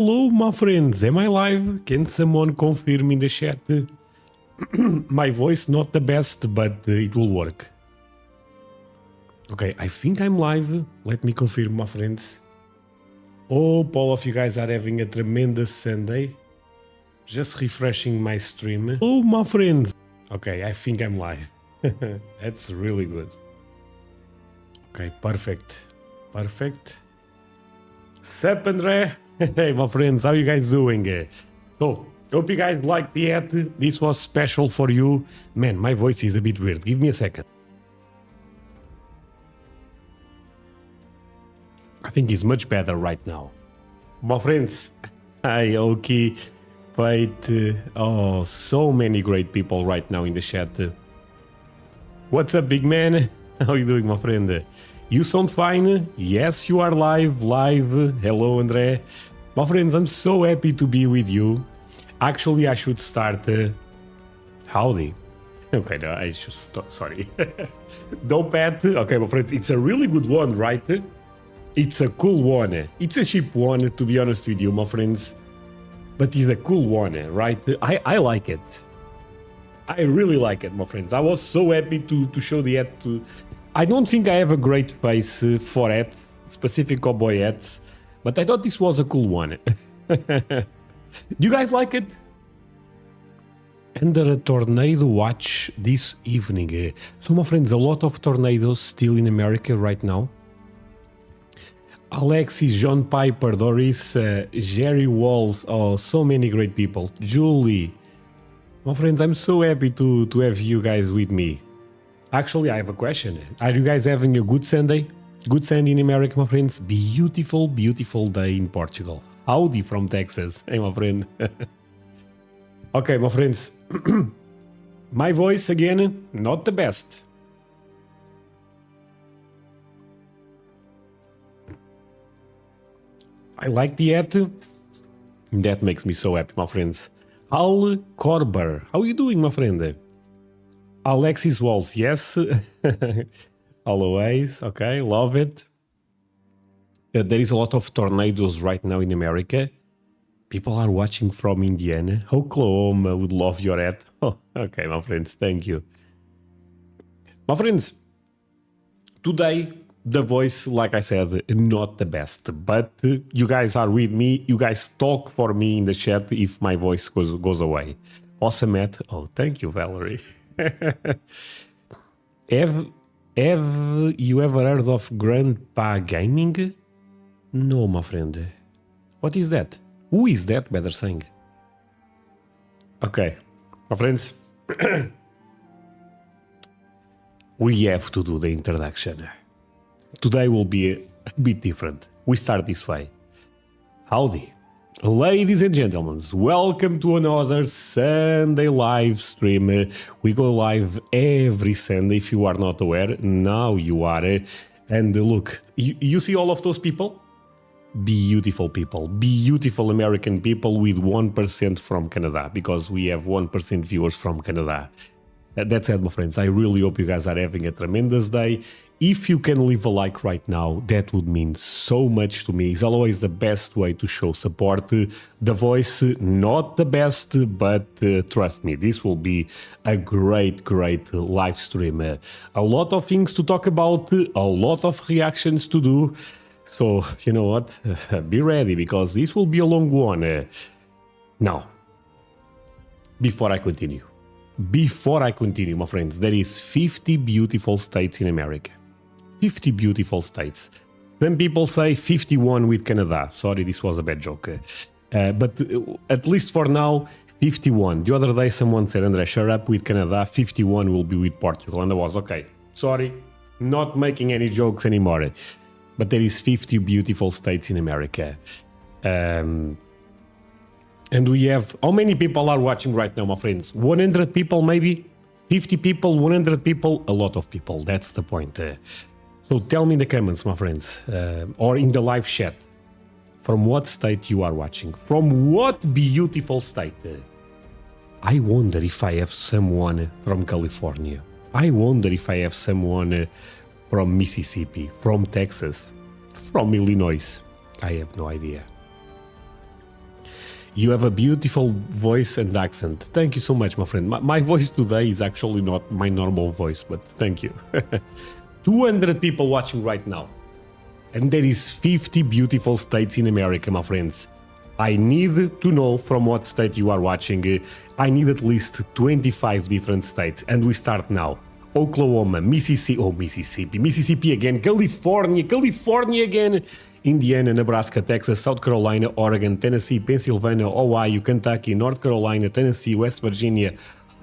Hello, my friends. Am I live? Can someone confirm in the chat? My voice not the best, but it will work. Okay, I think I'm live. Let me confirm, my friends. Hope all of you guys are having a tremendous Sunday. Just refreshing my stream. Hello, my friends. Okay, I think I'm live. That's really good. Okay, perfect. Perfect. Sup, André? Hey, my friends, how you guys doing? So, hope you guys liked the ad. This was special for you. Man, my voice is a bit weird. Give me a second. I think it's much better right now. My friends, hi, okay. Wait, oh, so many great people right now in the chat. What's up, big man? How you doing, my friend? You sound fine? Yes, you are live. Hello, André. My friends, I'm so happy to be with you. Actually, I should start... howdy. Okay, no, I should start... Sorry. Don't pet. Okay, my friends, it's a really good one, right? It's a cool one. It's a cheap one, to be honest with you, my friends. But it's a cool one, right? I like it. I really like it, my friends. I was so happy to show the ad to... I don't think I have a great face for ads, specific cowboy ads, but I thought this was a cool one. Do you guys like it? Under a tornado watch this evening. So, my friends, a lot of tornadoes still in America right now. Alexis, John Piper, Doris, Jerry Walls, oh, so many great people. Julie. My friends, I'm so happy to have you guys with me. Actually, I have a question. Are you guys having a good Sunday? Good Sunday in America, my friends? Beautiful, beautiful day in Portugal. Howdy from Texas. Hey, my friend. Okay, my friends. My voice, again, not the best. I like the ad. That makes me so happy, my friends. Al Korber. How are you doing, my friend? Alexis Walls, yes. Always, okay, love it. There is a lot of tornadoes right now in America. People are watching from Indiana. Oklahoma would love your ad. Oh, okay, my friends, thank you. My friends, today the voice, like I said, not the best, but you guys are with me. You guys talk for me in the chat if my voice goes away. Awesome, Matt. Oh, thank you, Valerie. Have you ever heard of Grandpa Gaming? No, my friend. What is that? Who is that, better saying? Okay, my friends. We have to do the introduction. Today will be a bit different. We start this way. Howdy. Ladies and gentlemen, welcome to another Sunday live stream. We go live every Sunday. If you are not aware, now you are. And look, you see all of those people? Beautiful people, beautiful American people with 1% from Canada, because we have 1% viewers from Canada. That said, my friends, I really hope you guys are having a tremendous day. If you can leave a like right now, that would mean so much to me. It's always the best way to show support. The voice, not the best, but trust me, this will be a great, great live stream. A lot of things to talk about, a lot of reactions to do. So, you know what? Be ready, because this will be a long one. Now, before I continue, my friends, there is 50 beautiful states in America. 50 beautiful states. Some people say 51 with Canada. Sorry, this was a bad joke. But at least for now, 51. The other day someone said, André, shut up with Canada, 51 will be with Portugal. And I was, okay, sorry, not making any jokes anymore. But there is 50 beautiful states in America. And we have, how many people are watching right now, my friends? 100 people maybe? 50 people, 100 people? A lot of people, that's the point. So tell me in the comments, my friends, or in the live chat, from what state you are watching? From what beautiful state? I wonder if I have someone from California. I wonder if I have someone from Mississippi, from Texas, from Illinois. I have no idea. You have a beautiful voice and accent. Thank you so much, my friend. My voice today is actually not my normal voice, but thank you. 200 people watching right now. And there is 50 beautiful states in America, my friends. I need to know from what state you are watching. I need at least 25 different states. And we start now. Oklahoma, Mississippi again, California again, Indiana, Nebraska, Texas, South Carolina, Oregon, Tennessee, Pennsylvania, Ohio, Kentucky, North Carolina, Tennessee, West Virginia,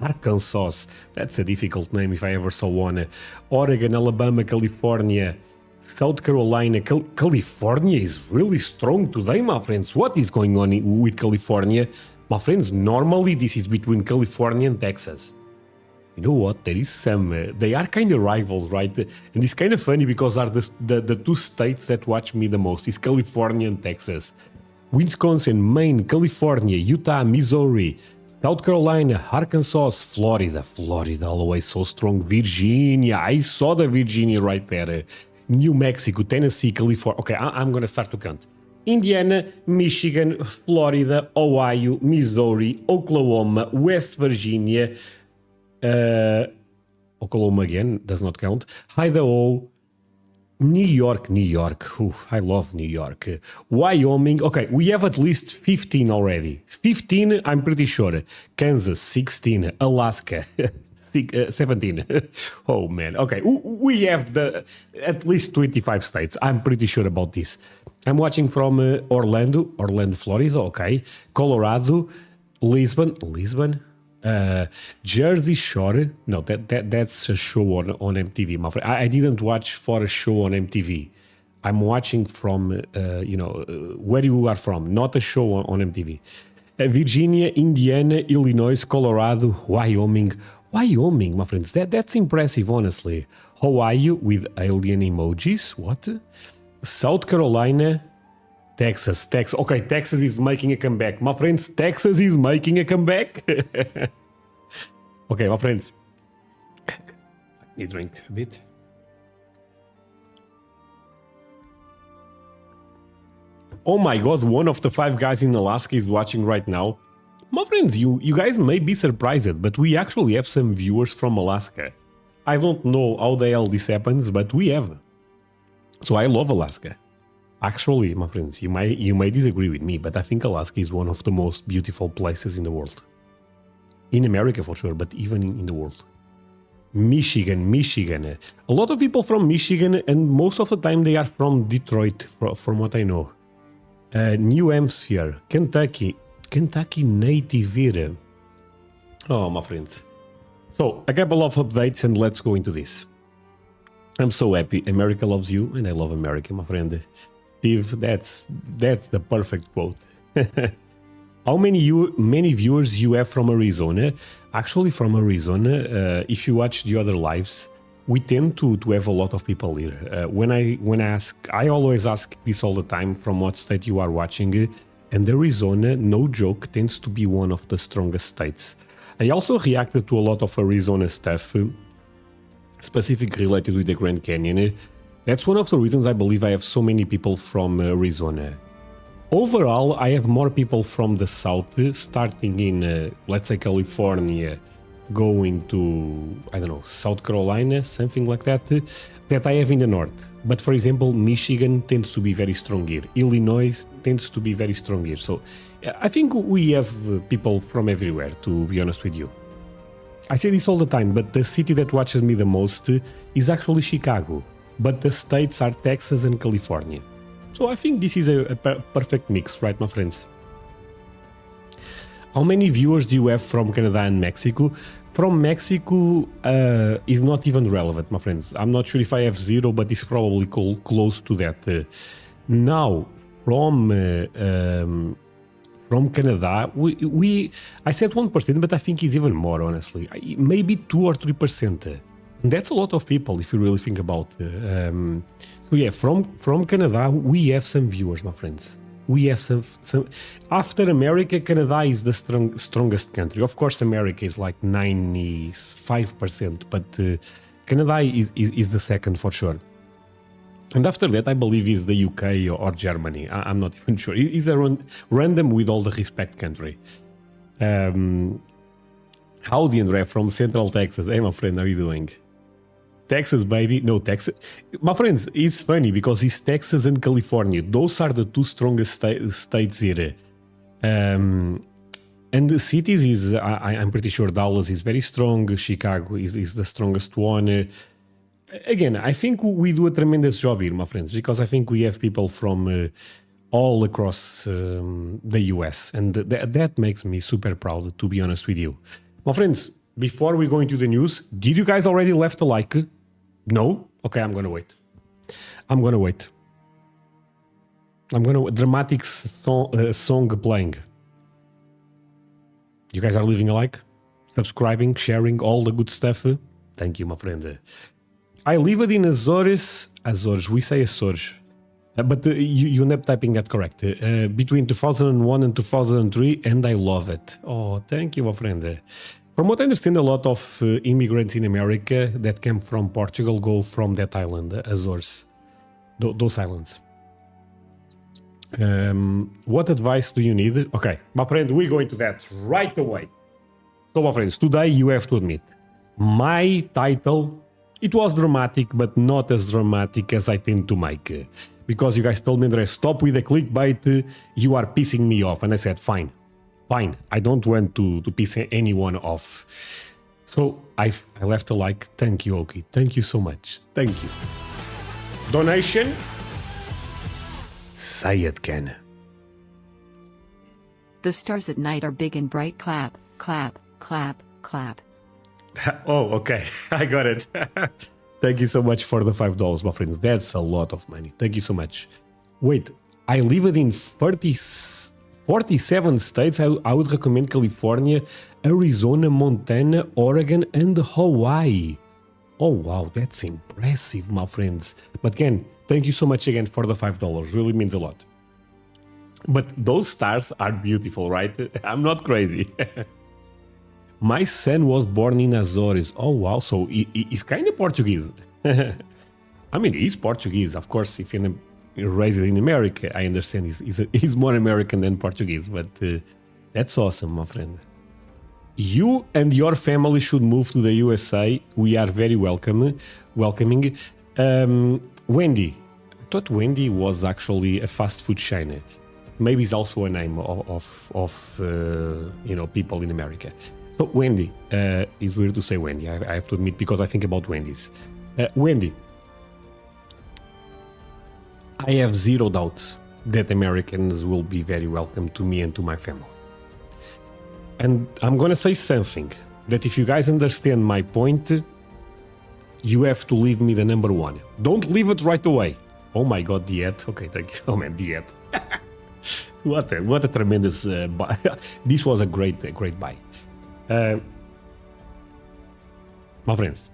Arkansas. That's a difficult name if I ever saw one. Oregon, Alabama, California, South Carolina. California is really strong today, my friends. What is going on with California? My friends, normally this is between California and Texas. You know what? There is some. They are kind of rivals, right? And it's kind of funny because are the two states that watch me the most is California and Texas. Wisconsin, Maine, California, Utah, Missouri, South Carolina, Arkansas, Florida. Florida always so strong. Virginia. I saw the Virginia right there. New Mexico, Tennessee, California. Okay, I'm gonna start to count. Indiana, Michigan, Florida, Ohio, Missouri, Oklahoma, West Virginia. Oklahoma again does not count. Idaho, New York. Ooh, I love New York. Wyoming. Okay, we have at least 15 already. 15, I'm pretty sure. Kansas, 16. Alaska, 17. Oh man. Okay, we have at least 25 states. I'm pretty sure about this. I'm watching from Orlando, Florida. Okay, Colorado, Lisbon. Jersey Shore. No, that's a show on MTV, my friend. I didn't watch for a show on MTV. I'm watching from where you are from, not a show on MTV. Virginia, Indiana, Illinois, Colorado, Wyoming, my friends. That's impressive, honestly. Hawaii with alien emojis. What? South Carolina, Texas. Okay, Texas is making a comeback. My friends, Texas is making a comeback. Okay, my friends. Let me drink a bit. Oh my god, one of the 5 guys in Alaska is watching right now. My friends, you guys may be surprised, but we actually have some viewers from Alaska. I don't know how the hell this happens, but we have. So I love Alaska. Actually, my friends, you may disagree with me, but I think Alaska is one of the most beautiful places in the world. In America for sure, but even in the world. Michigan. A lot of people from Michigan, and most of the time they are from Detroit, from what I know. New Hampshire, Kentucky native. Oh, my friends. So, a couple of updates and let's go into this. I'm so happy. America loves you and I love America, my friend. Steve, that's the perfect quote. How many viewers you have from Arizona? Actually, from Arizona, if you watch the other lives, we tend to have a lot of people here. When I ask, I always ask this all the time, from what state you are watching, and Arizona, no joke, tends to be one of the strongest states. I also reacted to a lot of Arizona stuff, specifically related with the Grand Canyon. That's one of the reasons I believe I have so many people from Arizona. Overall, I have more people from the south, starting in, let's say, California, going to, I don't know, South Carolina, something like that I have in the north. But for example, Michigan tends to be very strong here. Illinois tends to be very strong here. So I think we have people from everywhere, to be honest with you. I say this all the time, but the city that watches me the most is actually Chicago. But the states are Texas and California. So I think this is a perfect mix, right, my friends? How many viewers do you have from Canada and Mexico? From Mexico is not even relevant, my friends. I'm not sure if I have 0, but it's probably close to that. Now, from Canada, I said 1%, but I think it's even more, honestly. Maybe 2 or 3%. That's a lot of people if you really think about it. So yeah, from Canada, we have some viewers, my friends. We have some after America, Canada is the strongest country. Of course, America is like 95%, but Canada is the second for sure. And after that, I believe is the UK or Germany. I'm not even sure. It's a random, with all the respect, country. Howdy, André from Central Texas. Hey, my friend, how you doing? Texas, baby. No, Texas. My friends, it's funny because it's Texas and California. Those are the two strongest states here. And the cities is, I'm pretty sure Dallas is very strong. Chicago is the strongest one. Again, I think we do a tremendous job here, my friends, because I think we have people from all across the US. And that makes me super proud, to be honest with you. My friends, before we go into the news, did you guys already left a like? No? Okay, I'm gonna wait. I'm gonna wait. Dramatic song playing. You guys are leaving a like, subscribing, sharing, all the good stuff. Thank you, my friend. I lived in Azores, we say Azores, but you end up typing that correct. Between 2001 and 2003, and I love it. Oh, thank you, my friend. From what I understand, a lot of immigrants in America that came from Portugal go from that island, Azores, those islands. What advice do you need? Okay, my friend, we go into that right away. So, my friends, today you have to admit, my title, it was dramatic, but not as dramatic as I tend to make. Because you guys told me, André, stop with the clickbait, you are pissing me off. And I said, fine, I don't want to piss anyone off. So I left a like. Thank you, Oki. Thank you so much. Thank you. Donation. Say it, Ken. The stars at night are big and bright. Clap, clap, clap, clap. Oh, okay. I got it. Thank you so much for the $5, my friends. That's a lot of money. Thank you so much. Wait, I lived in 47 states. I would recommend California, Arizona, Montana, Oregon, and Hawaii. Oh, wow. That's impressive, my friends. But Ken, thank you so much again for the $5. Really means a lot. But those stars are beautiful, right? I'm not crazy. My son was born in Azores. Oh, wow. So he's kind of Portuguese. I mean, he's Portuguese. Of course, if you're raised in America, I understand he's more American than Portuguese. But that's awesome, my friend. You and your family should move to the USA. We are very welcoming. Wendy. I thought Wendy was actually a fast food chain. Maybe it's also a name of people in America. So Wendy, it's weird to say Wendy, I have to admit, because I think about Wendy's. Wendy, I have zero doubt that Americans will be very welcome to me and to my family. And I'm gonna say something, that if you guys understand my point, you have to leave me the number one. Don't leave it right away. Oh my God, diet. Okay, thank you. Oh man, diet. What a tremendous buy. This was a great buy. My friends,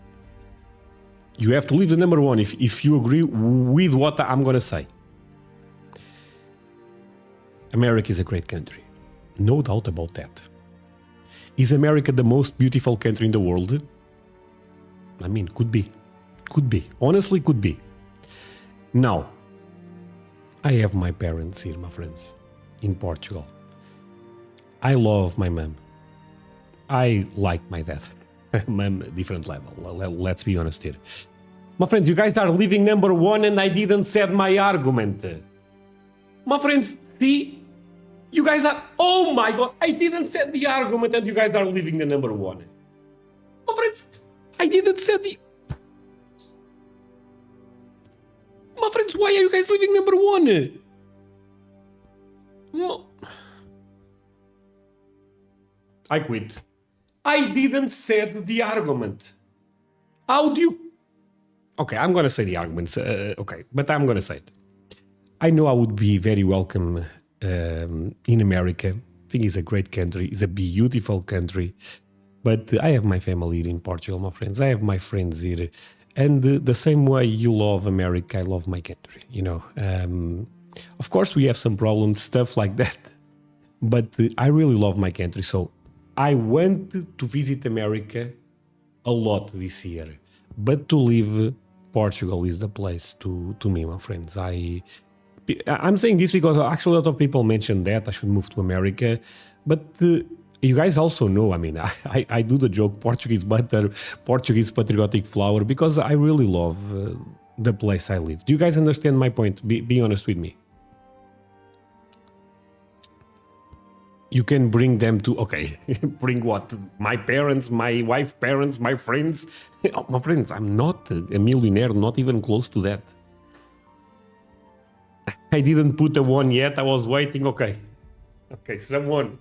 you have to leave the number one if you agree with what I'm going to say. America is a great country. No doubt about that. Is America the most beautiful country in the world? I mean, could be. Could be. Honestly, could be. Now, I have my parents here, my friends, in Portugal. I love my mom. I like my dad. Mom, different level. Let's be honest here. My friends, you guys are leaving number one and I didn't say my argument. My friends, see? You guys are... Oh my God, I didn't say the argument and you guys are leaving the number one. My friends, I didn't say the... My friends, why are you guys leaving number one? I quit. I didn't say the argument. How do you... Okay, I'm going to say the arguments. Okay, but I'm going to say it. I know I would be very welcome in America. I think it's a great country. It's a beautiful country. But I have my family here in Portugal, my friends. I have my friends here. And the same way you love America, I love my country, you know. Of course, we have some problems, stuff like that. But I really love my country. So I went to visit America a lot this year. But to live Portugal is the place to me, my friends. I'm saying this because actually a lot of people mentioned that I should move to America, but you guys also know, I mean, I do the joke Portuguese butter, Portuguese patriotic flower, because I really love the place I live. Do you guys understand my point? Be honest with me. You can bring them to, okay, bring what? My parents, my wife's parents, my friends. Oh, my friends, I'm not a millionaire, not even close to that. I didn't put the one yet, I was waiting, okay. Okay, someone.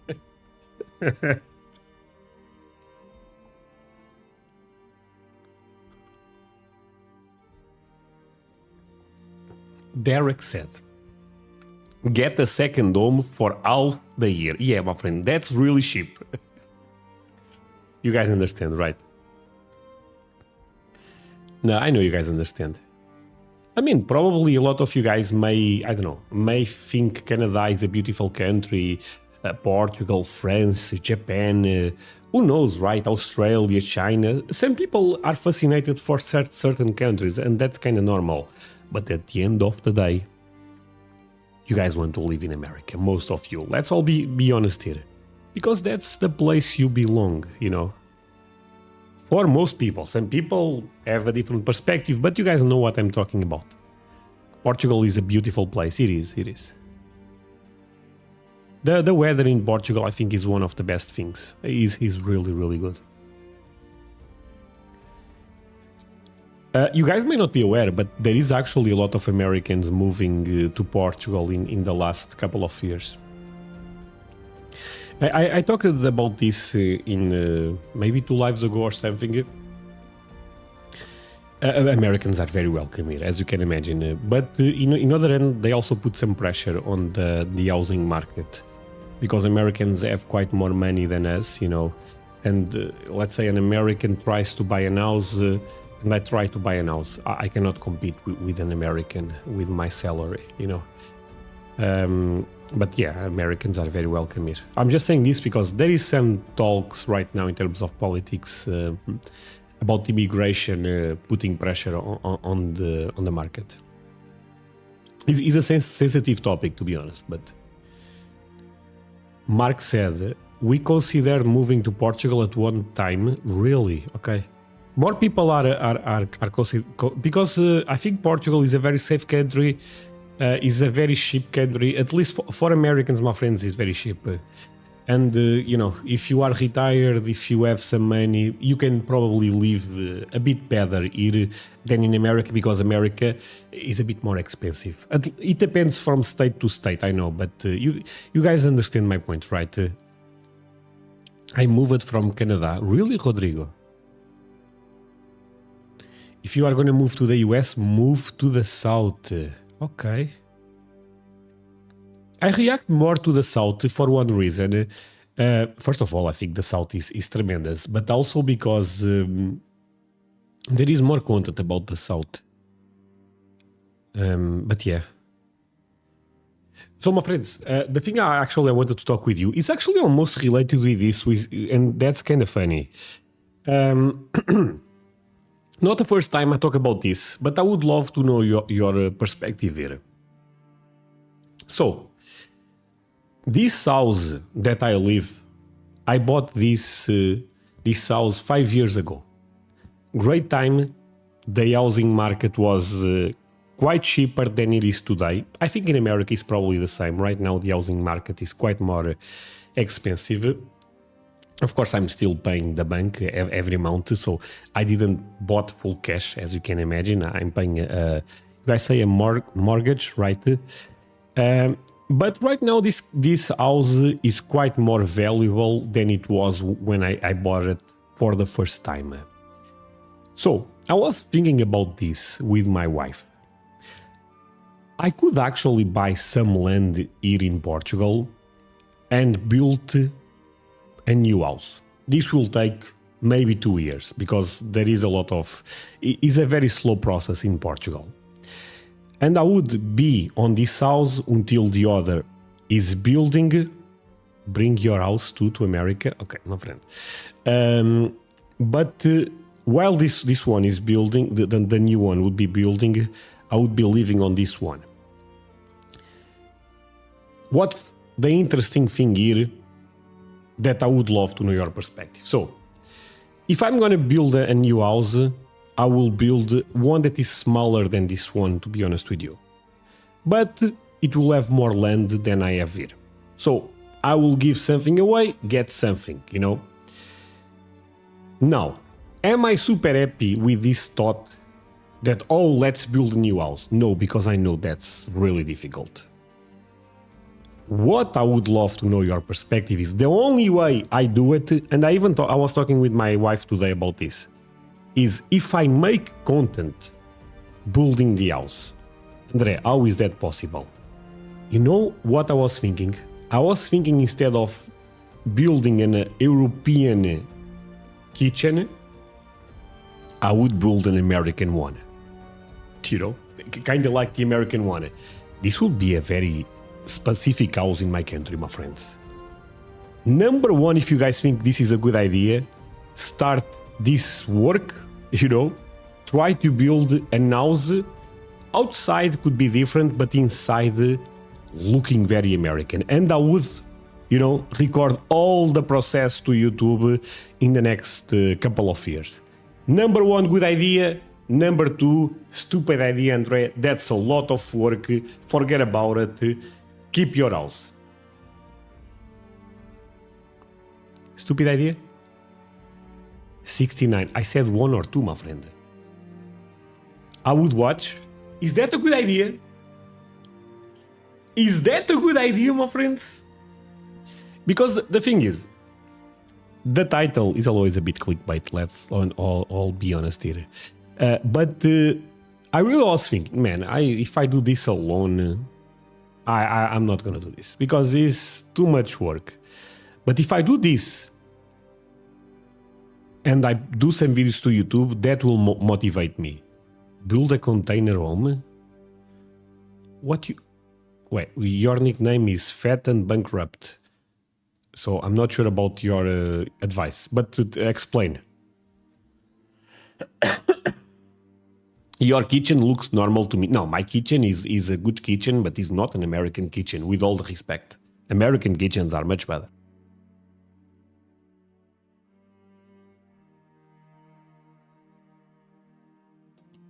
Derek said, get a second home for half the year. Yeah, my friend, that's really cheap. You guys understand, right? No, I know you guys understand. I mean, probably a lot of you guys may, I don't know, may think Canada is a beautiful country, Portugal, France, Japan, who knows, right? Australia, China. Some people are fascinated for certain countries, and that's kind of normal. But at the end of the day, you guys want to live in America, most of you. Let's all be honest here. Because that's the place you belong, you know. For most people. Some people have a different perspective, but you guys know what I'm talking about. Portugal is a beautiful place. It is, it is. The weather in Portugal, I think, is one of the best things. Is really, really good. You guys may not be aware, but there is actually a lot of Americans moving to Portugal in the last couple of years. I talked about this in maybe 2 lives ago or something. Americans are very welcome here, as you can imagine. But in other end, they also put some pressure on the housing market. Because Americans have quite more money than us, you know. And let's say an American tries to buy a house... and I try to buy a house. I cannot compete with an American with my salary, you know. But yeah, Americans are very welcome here. I'm just saying this because there is some talks right now in terms of politics about immigration putting pressure on the market. It's a sensitive topic, to be honest. But Mark said, we considered moving to Portugal at one time. Really? Okay. More people are because I think Portugal is a very safe country, is a very cheap country. At least for Americans, my friends, it's very cheap. And you know, if you are retired, if you have some money, you can probably live a bit better here than in America, because America is a bit more expensive. It depends from state to state, I know, but you guys understand my point, right? I moved from Canada. Really, Rodrigo? If you are going to move to the US, move to the south. Okay. I react more to the south for one reason. First of all, I think the south is tremendous, but also because there is more content about the south. But yeah. So my friends, the thing I wanted to talk with you is actually almost related with this, and that's kind of funny. Not the first time I talk about this, but I would love to know your perspective here. So, this house that I live, I bought this house 5 years ago. Great time. The housing market was quite cheaper than it is today. I think in America it's probably the same. Right now the housing market is quite more expensive. Of course, I'm still paying the bank every month, so I didn't bought full cash, as you can imagine. I'm paying, you guys say a mortgage, right? But right now, this house is quite more valuable than it was when I bought it for the first time. So, I was thinking about this with my wife. I could actually buy some land here in Portugal and build a new house. This will take maybe 2 years because there is a lot of... It's a very slow process in Portugal. And I would be on this house until the other is building. Bring your house to America. Okay, my friend. But while this one is building, the new one would be building, I would be living on this one. What's the interesting thing here that I would love to know your perspective? So, if I'm going to build a new house, I will build one that is smaller than this one, to be honest with you. But it will have more land than I have here. So, I will give something away, get something, you know. Now, am I super happy with this thought that, oh, let's build a new house? No, because I know that's really difficult. What I would love to know your perspective is the only way I do it, and I was talking with my wife today about this, is if I make content building the house. André, how is that possible? You know what I was thinking? I was thinking instead of building an European kitchen, I would build an American one. You know, kind of like the American one. This would be a very specific house in my country, my friends. Number one, if you guys think this is a good idea, start this work, you know, try to build a house. Outside could be different, but inside looking very American. And I would, you know, record all the process to YouTube in the next couple of years. Number one, good idea. Number two, stupid idea, André. That's a lot of work. Forget about it. Keep your house. Stupid idea? 69. I said one or two, my friend. I would watch. Is that a good idea? Is that a good idea, my friends? Because the thing is, the title is always a bit clickbait, let's all be honest here. But I really was thinking, man, if I do this alone, I'm not gonna do this because it's too much work. But if I do this and I do some videos to YouTube, that will motivate me. Build a container home. Wait, your nickname is Fat and Bankrupt. So I'm not sure about your advice, but explain. Your kitchen looks normal to me. No, my kitchen is a good kitchen, but it's not an American kitchen, with all the respect. American kitchens are much better.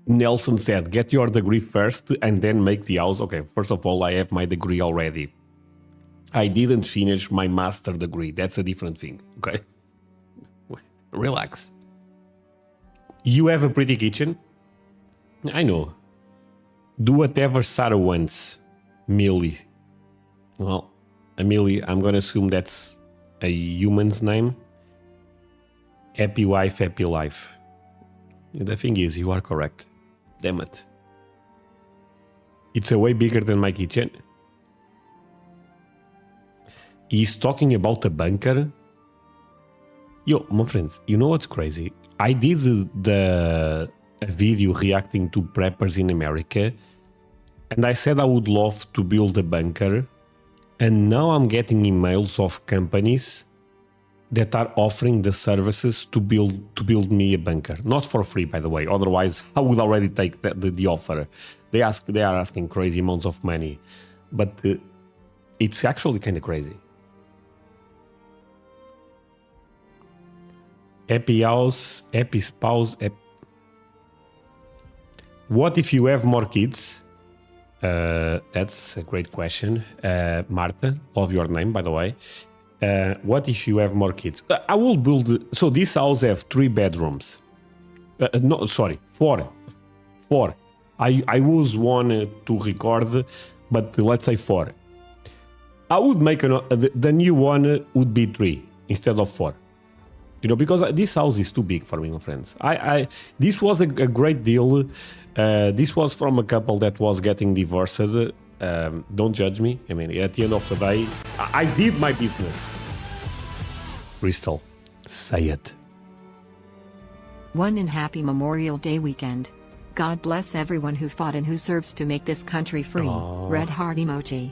Nelson said, get your degree first and then make the house. Okay, first of all, I have my degree already. I didn't finish my master degree. That's a different thing, okay? Relax. You have a pretty kitchen? I know. Do whatever Sarah wants, Millie. Well, Millie, I'm gonna assume that's a human's name. Happy wife, happy life. The thing is, you are correct. Damn it. It's a way bigger than my kitchen. He's talking about a bunker. Yo, my friends, you know what's crazy? I did a video reacting to preppers in America, and I said I would love to build a bunker, and now I'm getting emails of companies that are offering the services to build me a bunker. Not for free, by the way. Otherwise, I would already take the offer. They are asking crazy amounts of money, but it's actually kind of crazy. Happy house, happy spouse. What if you have more kids? That's a great question. Marta, love your name, by the way. What if you have more kids? I will build... So this house have 3 bedrooms. No, sorry, 4. 4. I was one to record, but let's say 4. I would make... the new one would be 3 instead of 4. You know, because this house is too big for me, my friends. This was a great deal. This was from a couple that was getting divorced. Don't judge me. I mean, at the end of the day, I did my business. Crystal, say it. One in happy Memorial Day weekend. God bless everyone who fought and who serves to make this country free. Aww. Red heart emoji.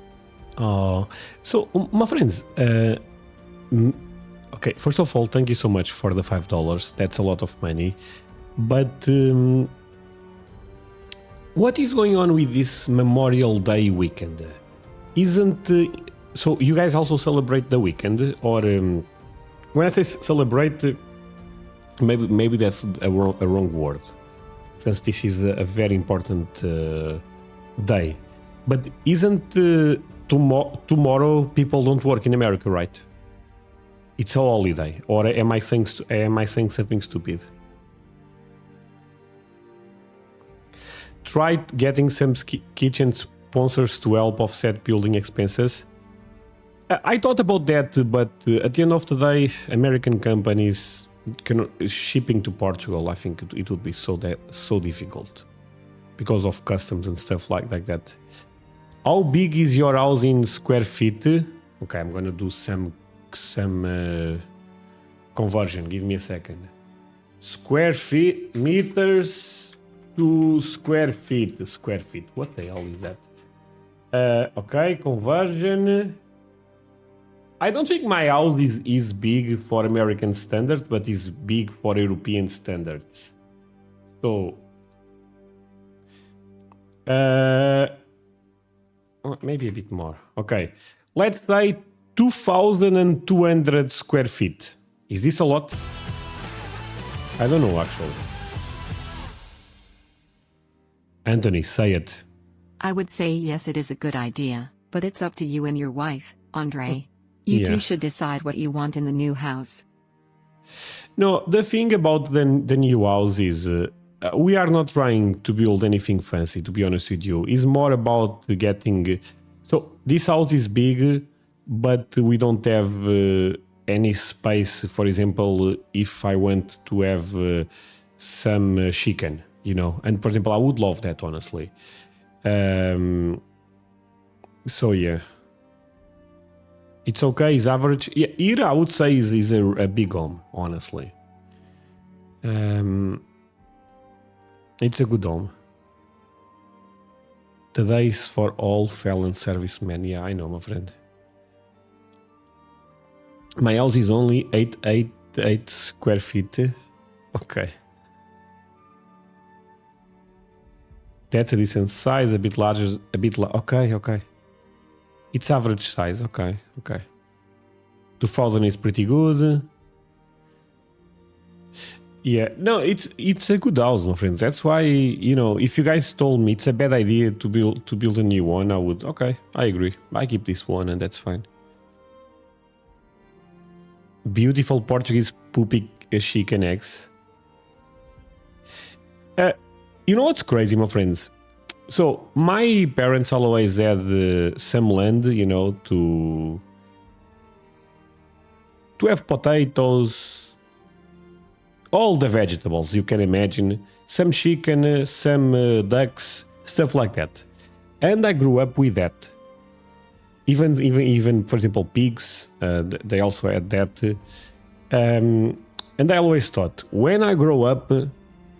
Oh, so my friends, okay, first of all, thank you so much for the $5. That's a lot of money. But what is going on with this Memorial Day weekend? Isn't so? You guys also celebrate the weekend, or when I say celebrate, maybe that's a wrong word, since this is a very important day. But isn't tomorrow people don't work in America, right? It's a holiday, or am I saying something stupid? Try getting some kitchen sponsors to help offset building expenses. I thought about that, but at the end of the day, American companies shipping to Portugal, I think it would be so difficult because of customs and stuff like that. How big is your house in square feet? Okay, I'm gonna do some conversion. Give me a second. Square feet, meters to square feet. Square feet. What the hell is that? Okay, conversion. I don't think my house is big for American standards, but is big for European standards. So, maybe a bit more. Okay, let's say 2,200 square feet. Is this a lot? I don't know, actually. Anthony, say it. I would say yes, it is a good idea, but it's up to you and your wife, André. You two should decide what you want in the new house. No, the thing about the new house is we are not trying to build anything fancy, to be honest with you. It's more about getting... So this house is big, but we don't have any space. For example, if I want to have some chicken, you know. And for example, I would love that, honestly. So yeah. It's okay, it's average. Yeah, here I would say is a big home, honestly. It's a good home. Today is for all felon servicemen. Yeah, I know, my friend. My house is only 8 square feet. Okay. That's a decent size, a bit larger, a bit... Okay. It's average size, okay. 2,000 is pretty good. Yeah, no, it's a good house, my friends. That's why, you know, if you guys told me it's a bad idea to build a new one, I would, okay, I agree. I keep this one and that's fine. Beautiful Portuguese poopy chicken eggs. You know what's crazy, my friends? So my parents always had some land, you know, to have potatoes, all the vegetables you can imagine, some chicken, some ducks, stuff like that. And I grew up with that. Even for example, pigs, they also had that. And I always thought, when I grow up,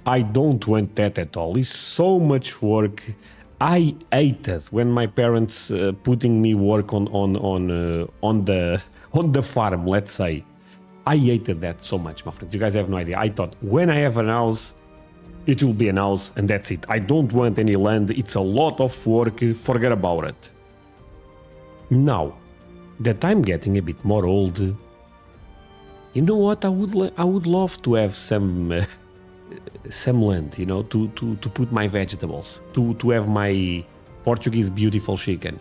I don't want that at all. It's so much work. I hated when my parents putting me work on the farm. Let's say, I hated that so much, my friends. You guys have no idea. I thought when I have an house, it will be an house and that's it. I don't want any land. It's a lot of work. Forget about it. Now that I'm getting a bit more old, you know what? I would love to have some land, you know, to put my vegetables, to have my Portuguese beautiful chicken.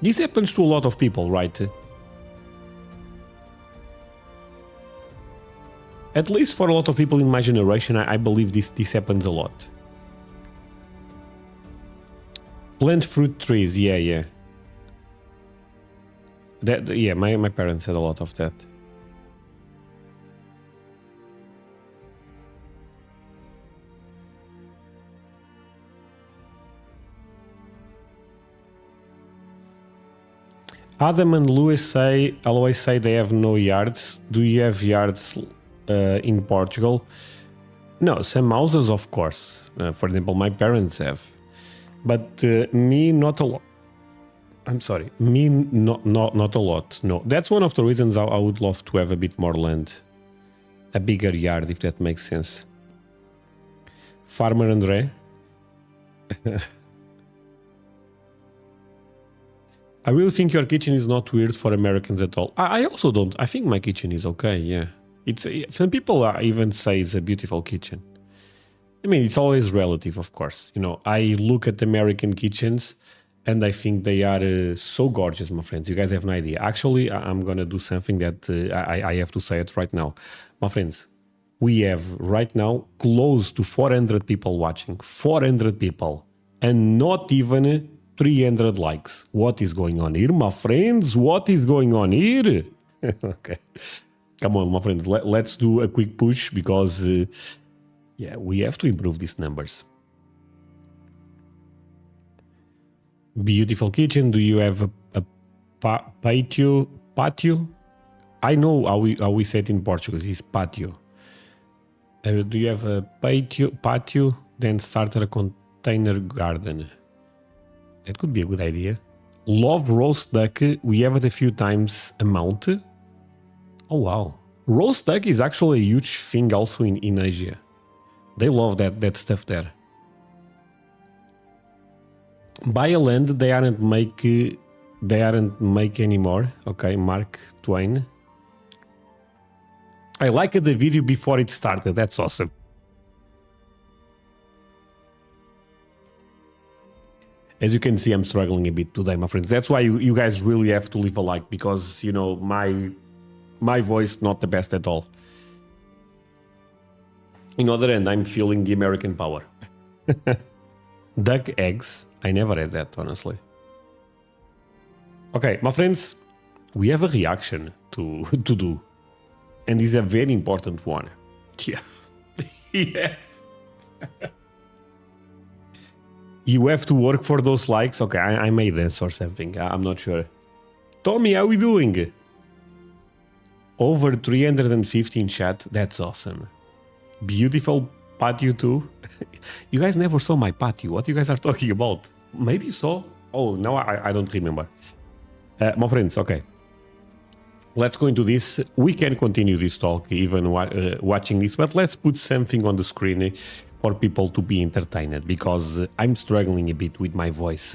This happens to a lot of people, right? At least for a lot of people in my generation, I believe this happens a lot. Plant fruit trees, yeah. My parents had a lot of that. Adam and Lewis always say they have no yards. Do you have yards in Portugal? No, some houses, of course. For example, my parents have. But me, not a lot. I'm sorry. Me, not a lot. No, that's one of the reasons I would love to have a bit more land. a bigger yard, if that makes sense. Farmer André. I really think your kitchen is not weird for Americans at all. I also don't. I think my kitchen is okay, yeah. Some people even say it's a beautiful kitchen. I mean, it's always relative, of course. You know, I look at American kitchens and I think they are so gorgeous, my friends. You guys have no idea. Actually, I'm going to do something that I have to say it right now. My friends, we have right now close to 400 people watching. 400 people. And not even 300 likes. What is going on here, my friends? What is going on here? Okay. Come on, my friends. Let's do a quick push because, yeah, we have to improve these numbers. Beautiful kitchen. Do you have a patio? Patio? I know how we say it in Portuguese. It's patio. Do you have a patio? Then start a container garden. That could be a good idea. Love roast duck. We have it a few times a month. Oh, wow. Roast duck is actually a huge thing also in Asia. They love that stuff there. Buy a land they aren't make anymore. Okay, Mark Twain. I liked the video before it started. That's awesome. As you can see, I'm struggling a bit today, my friends. That's why you guys really have to leave a like, because, you know, my voice not the best at all. On the other end, I'm feeling the American power. Duck eggs. I never had that, honestly. Okay, my friends, we have a reaction to do. And it's a very important one. Yeah. Yeah. You have to work for those likes. Okay, I made this or something. I'm not sure. Tommy, how are we doing? Over 315 chat. That's awesome. Beautiful patio too. You guys never saw my patio. What you guys are talking about? Maybe you saw? Oh, no, I don't remember. My friends, okay. Let's go into this. We can continue this talk even watching this, but let's put something on the screen for people to be entertained, because I'm struggling a bit with my voice.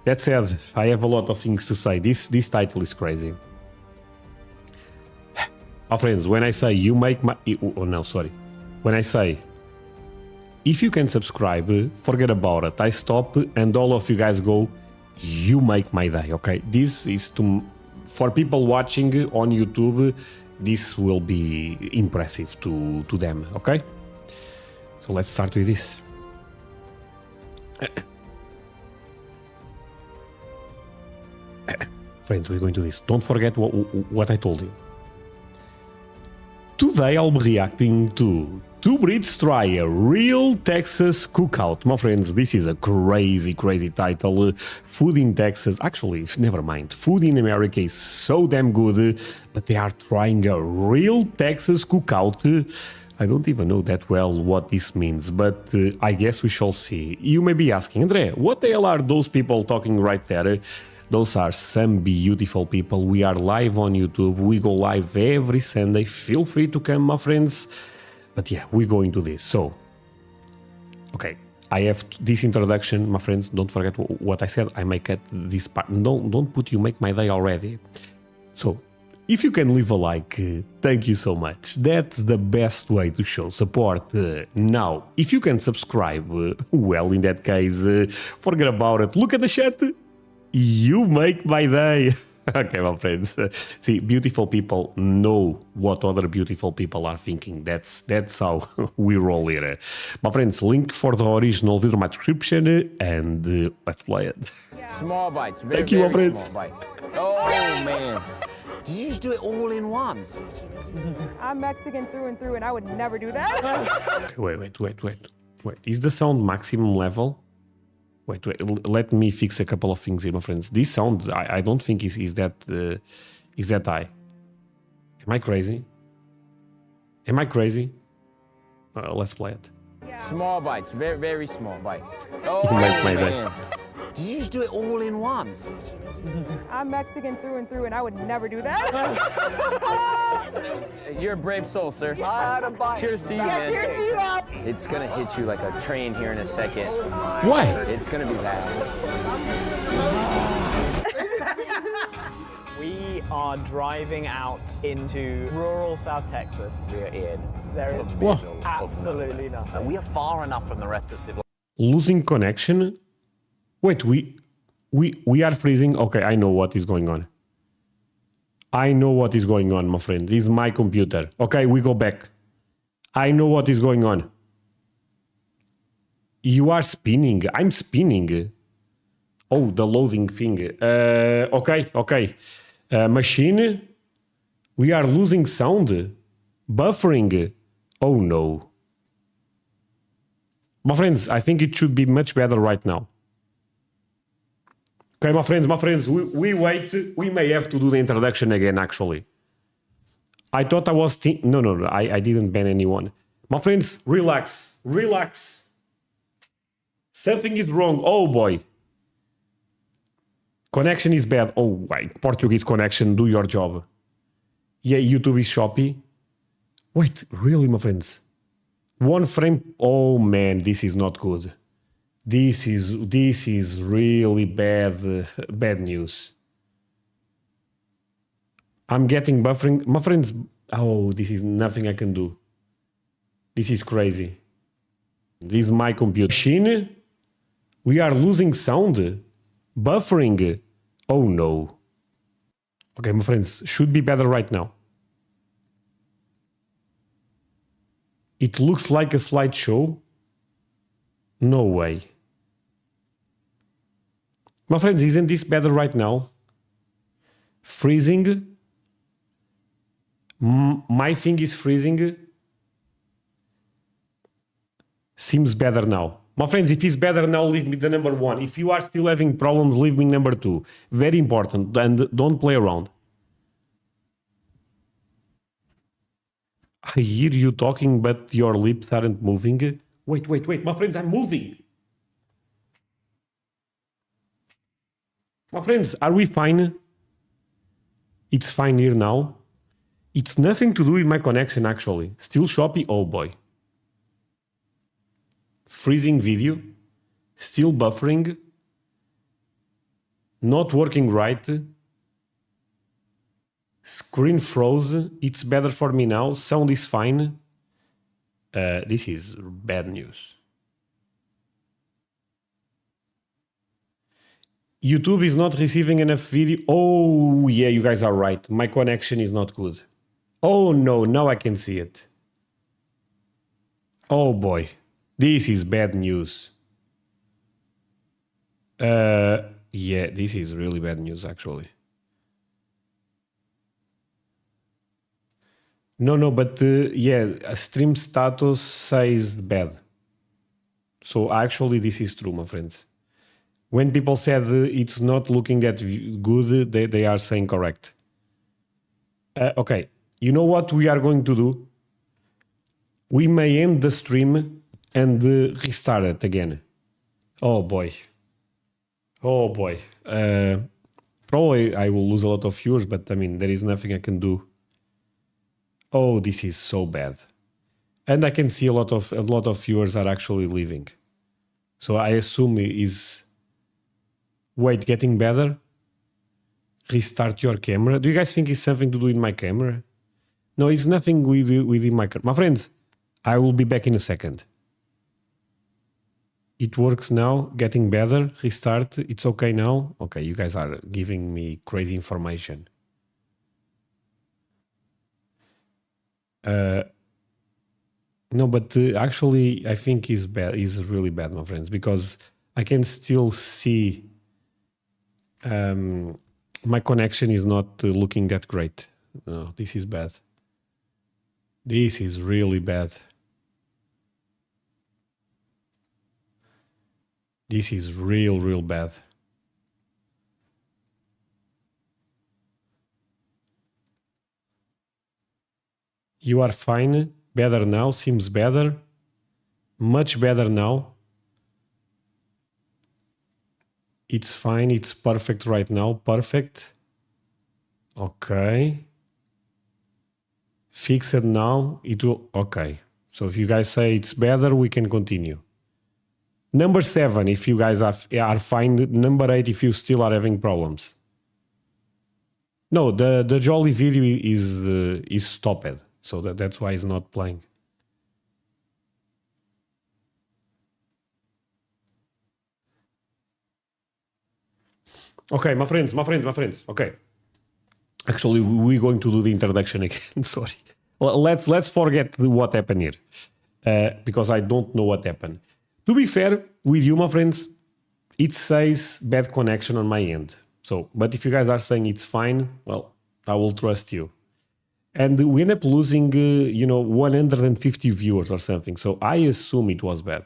That said, I have a lot of things to say. This title is crazy. My friends, when I say you make my... Oh, no, sorry. When I say, if you can subscribe, forget about it. I stop and all of you guys go, you make my day, okay? This is for people watching on YouTube, this will be impressive to them, okay? So let's start with this. Friends, we're going to this. Don't forget what I told you. Today I'll be reacting to Two Brits Try a Real Texas Cookout. My friends, this is a crazy title. Food in Texas, actually, never mind. Food in America is so damn good, but they are trying a real Texas cookout. I don't even know that well what this means, but I guess we shall see. You may be asking, André, what the hell are those people talking right there? Those are some beautiful people. We are live on YouTube. We go live every Sunday. Feel free to come, my friends. But yeah, we're going to this. So, okay, I have this introduction, my friends. Don't forget what I said. I make it this part. Don't put you make my day already. So, if you can leave a like, thank you so much. That's the best way to show support. Now, if you can subscribe, well, in that case, forget about it. Look at the chat. You make my day. Okay, my friends. See, beautiful people know what other beautiful people are thinking. That's how we roll here. My friends, link for the original video in my description, and let's play it. Small bites. Thank you, my friends. Small bites. Oh, man. Did you just do it all in one? I'm Mexican through and through, and I would never do that. Wait. Is the sound maximum level? Wait, let me fix a couple of things here, my friends. This sound, I don't think is that high. Am I crazy? Let's play it. Small bites. Very small bites. Oh, You make my day. man. Did you just do it all in one? I'm Mexican through and through, and I would never do that. You're a brave soul, sir. Cheers to you, Yeah, man. cheers to you all. It's gonna hit you like a train here in a second. Why? It's gonna be bad. We are driving out into rural South Texas. We're in There the is middle of absolutely nowhere. nothing. We are far enough from the rest of civilization. Losing connection? Wait, we are freezing? Okay, I know what is going on. I know what is going on, my friend. This is my computer. Okay, we go back. I know what is going on. You are spinning. I'm spinning. Oh, the loading thing. Okay. Machine. We are losing sound. Buffering. Oh no. My friends, I think it should be much better right now. Okay, my friends, we wait. We may have to do the introduction again, actually. I thought I was... No, I didn't ban anyone. My friends, relax. Something is wrong. Oh, boy. Connection is bad. Oh, wait. Portuguese connection, do your job. Yeah, YouTube is choppy. Wait, really, my friends? One frame... Oh, man, this is not good. This is really bad news. I'm getting buffering. My friends... Oh, this is nothing I can do. This is crazy. This is my computer. Machine. We are losing sound. Buffering. Oh no. Okay, my friends, should be better right now. It looks like a slideshow. No way. My friends, isn't this better right now? Freezing. My thing is freezing. Seems better now. My friends, if it's better now, leave me the number 1. If you are still having problems, leave me number 2. Very important, and don't play around. I hear you talking, but your lips aren't moving. Wait, my friends, I'm moving. My friends, are we fine? It's fine here now. It's nothing to do with my connection, actually. Still choppy? Oh boy. Freezing video. Still buffering. Not working right. Screen froze. It's better for me now. Sound is fine. This is bad news. YouTube is not receiving enough video. Oh, yeah, you guys are right. My connection is not good. Oh, no, now I can see it. Oh, boy. This is bad news. Yeah, this is really bad news, actually. No, but yeah, a stream status says bad. So actually, this is true, my friends. When people said it's not looking that good, they are saying correct. Okay, you know what we are going to do? We may end the stream and restart it again. Oh boy. Oh boy. Probably I will lose a lot of viewers, but I mean, there is nothing I can do. Oh, this is so bad. And I can see a lot of viewers are actually leaving. So I assume is... Wait, getting better? Restart your camera. Do you guys think it's something to do with my camera? No, it's nothing with my camera. My friends, I will be back in a second. It works now, getting better, restart, it's okay now. Okay, you guys are giving me crazy information. No, but actually I think is really bad, my friends, because I can still see my connection is not looking that great. No, this is bad. This is really bad. This is real bad. You are fine. Better now. Seems better. Much better now. It's fine. It's perfect right now. Perfect. Okay. Fix it now. It will. Okay. So if you guys say it's better, we can continue. Number 7, if you guys are fine. Number 8, if you still are having problems. No, the Jolly video is stopped. So that's why it's not playing. Okay, my friends. Okay. Actually, we're going to do the introduction again. Sorry. Let's forget what happened here. Because I don't know what happened. To be fair with you, my friends, it says bad connection on my end. So, but if you guys are saying it's fine, well, I will trust you. And we end up losing, 150 viewers or something. So I assume it was bad.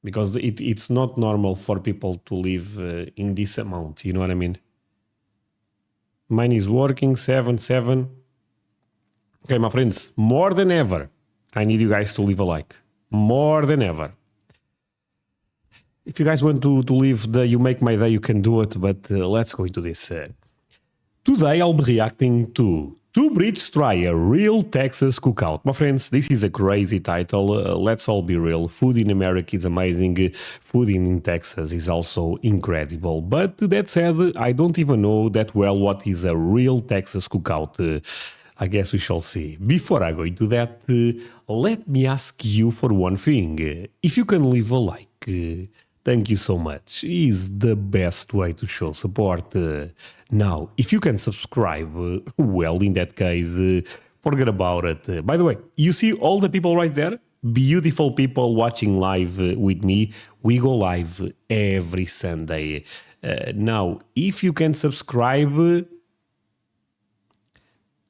Because it's not normal for people to live in this amount. You know what I mean? Mine is working, 7. Okay, my friends, more than ever, I need you guys to leave a like. More than ever. If you guys want to leave the You Make My Day, you can do it, but let's go into this. Today I'll be reacting to Two Brits Try a Real Texas Cookout. My friends, this is a crazy title. Let's all be real. Food in America is amazing. Food in Texas is also incredible. But that said, I don't even know that well what is a real Texas Cookout. I guess we shall see. Before I go into that, let me ask you for one thing. If you can leave a like, thank you so much. It's the best way to show support. Now, if you can subscribe, well, in that case, forget about it. By the way, you see all the people right there? Beautiful people watching live with me. We go live every Sunday. Now, if you can subscribe,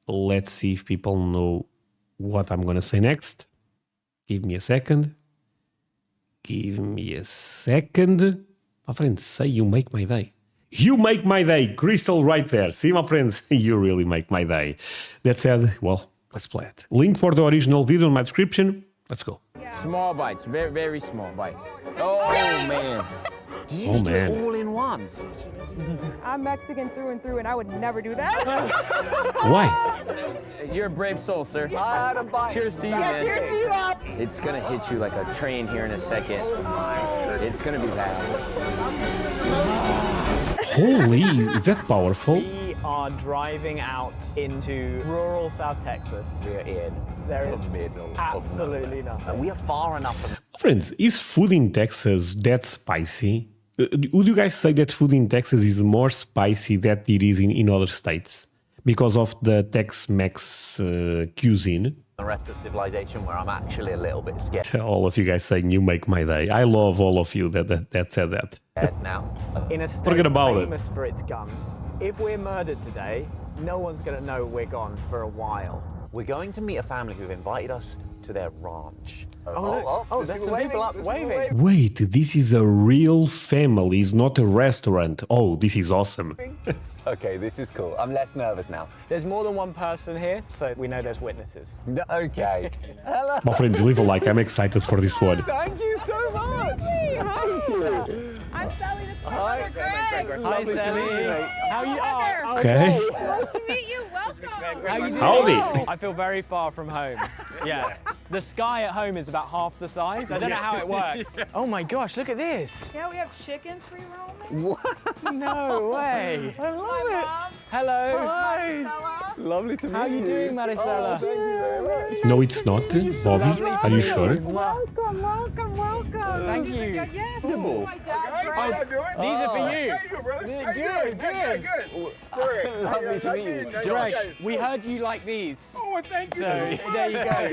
let's see if people know what I'm going to say next. Give me a second. My friends, say you make my day. You make my day. Crystal right there. See, my friends, you really make my day. That said, well, let's play it. Link for the original video in my description. Let's go. Small bites, very, very small bites. Oh, man. Did you do it all in one? I'm Mexican through and through, and I would never do that. Why? You're a brave soul, sir. Cheers to you, Yeah, man. cheers to you all. It's gonna hit you like a train here in a second. It's gonna be bad. Holy, is that powerful? We are driving out into rural South Texas. We're in There the is middle absolutely of nothing. nowhere. We are far enough from... Friends, is food in Texas that spicy? Would you guys say that food in Texas is more spicy than it is in other states? Because of the Tex-Mex cuisine? The rest of civilization where I'm actually a little bit scared All of you guys saying you make my day. I love all of you that said that. now. In a state Forget about it. famous for its guns. If we're murdered today, no one's going to know we're gone for a while. We're going to meet a family who've invited us to their ranch. Oh, there's some people up waving. Wait, this is a real family, it's not a restaurant. Oh, this is awesome. Okay, this is cool. I'm less nervous now. There's more than one person here, so we know there's witnesses. Okay. Hello. My friends, leave a like. I'm excited for this one. Thank you so much. Thank you. I'm Sally. This is my Hi, brother, Greg. Hi, Sally. How you are? Okay. Nice to meet you. Welcome. How you doing? Howdy. I feel very far from home. Yeah. The sky at home is about half the size. I don't know how it works. Oh my gosh, look at this. Yeah, we have chickens for you, Roman. No way. I love it. Mom, Hello. Hi. Stella. Lovely to meet you. How you doing, Marisela? Thank you very much. No, it's not, Bobby. Are you sure? Welcome, welcome, welcome. Thank you. Yes, Cool. my dad, Oh, Greg. these are for you. Good. Lovely to meet you. Greg, we heard you like these. Oh, thank you. So there you go.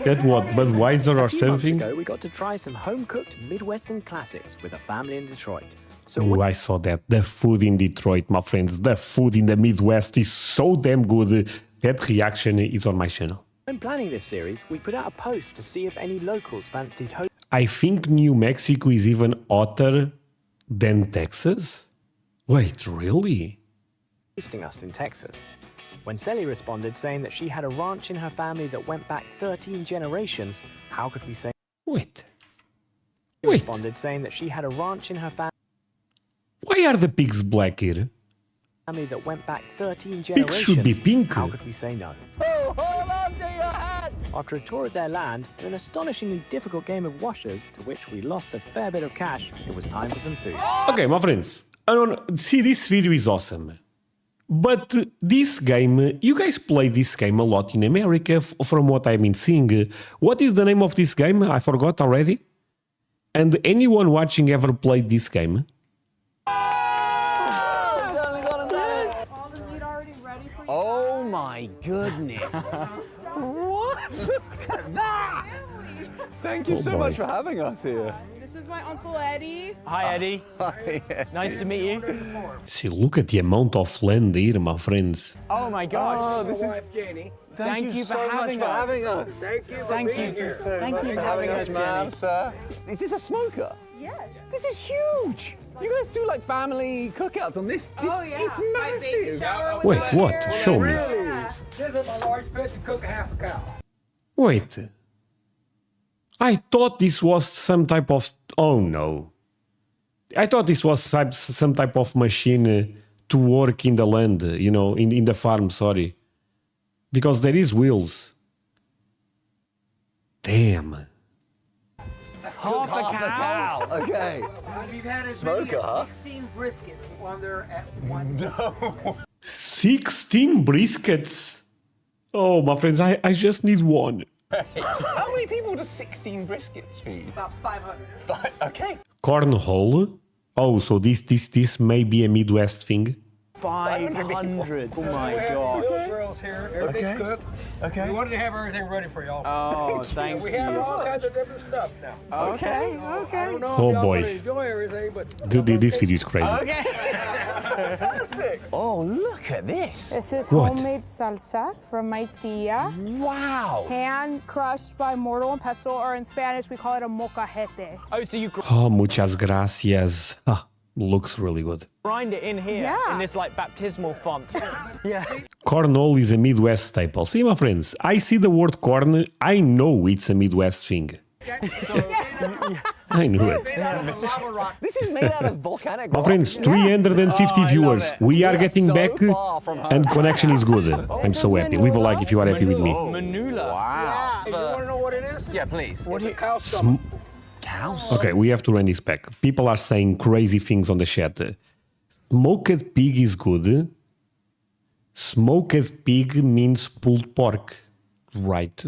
That what? Budweiser or A few months something? ago, we got to try some home-cooked Midwestern classics with a family in Detroit. So Oh, I saw that. The food in Detroit, my friends. The food in the Midwest is so damn good. That reaction is on my channel. when planning this series, we put out a post to see if any locals fancied I think New Mexico is even hotter than Texas. Wait, really? hosting us in Texas. When Sally responded saying that she had a ranch in her family that went back 13 generations, how could we say Wait. responded saying that she had a ranch in her family Why are the pigs black here? Family that went back 13 Pigs generations. should be pink. How could we say no? Oh, hold on to your hats! After a tour of their land and an astonishingly difficult game of washers, to which we lost a fair bit of cash, it was time for some food. Okay, my friends. I don't see, this video is awesome. But this game, you guys play this game a lot in America, from what I've been seeing. What is the name of this game? I forgot already. And anyone watching ever played this game? Oh my goodness. What? Look at that! Thank you Oh so boy. much for having us here. This is my Uncle Eddie. Hi, Eddie. Nice to meet you. See, look at the amount of land here, my friends. Oh my gosh. Oh, this is. Jenny. Thank you for so much having for us. having us. Thank you for Thank being you. here. Thank you for having us, ma'am, Jenny. sir. Is this a smoker? Yes. This is huge. You guys do like family cookouts on this? Oh yeah. It's My baby massive. shower was Wait, out what? here. Show me. Yeah. This is a large pit to cook a half a cow. Wait. I thought this was some type of... Oh no. I thought this was some type of machine to work in the land, you know, in the farm, sorry. Because there is wheels. Damn. Half a cow. Okay. We've had as Smoker, many huh? as 16 briskets while they're at one. 16 briskets. Oh, my friends, I just need one. How many people does 16 briskets feed? About 500. Okay. Cornhole. Oh, so this may be a Midwest thing. 500. Oh my god. Little girls here. Everything's cooked. Okay. We wanted to have everything ready for y'all. Oh, thanks. We have all kinds of different stuff now. Okay, I don't know Oh, if y'all boy. gonna enjoy everything, but Dude, this video is crazy. Okay. Fantastic. Oh, look at this. This is What? homemade salsa from my tia. Wow. Hand crushed by mortar and pestle, or in Spanish we call it a molcajete. Oh, so you Oh, muchas gracias. Ah, looks really good. grind it in here Yeah. in this like baptismal font. Yeah. Cornhole is a Midwest staple. See, my friends, I see the word corn, I know it's a Midwest thing. I knew it. made out of a lava rock. This is made out of volcanic My rock. friends, 350 Oh, I viewers. love it. We are We are getting so back far from home. and connection is good. I'm This so is happy. Leave a like if you are happy with me. Manula. Wow. Hey, you want to know what it is? Yeah, please. It's a cow stomach. Cows. Okay, we have to run this back. People are saying crazy things on the chat. Smoked pig is good. Smoked pig means pulled pork, right?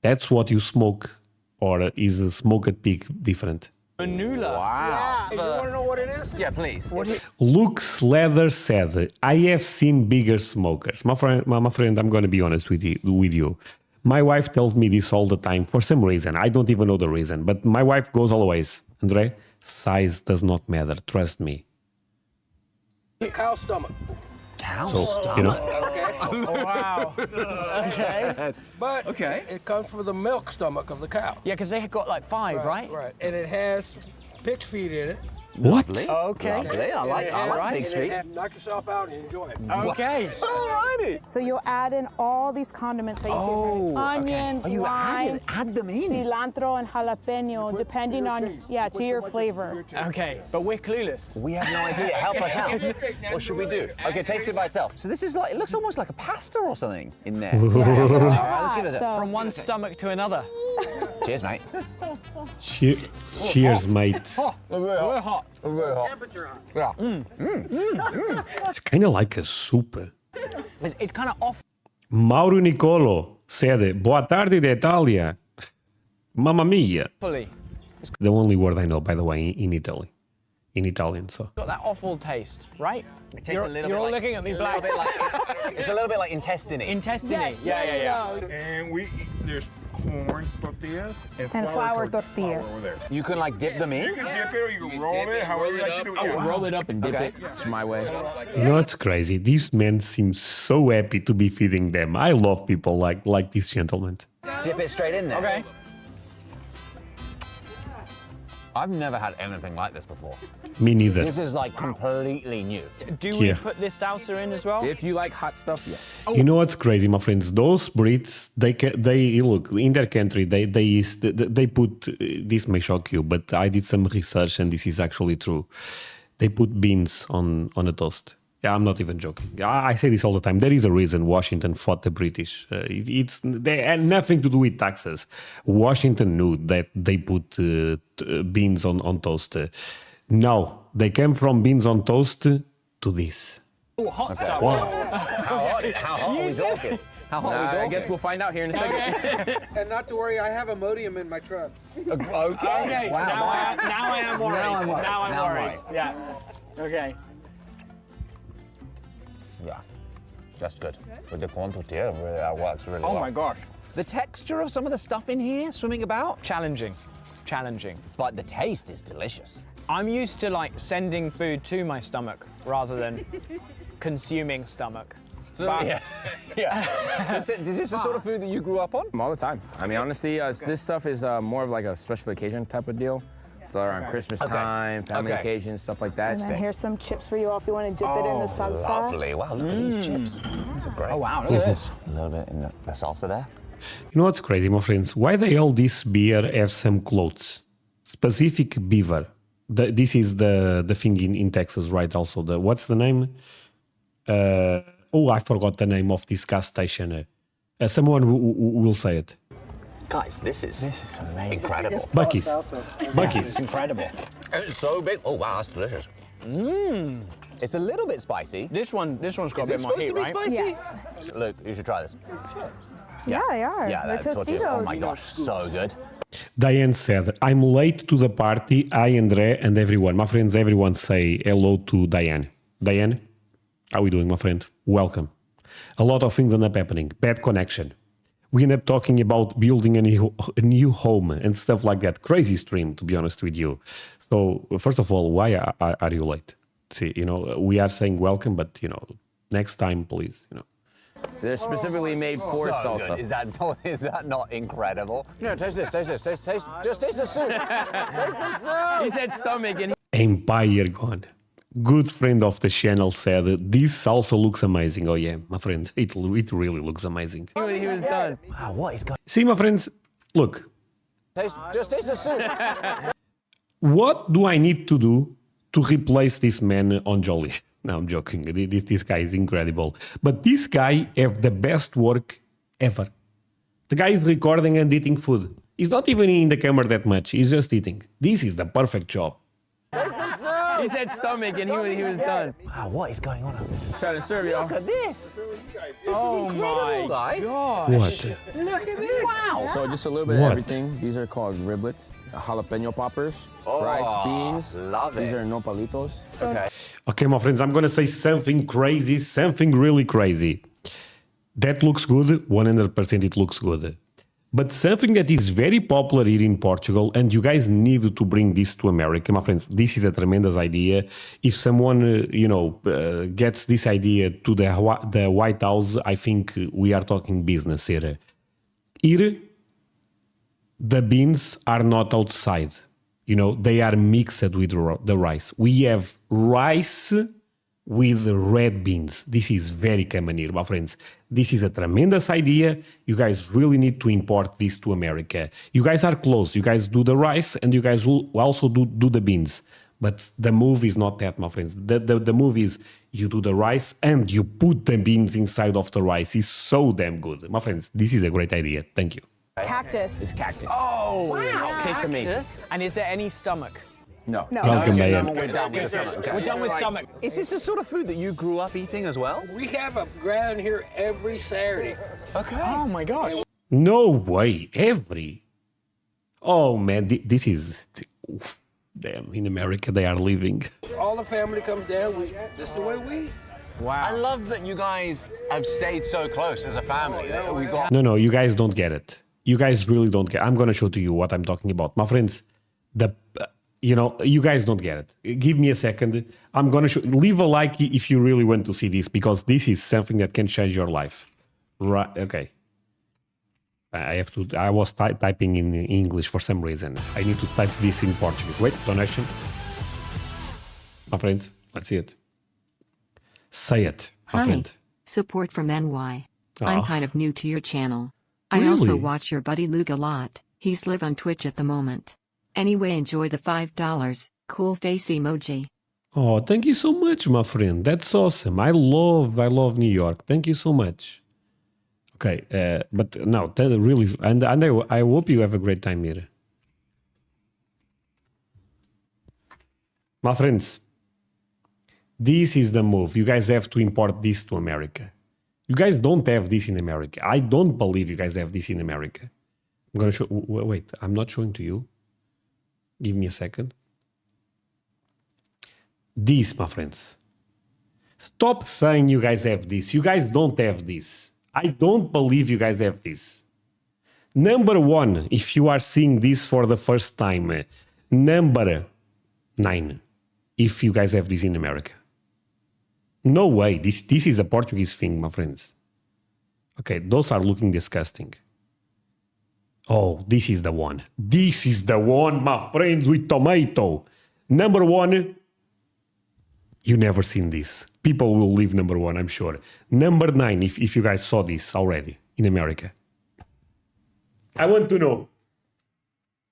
That's what you smoke. Or is a smoked pig different? Manula. Wow. Hey, you want to know what it is? Yeah, please. Luke Slather said, I have seen bigger smokers. My friend, I'm going to be honest with you. My wife tells me this all the time for some reason. I don't even know the reason. But my wife goes always, André, size does not matter. Trust me. A cow stomach. Cow So, you know, Okay. Oh, wow. Okay. But Okay. it comes from the milk stomach of the cow. Yeah, because they got like 5, right? Right. And it has pig's feet in it. what? Okay. Lovely. I like pig's feet. Knock yourself out and enjoy it. Okay. Alrighty. So you'll add in all these condiments that you see here. Onions, Oh, you lime, add them in. cilantro, and jalapeno, depending on, to your flavor. Okay, but we're clueless. We have no idea. Help us out. What should we do? Okay, taste it by itself. So this is like, it looks almost like a pasta or something in there. All right, let's give it a So- From one stomach to another. Cheers, mate. Cheers, mate. We're hot. Temperature on. Yeah. It's kind of like a soup. It's kind of off. Mauro Nicolo said, Boa tarde de Italia. Mamma mia. Fully. The only word I know, by the way, in Italy. In Italian, so. Got that awful taste, right? It tastes You're, a little you're bit all like, looking at me a little black. bit like, it's a little bit like intestine. Intestine. Yes, Yeah. there you go. And there's corn tortillas And flour tortillas. over there. You can like dip them You in. can dip it or you can roll it, however you like to do it. Yeah. Roll it up and dip Okay. it. It's my way. You know, it's crazy. These men seem so happy to be feeding them. I love people like this gentleman. Dip it straight in there. Okay. I've never had anything like this before. Me neither. This is like completely new. Do we Yeah. put this salsa in as well? If you like hot stuff, yes. You know what's crazy, my friends? Those Brits, they look in their country. They put this may shock you, but I did some research and this is actually true. They put beans on a toast. Yeah, I'm not even joking. I say this all the time. There is a reason Washington fought the British. They had nothing to do with taxes. Washington knew that they put beans on toast. Now, they came from beans on toast to this. Ooh, hot stuff. How hot are we talking? How hot are we talking? I guess we'll find out here in a second. And not to worry, I have Imodium in my truck. Okay. Wow. Now I am worried. Now I'm worried. worried. Yeah. Okay. Yeah, just good. With the corn tortilla, that works really well. Oh my gosh. The texture of some of the stuff in here swimming about, Challenging. but the taste is delicious. I'm used to like sending food to my stomach rather than consuming stomach. So, yeah. Is this the sort of food that you grew up on? All the time. I mean, honestly, this stuff is more of like a special occasion type of deal. So around Christmas time, family occasions, stuff like that. And then here's some chips for you all if you want to dip it in the salsa. Lovely. Wow, look at these chips. These are great. Oh wow, look at this. A little bit in the salsa there. You know what's crazy, my friends? Why the hell this beer have some clothes? Specific beaver. This is the thing in Texas, right? Also, what's the name? I forgot the name of this gas station. Someone who will say it. Guys, this is amazing. Incredible. Buc-ee's. Buc-ee's. It's incredible. And it's so big. Oh wow, that's delicious. Mmm. It's a little bit spicy. This one's got Is a it bit more supposed heat, to be right? spicy? Yes. Look, you should try this. Yeah, they are. Yeah, They're that tortilla. Tostitos. Oh my gosh, so good. Diane said, I'm late to the party. Hi, André, and everyone. My friends, everyone say hello to Diane. Diane, how are we doing, my friend? Welcome. A lot of things end up happening. Bad connection. We end up talking about building a new home and stuff like that. Crazy stream, to be honest with you. So, first of all, why are you late? See, we are saying welcome, but, next time, please, They're specifically made for So salsa. good. Is that not incredible? Yeah, taste this. Just taste the soup. Taste the soup. He said stomach and Empire gone. Good friend of the channel said, this also looks amazing. Oh yeah, my friend, it really looks amazing. he was done. Wow, what is going See, my friends, look, Just taste the soup. what do I need to do to replace this man on Jolly? No, I'm joking. This guy is incredible. But this guy have the best work ever. The guy is recording and eating food. He's not even in the camera that much. He's just eating. This is the perfect job. He said stomach and he was done. Wow, what is going on over there? Trying to serve y'all. Look at this. This Oh is my incredible, guys. gosh. What? Look at this. Wow. So just a little bit of What? everything. These are called riblets, jalapeno poppers, rice beans. love These it. are nopalitos. Okay. Okay, my friends, I'm going to say something crazy, something really crazy. That looks good. 100% it looks good. But something that is very popular here in Portugal, and you guys need to bring this to America, my friends. This is a tremendous idea. If someone, gets this idea to the White House, I think we are talking business here. Here, the beans are not outside. They are mixed with the rice. We have rice with red beans. This is very common here, my friends. This is a tremendous idea. You guys really need to import this to America. You guys are close. You guys do the rice and you guys will also do the beans. But the move is not that, my friends. The move is you do the rice and you put the beans inside of the rice. It's so damn good. My friends, this is a great idea. Thank you. Cactus. It's cactus. Oh, wow. Tastes amazing. And is there any stomach? No. No. Welcome, Diane. We're done with the stomach. We're done with stomach. Is this the sort of food that you grew up eating as well? We have a ground here every Saturday. Okay. Oh my gosh. No way. Oh, man, this is... Oof, damn, in America they are living. All the family comes down. This is the way we eat. I love that you guys have stayed so close as a family. We got No, you guys don't get it. You guys really don't get it. I'm going to show to you what I'm talking about. My friends, you guys don't get it. Give me a second. I'm going to show. Leave a like if you really want to see this, because this is something that can change your life. Right, okay. I was typing in English for some reason. I need to type this in Portuguese. Wait, donation. My friend, let's see it. Say it, my Hi. friend. Support from NY. Aw. I'm kind of new to your channel. I also Really? watch your buddy Luke a lot. He's live on Twitch at the moment. Anyway, enjoy the $5. Cool face emoji. Oh, thank you so much, my friend. That's awesome. I love New York. Thank you so much. Okay, but no, really, and I hope you have a great time here. My friends, this is the move. You guys have to import this to America. You guys don't have this in America. I don't believe you guys have this in America. I'm gonna show. Wait, I'm not showing to you. Give me a second. This, my friends. Stop saying you guys have this. You guys don't have this. I don't believe you guys have this. Number one, if you are seeing this for the first time. Number 9, if you guys have this in America. No way. This is a Portuguese thing, my friends. Okay, those are looking disgusting. Oh, this is the one. This is the one, my friends, with tomato. Number 1. You never seen this. People will leave number 1, I'm sure. Number 9, if you guys saw this already in America. I want to know.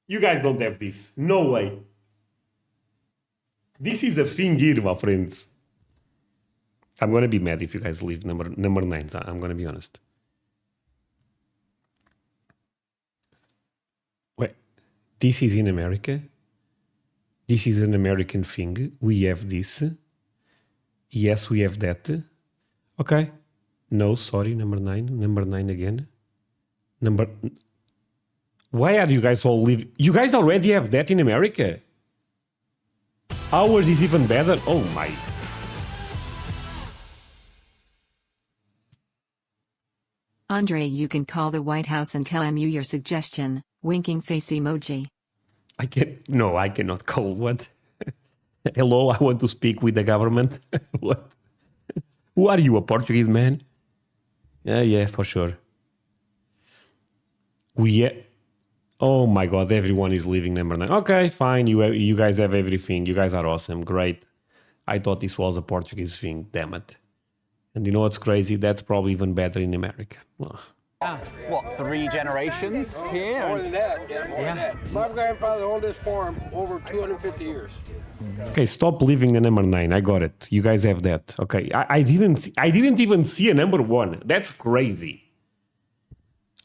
You guys don't have this. No way. This is a thing here, my friends. I'm going to be mad if you guys leave number 9. I'm going to be honest. Wait. This is in America? This is an American thing. We have this. Yes, we have that. Okay. No, sorry, number 9. Number 9 again. Why are you guys all leaving? You guys already have that in America? Ours is even better? Oh my. André, you can call the White House and tell MU your suggestion. Winking face emoji. I cannot call. What? Hello, I want to speak with the government. What? Who are you, a Portuguese man? Yeah, for sure. Oh my God, everyone is leaving number 9. Okay, fine, you guys have everything. You guys are awesome, great. I thought this was a Portuguese thing, damn it. And you know what's crazy? That's probably even better in America. Well, What, 3 generations here? More than that, more than that. My grandfather owned this farm over 250 years. okay, stop leaving the number 9. I got it. You guys have that. Okay, I didn't even see a number 1. That's crazy.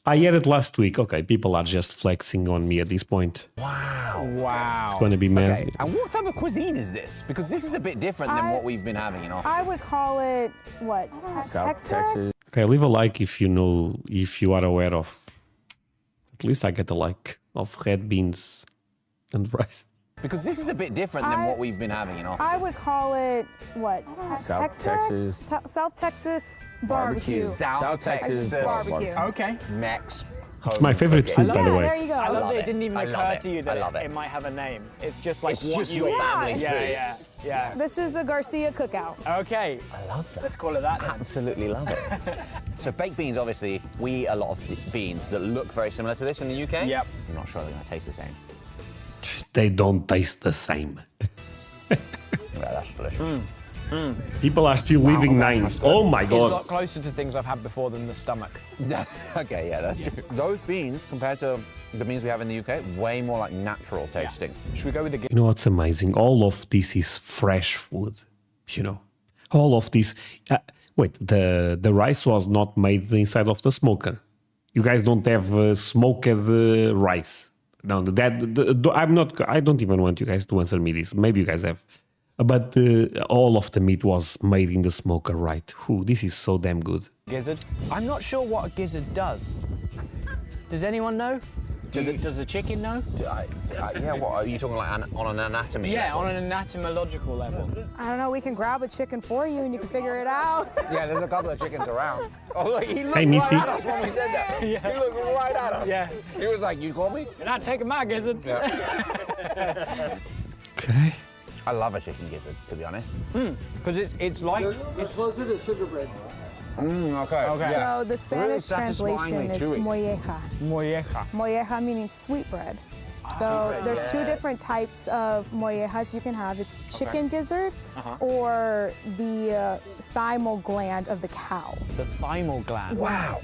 I had it last week. Okay, people are just flexing on me at this point. Wow. It's going to be messy. Okay. And what type of cuisine is this? Because this is a bit different than what we've been having in Austin. I would call it, what, Texas? Okay, leave a like if you are aware of. At least I get a like of red beans and rice. Because this is a bit different than what we've been having in Austin. I would call it, what, Texas. South Texas barbecue. South Texas barbecue. Okay. Mex. It's my favorite food, by the way. There you go. I love that it didn't even I love occur it. to you I that love it. it might have a name. It's just like It's what just you your family's Yeah, food. yeah. This is a Garcia cookout. Okay. I love that. Let's call it that then. Absolutely love it. So baked beans, obviously, we eat a lot of beans that look very similar to this in the UK. Yep. I'm not sure they're going to taste the same. They don't taste the same. Yeah, that's delicious. People are still leaving 9s. Oh my It's a God. lot closer to things I've had before than the stomach. Okay, yeah, that's true. Those beans, compared to the beans we have in the UK, way more like natural tasting. Should we go with the You know what's amazing? All of this is fresh food. You know, all of this. Wait, the rice was not made inside of the smoker. You guys don't have smoked rice. No, I don't even want you guys to answer me this. Maybe you guys have. But all of the meat was made in the smoker, right? This is so damn good. gizzard. I'm not sure what a gizzard does. Does anyone know? Does the chicken know? Yeah, what are you talking like on an anatomy? Yeah, level? on an anatomical level. I don't know, we can grab a chicken for you and you can figure it out. Yeah, there's a couple of chickens around. Oh, look, he looked Hey, Misty. right at us when we said that. Yeah. He looked right at us. Yeah. He was like, you call me? You're not taking my gizzard. Yeah. Okay. I love a chicken gizzard, to be honest. Because it's like... It's closer to sugar bread. Okay. So the Spanish satisfyingly translation is chewy. molleja. Molleja. Molleja meaning sweetbread. So there's 2 different types of mollejas you can have. It's chicken gizzard or the thymal gland of the cow. The thymal gland. Wow.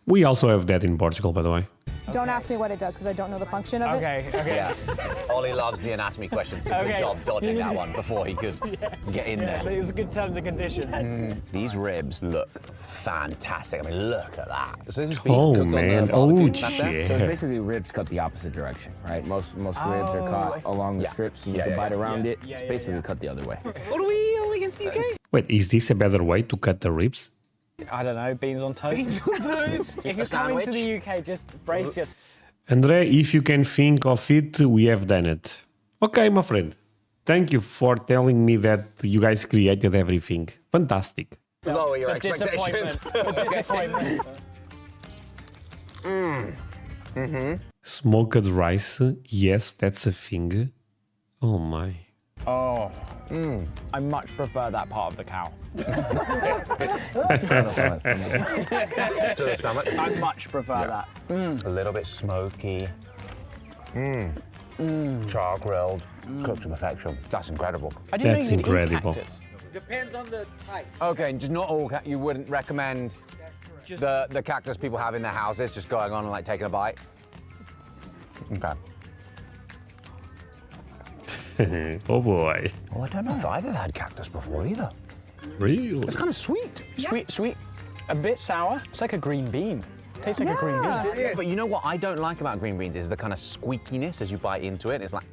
We also have that in Portugal, by the way. Don't ask me what it does because I don't know the function of it. Okay. Yeah. Ollie loves the anatomy questions. So good Okay. job dodging that one before he could get in there. It was good terms and conditions. These ribs look fantastic. I mean, look at that. So this is beef Oh, cooked on the man. barbecue, Oh, that's it? shit. So it's basically ribs cut the opposite direction, right? Most ribs are cut along the Yeah. strips, so you Yeah, can yeah, bite yeah. around it. Yeah, It's yeah, basically cut the other way. What are we against the UK? Wait, is this a better way to cut the ribs? I don't know, beans on toast. Beans on toast. If you're coming to the UK, just brace yourself. André, if you can think of it, we have done it. Okay, my friend. Thank you for telling me that you guys created everything. Fantastic. Lower your The expectations. disappointment. The disappointment. Smoked rice, yes, that's a thing. Oh my. Oh. I much prefer that part of the cow. To the stomach. I much prefer that. A little bit smoky. Char grilled, cooked to perfection. That's incredible. I didn't That's know you could eat incredible. cactus. Depends on the type. Okay, just not all. You wouldn't recommend the cactus people have in their houses just going on and like taking a bite. Okay. Oh boy. Well, I don't know if I've ever had cactus before either. Really? It's kind of sweet. Sweet, a bit sour. It's like a green bean. Tastes like a green bean. Yeah, but you know what I don't like about green beans is the kind of squeakiness as you bite into it. It's like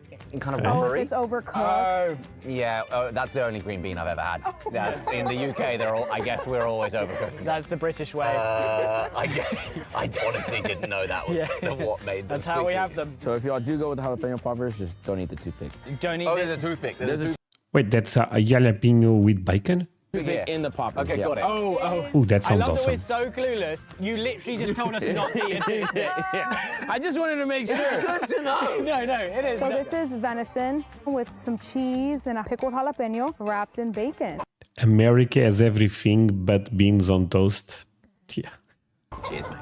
kind of Oh, if rubbery. it's overcooked. Yeah, that's the only green bean I've ever had. That's, in the UK, I guess we're always overcooking. That's the British way. I guess I honestly didn't know that was what made them That's how we squeaky. have them. So if y'all do go with the jalapeno poppers, just don't eat the toothpick. Don't eat Oh, it. there's a toothpick. There's a toothpick. Wait, that's a jalapeno with bacon? Yeah. In the poppers. Okay, got it. Oh. Ooh, that I sounds love awesome. that we're so clueless. You literally just told us not to eat a toothpick. I just wanted to make sure. Good to know. No, it is. So this is venison with some cheese and a pickled jalapeno wrapped in bacon. America has everything but beans on toast. Yeah. Cheers, mate.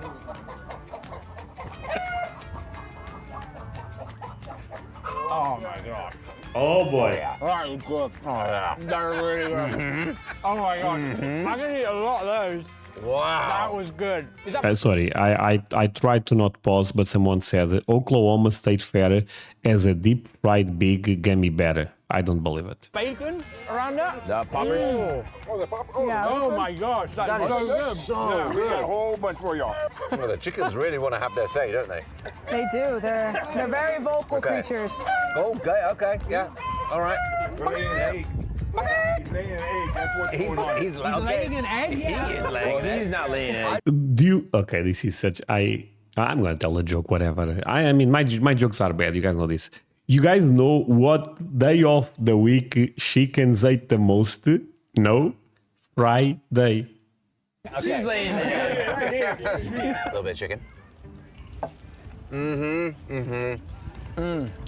Oh my god. Oh boy. That is good. Oh yeah. That is really good. Oh my god. I can eat a lot of those. Wow. That was good. Is that Sorry, I tried to not pause, but someone said Oklahoma State Fair has a deep fried big gummy bear. I don't believe it. bacon around that? The poppers. Oh, the pop. Oh, Yeah. Oh my gosh, that's That so is good. so we got a whole bunch for y'all. Well, the chickens really want to have their say, don't they? They do. They're very vocal Okay. creatures. Okay, yeah. All right. We're laying an egg. He's laying an egg. That's what's going on. He's Laying an egg? He is laying Well, an he's egg. not laying it. Do you? Okay, this is such. I'm gonna tell a joke, whatever. I mean, my jokes are bad. You guys know this. You guys know what day of the week chickens ate the most? No, Friday. She's laying it. A little bit of chicken.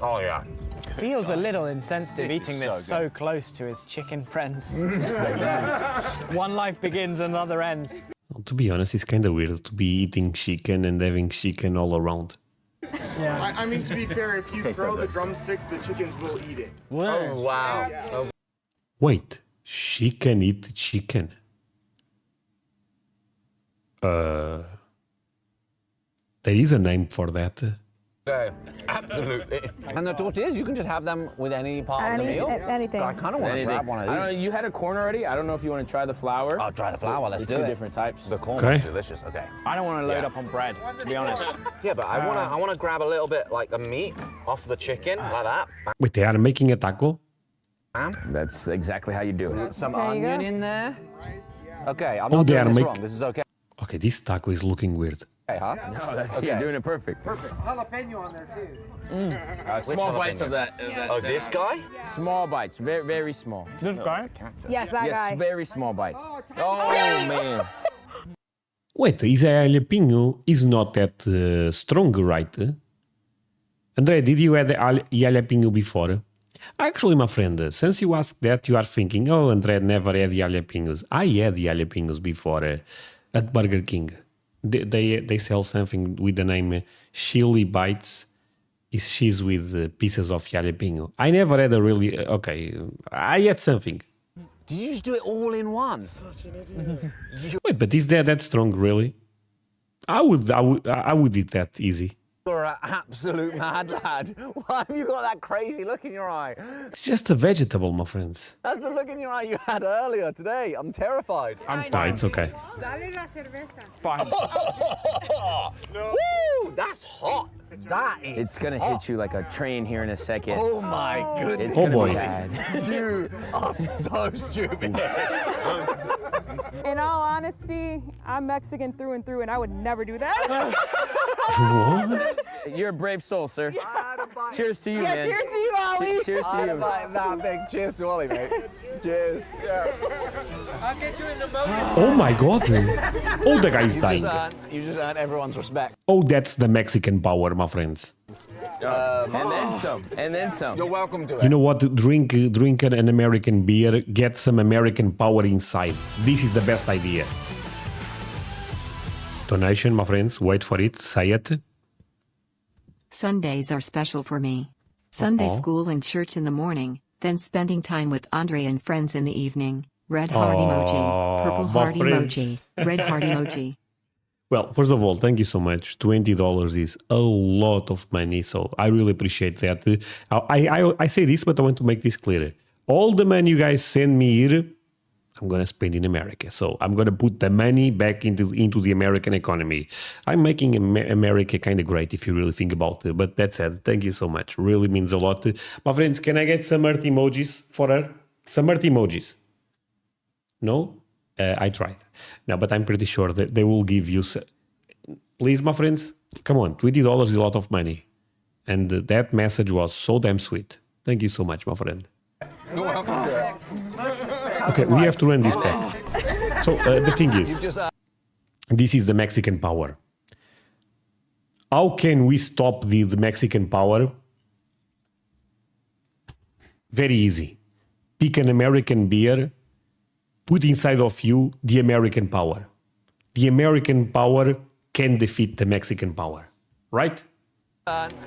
Oh yeah. Feels a little insensitive This eating is this so so close to his chicken friends. One life begins, another ends. Well, to be honest, it's kind of weird to be eating chicken and having chicken all around. Yeah. I mean, to be fair, if you Tastes so throw the good. drumstick, the chickens will eat it. Oh wow. Oh, Wait, chicken eat chicken? There is a name for that. okay. Absolutely. And the tortillas, you can just have them with any part of the meal. Anything. I kind of want to grab one of I don't know. these. You had a corn already. I don't know if you want to try the flour. I'll try the flour. Let's They're do two it. different types. The corn Okay. is delicious. Okay. I don't want to load Yeah. up on bread, to be honest. Yeah, but I want to grab a little bit like the meat off the chicken like that. Wait, they are making a taco? Bam. That's exactly how you do it. Some There you onion go. in there. Okay, I'm Oh, not they doing are this make- wrong. This is okay. Okay, this taco is looking weird. Okay, huh? Oh, that's Okay. you're doing it perfect. Jalapeno on there too. Small bites jalapeno? of that. Oh, this guy? Small bites, very very small. This guy? Yes, that Yes, guy. very small bites. Oh man. Wait, is a jalapeno is not that strong, right? André, did you add jalapeno before? Actually, my friend, since you asked that, you are thinking, oh, André never had jalapenos. I had jalapenos before at Burger King. They sell something with the name Chili Bites. Is cheese with pieces of jalapeno. I never had a really... okay, I had something. Did you just do it all in one? Wait, but is that strong, really? I would eat that easy. You're an absolute mad lad. Why have you got that crazy look in your eye? It's just a vegetable, my friends. That's the look in your eye you had earlier today. I'm terrified. I'm No, fine. it's okay. Fine. Woo! That's hot. That is. It's gonna hit you like a train here in a second. Oh my goodness. It's Oh, gonna boy. be bad. You are so stupid. In all honesty, I'm Mexican through and through, and I would never do that. What? You're a brave soul, sir. Cheers to you, Yeah, man. cheers to you, Ollie. Cheers to I'd you. like that big. Cheers to Ollie, mate. Cheers. Yeah. Oh my god. Oh, the guy's dying. You just earned everyone's respect. Oh, that's the Mexican power, my friends. And then some. And then some. You're welcome to it. You know what? Drink an American beer, get some American power inside. This is the best idea. Donation, my friends. Wait for it. Say it. Sundays are special for me. Sunday Uh-oh. school and church in the morning, then spending time with Andre and friends in the evening. Red heart emoji, purple my heart emoji, friends. red heart emoji. Well, first of all, thank you so much. $20 is a lot of money, so I really appreciate that. I say this, but I want to make this clear. All the money you guys send me here, I'm going to spend in America. So I'm going to put the money back into the American economy. I'm making America kind of great if you really think about it. But that said, thank you so much. Really means a lot. My friends, can I get some heart emojis for her? Some heart emojis. No? I tried. No, but I'm pretty sure that they will give you... Please, my friends, come on. $20 is a lot of money. And that message was so damn sweet. Thank you so much, my friend. You're welcome to it. Okay, we have to run this back. So the thing is, Just, this is the Mexican power. How can we stop the Mexican power? Very easy. Pick an American beer, put inside of you the American power. The American power can defeat the Mexican power, right?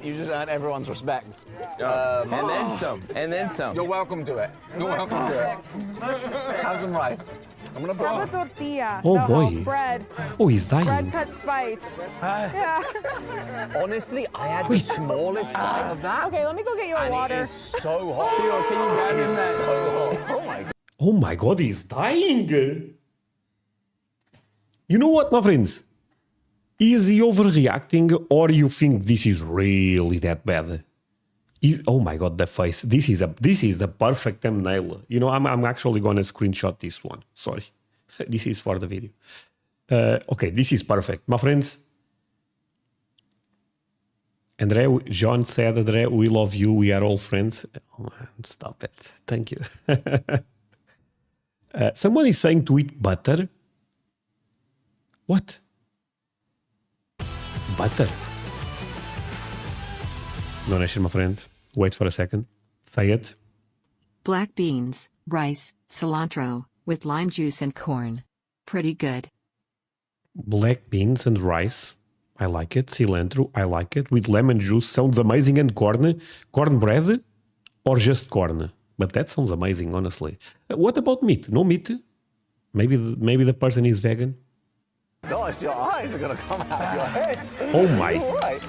you just earned everyone's respect. And then some. And then some. You're welcome to it. You're welcome to it. Have some rice. I'm gonna put Have a tortilla. Oh, no, boy. bread. Oh, he's Bread dying. cut spice. Yeah. Honestly, I had the smallest bite of that. Okay, let me go get you a And water. it is so hot. Can you grab him that? So hot. Oh my god. Oh my God, he's dying. You know what, my friends? Is he overreacting, or you think this is really that bad? Oh my God, the face. This is the perfect thumbnail. You know, I'm actually gonna screenshot this one. Sorry, this is for the video. Okay, this is perfect, my friends. André, John said, André, we love you. We are all friends. Oh man, stop it. Thank you. Someone is saying to eat butter. What? Butter. Donation, my friend. Wait for a second. Say it. Black beans, rice, cilantro, with lime juice and corn. Pretty good. Black beans and rice. I like it. Cilantro. I like it. With lemon juice. Sounds amazing. And corn. Cornbread? Or just corn? But that sounds amazing, honestly. What about meat? No meat? Maybe the person is vegan? Gosh, your eyes are gonna come out of your head. Oh my. All right.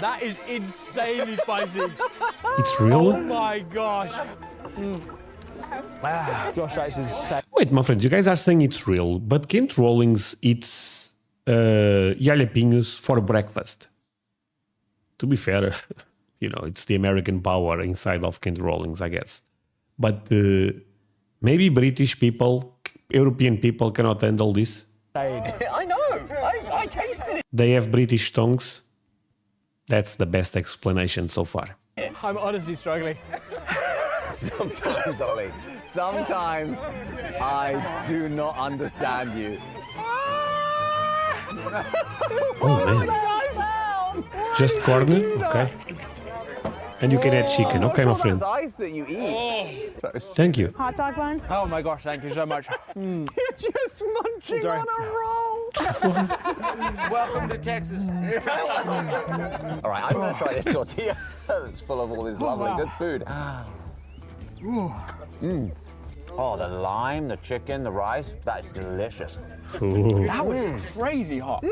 That is insanely spicy. It's real? Oh my gosh. Josh, that is insane. Wait, my friends, you guys are saying it's real, but Kent Rawlings eats jalapenos for breakfast. To be fair, you know, it's the American power inside of Kent Rawlings, I guess. But maybe British people, European people cannot handle this. I know. I tasted it. They have British tongues. That's the best explanation so far. I'm honestly struggling. Sometimes, Ollie. Sometimes I do not understand you. Oh man. Just corn? Okay. And you can add chicken. Okay, my friend. It's ice that you eat. Thank you. Hot dog bun. Oh my gosh, thank you so much. You're just munching Sorry. on a roll. Welcome to Texas. All right, I'm gonna try this tortilla. It's full of all this lovely good food. Oh, the lime, the chicken, the rice, that is delicious. That was crazy hot.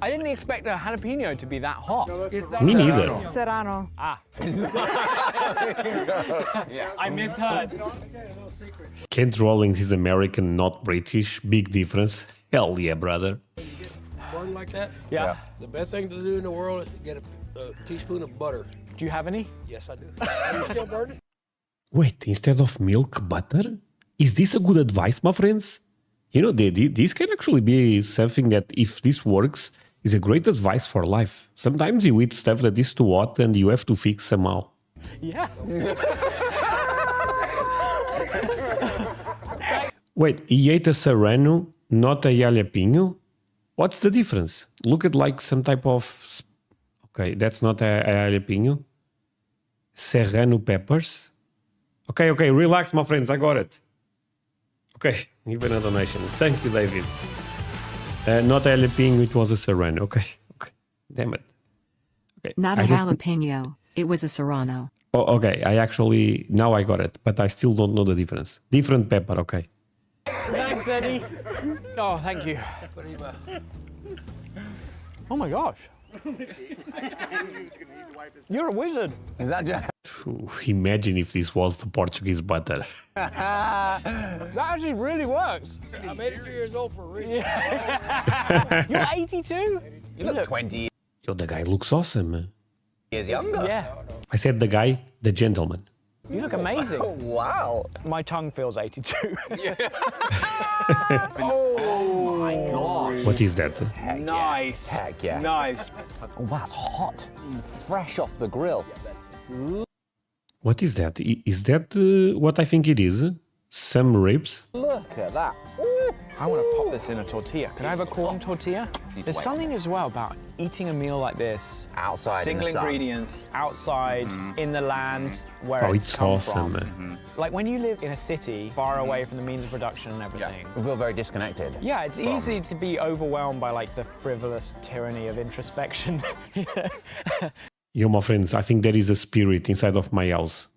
I didn't expect a jalapeno to be that hot. Me neither. Serrano. Ah. I misheard. Kent Rollins is American, not British. Big difference. Hell yeah, brother. Burn like that. Yeah. The best thing to do in the world is get a teaspoon of butter. Do you have any? Yes, I do. Are you still burning? Wait, instead of milk, butter? Is this a good advice, my friends? You know, this can actually be something that, if this works, is a great advice for life. Sometimes you eat stuff that is too hot and you have to fix somehow. Yeah. Wait, he ate a serrano, not a jalapeno? What's the difference? Look at like some type of... Okay, that's not a jalapeno. Serrano peppers. Okay, relax, my friends, I got it. Okay, even a donation. Thank you, David. Not a jalapeno, it was a serrano. Okay, damn it. Okay. Not a jalapeno, it was a serrano. Oh, okay, now I got it, but I still don't know the difference. Different pepper, okay. Thanks, Eddie. Oh, thank you. Oh my gosh. You're a wizard. Is that just... Imagine if this was the Portuguese butter. That actually really works. I'm 82 years old for a reason. You're 82? You look 20 Yo, the guy looks awesome. years younger. Yeah. I said the guy, the gentleman. You look amazing. Oh, wow. My tongue feels 82. Oh, my gosh. What is that? Nice. Heck yeah. Nice. Oh, wow, it's hot. Fresh off the grill. What is that? Is that what I think it is? Some ribs? Look at that. I want to pop this in a tortilla. Could I have a corn tortilla? There's something as well about eating a meal like this. Outside in Single the sun. ingredients, outside, in the land, where Oh, it's it's come awesome. from. Like when you live in a city, far away from the means of production and everything. We feel very disconnected. Yeah, it's easy to be overwhelmed by like the frivolous tyranny of introspection. Yo, my friends, I think there is a spirit inside of my house.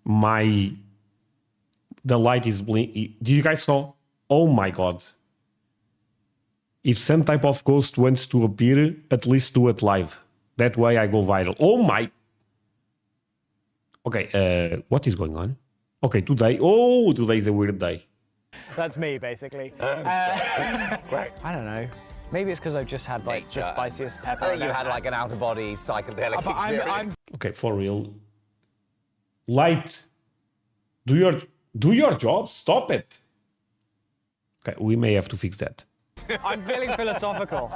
The light is blinking. Do you guys saw? Oh my God. If some type of ghost wants to appear, at least do it live. That way I go viral. Oh my. Okay, what is going on? Okay, today is a weird day. That's me, basically. I don't know. Maybe it's because I've just had like the spiciest pepper. I think you had like an out-of-body psychedelic experience. Okay, for real. Light, do your job. Stop it. Okay, we may have to fix that. I'm feeling philosophical.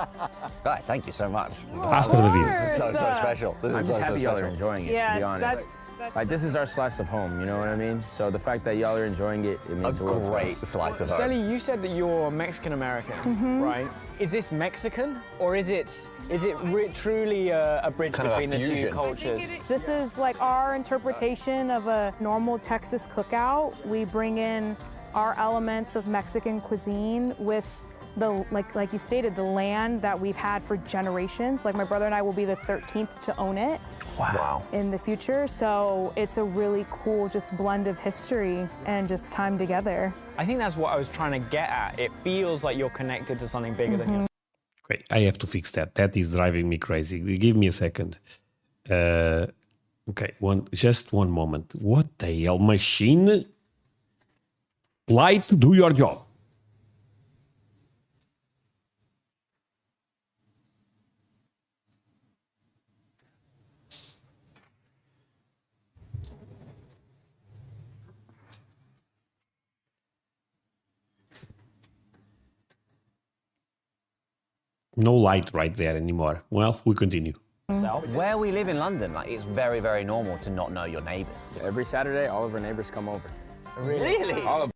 Guys, thank you so much. Ask for the video. This is so special. This I'm is just so happy y'all are special. enjoying it, to Yes, be honest. that's Like, this is our slice of home, you know what I mean? So the fact that y'all are enjoying it, it A means the world to great us. slice of home. Sally, you said that you're Mexican-American, right? Is this Mexican, or is it truly a bridge Kind of a between the two fusion. cultures? This is like our interpretation of a normal Texas cookout. We bring in our elements of Mexican cuisine with the, like you stated, the land that we've had for generations. Like my brother and I will be the 13th to own it. Wow. In the future. So it's a really cool just blend of history and just time together. I think that's what I was trying to get at. It feels like you're connected to something bigger than yourself. Okay, I have to fix that. That is driving me crazy. Give me a second. Okay, just one moment. What the hell, machine? Light, do your job. No light right there anymore. Well, we continue. Where we live in London, like it's very, very normal to not know your neighbours. Every Saturday, all of our neighbors come over. Really? All of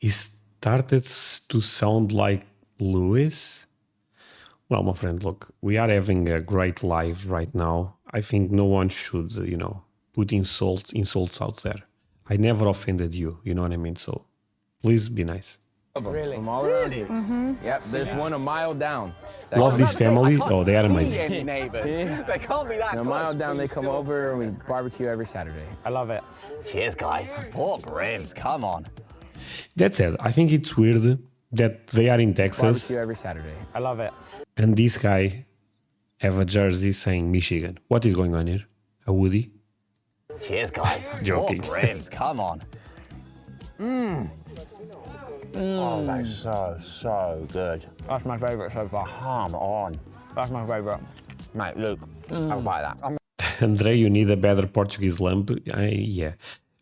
It started to sound like Lewis. Well, my friend, look, we are having a great life right now. I think no one should, put insults out there. I never offended you, you know what I mean? So please be nice. Really? From all around here. Yep, there's one a mile down. Love this family. Oh, they are See amazing. any neighbours. They can't be that A close. mile down, they come over and we barbecue every Saturday. I love it. Cheers, guys. Pork ribs, come on. That said, I think it's weird that they are in Texas Barbecue every Saturday. I love it. and this guy have a jersey saying Michigan. What is going on here? A Woody? Cheers, guys. Joking. Pork ribs, come on. Oh, that's so good. That's my favourite so far. Come on. That's my favourite. Mate, Luke, I'll buy that. André, you need a better Portuguese lamp. Yeah.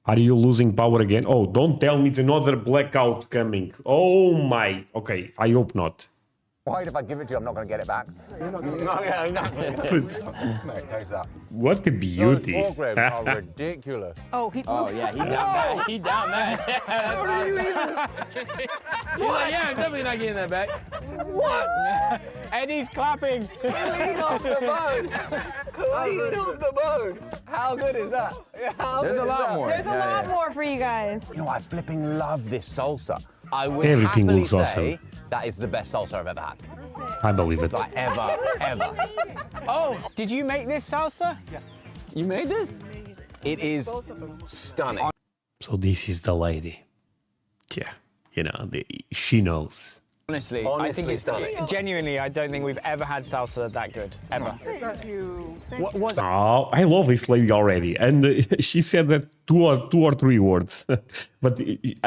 Are you losing power again? Oh, don't tell me it's another blackout coming. Oh my. Okay, I hope not. Worried if I give it to you, I'm not going to get it back. No, yeah, no. Mate, taste that. What a beauty. Those pork ribs are ridiculous. Oh, he. Oh yeah, he down there. He down there. How do you even? Yeah, I'm definitely not getting that back. What? Eddie's clapping. Clean off the bone. Clean off the bone. How good is that? There's a lot more. There's a lot more for you guys. You know, I flipping love this salsa. I would Everything happily looks say awesome. that is the best salsa I've ever had. I believe it. Like, ever. Oh, did you make this salsa? Yeah. You made this? It is stunning. So this is the lady. Yeah, you know, she knows. Honestly, I Honestly think it's stunning. genuinely. I don't think we've ever had salsa that good ever. What was? Oh, I love this lady already, and she said that two or three words. But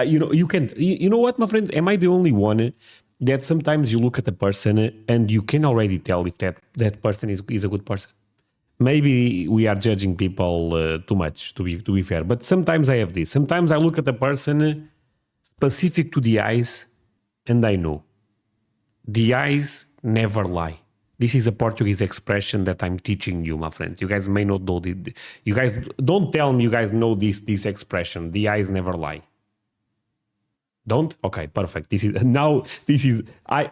you know, you can't. You know what, my friends? Am I the only one that sometimes you look at a person and you can already tell if that person is a good person? Maybe we are judging people too much, to be fair. But sometimes I have this. Sometimes I look at a person specific to the eyes, and I know. The eyes never lie. This is a Portuguese expression that I'm teaching you, my friends. You guys may not know. You guys don't tell me you guys know this expression. The eyes never lie. Don't? Okay, perfect. I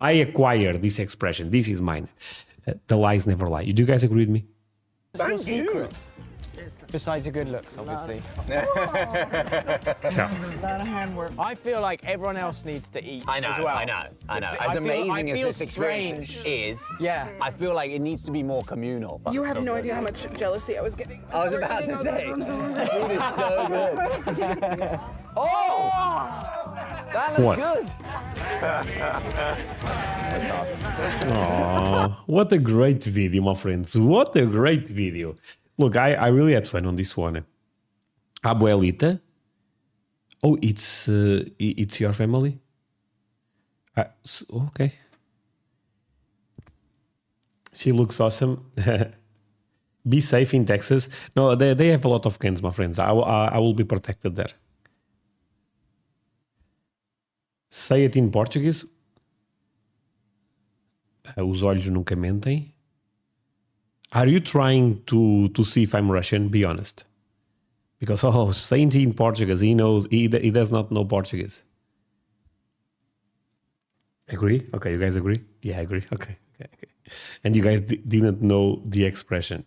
acquired this expression. This is mine. The lies never lie. Do you guys agree with me? Thank you. Besides your good looks, obviously. Yeah. I feel like everyone else needs to eat I know, as well. I know. I As feel- amazing I as feel this experience strange. is, Yeah. I feel like it needs to be more communal. You have no idea how much jealousy I was getting. I was about to say, food is so good. Oh! That looks What? good. That's awesome. Aw, what a great video, my friends. What a great video. Look, I really had fun on this one. Abuelita. Oh, it's your family? Okay. She looks awesome. Be safe in Texas. No, they have a lot of cans, my friends. I will be protected there. Say it in Portuguese. Os olhos nunca mentem. Are you trying to see if I'm Russian? Be honest. Because, saying it in Portuguese, he does not know Portuguese. Agree? Okay, you guys agree? Yeah, I agree. Okay. And you guys didn't know the expression.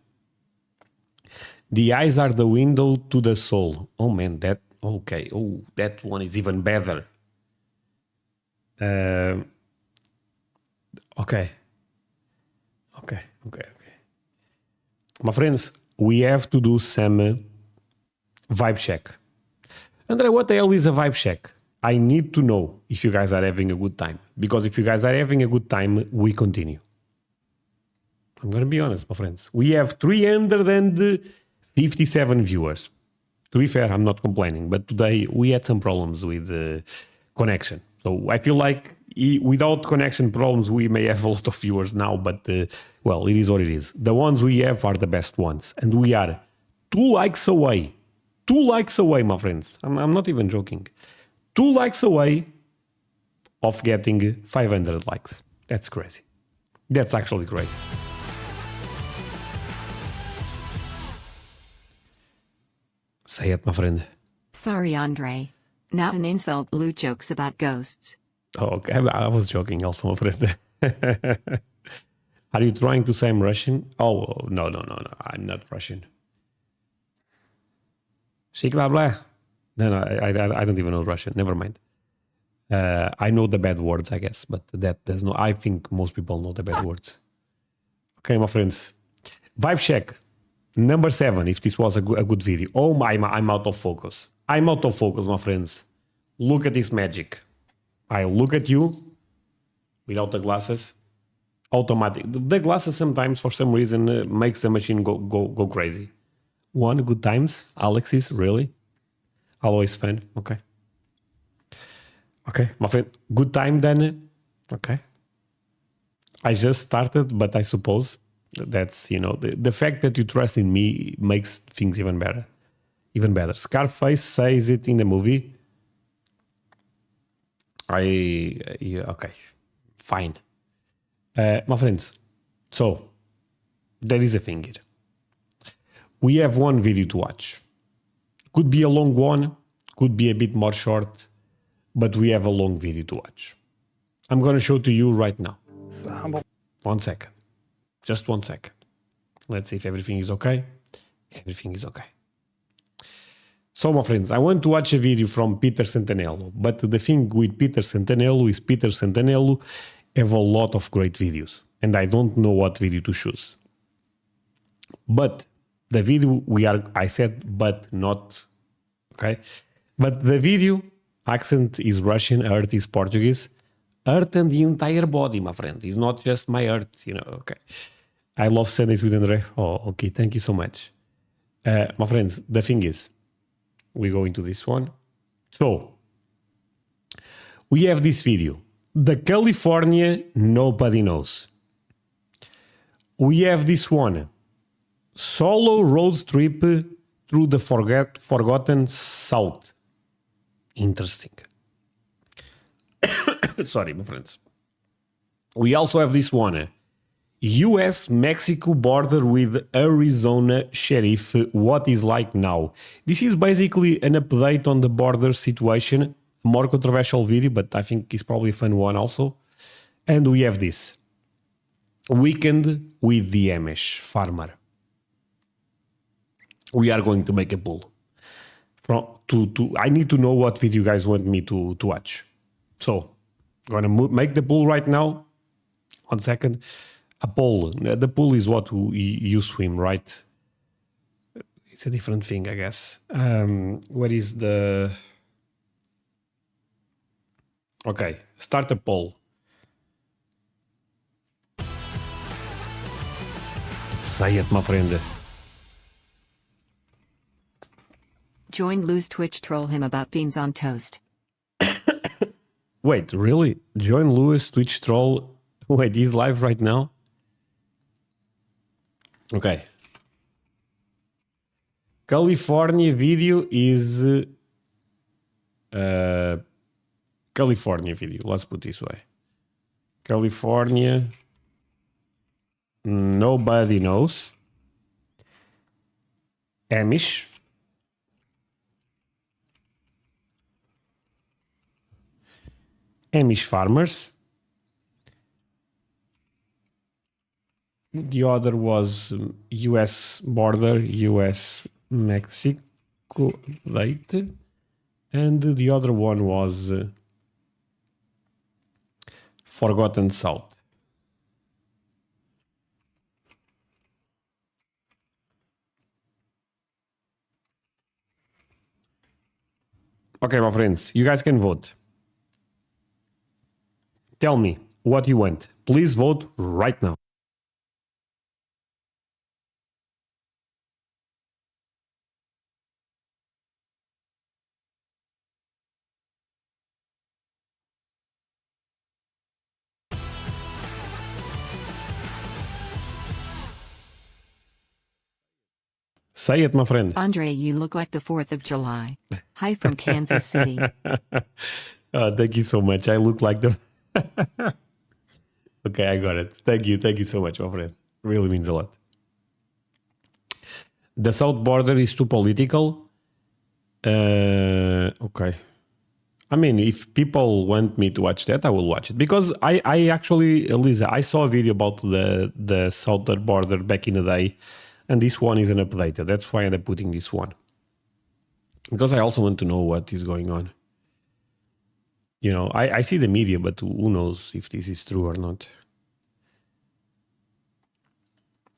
The eyes are the window to the soul. Oh man, okay. Oh, that one is even better. Okay. My friends, we have to do some vibe check. André, what the hell is a vibe check? I need to know if you guys are having a good time. Because if you guys are having a good time, we continue. I'm going to be honest, my friends. We have 357 viewers. To be fair, I'm not complaining. But today, we had some problems with connection. So I feel like without connection problems, we may have a lot of viewers now. But, well, it is what it is. The ones we have are the best ones. And we are 2 likes away. 2 likes away, my friends. I'm not even joking. 2 likes away of getting 500 likes. That's crazy. That's actually crazy. Say it, my friend. Sorry, André. Not an insult. Lou jokes about ghosts. Oh, okay. I was joking also, my friend. Are you trying to say I'm Russian? Oh, no. I'm not Russian. Shikla blah. No, I don't even know Russian. Never mind. I know the bad words, I guess, but there's no. I think most people know the bad words. Okay, my friends. Vibe check. Number 7, if this was a good video. Oh my, I'm out of focus. I'm out of focus, my friends. Look at this magic. I look at you without the glasses. Automatic. The glasses sometimes, for some reason, makes the machine go crazy. One, good times. Alexis, really? Always fun. Okay. Okay, my friend. Good time then. Okay. I just started, but I suppose that's, you know, the fact that you trust in me makes things even better. Even better. Scarface says it in the movie. Okay. Fine. My friends, so there is a thing here. We have one video to watch. Could be a long one, could be a bit more short, but we have a long video to watch. I'm going to show to you right now. 1 second. Just 1 second. Let's see if everything is okay. Everything is okay. So, my friends, I want to watch a video from Peter Santanello, but the thing with Peter Santanello is Peter Santanello have a lot of great videos, and I don't know what video to choose. But the video I said, but not, okay? But the video accent is Russian, earth is Portuguese, earth and the entire body, my friend. It's not just my earth, you know, okay. I love Sundays with André. Oh, okay, thank you so much. My friends, the thing is, we go into this one. So, we have this video. The California nobody knows. We have this one. Solo road trip through the forgotten South. Interesting. Sorry, my friends. We also have this one. US-Mexico border with Arizona sheriff. What is like now? This is basically an update on the border situation. More controversial video, but I think it's probably a fun one also. And we have this. Weekend with the Amish farmer. We are going to make a poll. I need to know what video you guys want me to watch. So, I'm going to make the poll right now. 1 second. A poll. The poll is what you swim, right? It's a different thing, I guess. What is the... Okay, start a poll. Say it, my friend. Join Lou's Twitch, troll him about beans on toast. Wait, really? Join Lou's Twitch troll. Wait, he's live right now? Okay. California video is... California video, let's put it this way. California, nobody knows. Amish. Amish farmers. The other was US border, US Mexico, right? And the other one was Forgotten South. Okay, my friends, you guys can vote. Tell me what you want. Please vote right now. Say it, my friend. Andre, you look like the 4th of July. Hi from Kansas City. Thank you so much. I look like the... Okay, I got it. Thank you so much, my friend. Really means a lot. The south border is too political. Okay. I mean, if people want me to watch that, I will watch it. Because I actually, Lisa, I saw a video about the southern border back in the day. And this one is an updated. That's why I'm putting this one. Because I also want to know what is going on. You know, I see the media, but who knows if this is true or not.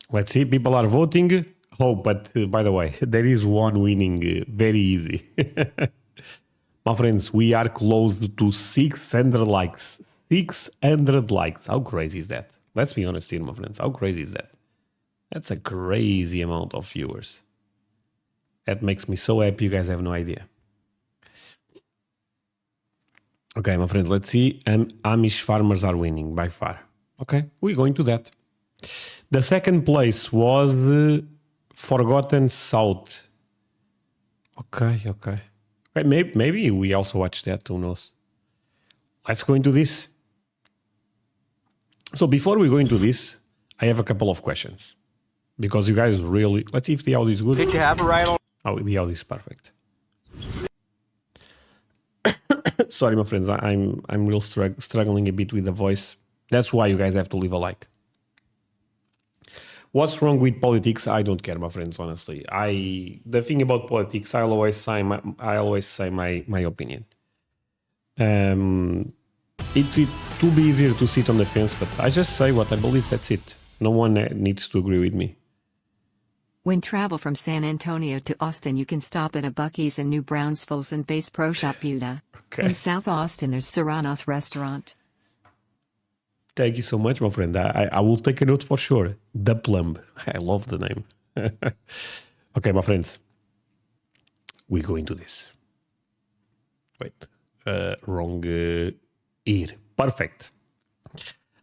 Let's see, people are voting. Oh, but by the way, there is one winning very easy. My friends, we are close to 600 likes. 600 likes. How crazy is that? Let's be honest here, my friends. How crazy is that? That's a crazy amount of viewers. That makes me so happy. You guys have no idea. Okay, my friends, let's see. Amish farmers are winning by far. Okay, we're going to that. The second place was Forgotten South. Okay. Maybe we also watched that, who knows. Let's go into this. So before we go into this, I have a couple of questions. Because you guys really... Let's see if the audio is good. Did you have a right on? Oh, the audio is perfect. Sorry, my friends, I'm real struggling a bit with the voice. That's why you guys have to leave a like. What's wrong with politics? I don't care, my friends, honestly. The thing about politics, I always say my opinion. It's too be easier to sit on the fence, but I just say what I believe, that's it. No one needs to agree with me. When travel from San Antonio to Austin, you can stop at a Buc-ee's in New Brownsville's and Bass Pro Shop Buda. Okay. In South Austin, there's Serrano's Restaurant. Thank you so much, my friend. I will take a note for sure. The Plum. I love the name. Okay, my friends. We go into this. Wait. Wrong ear. Perfect.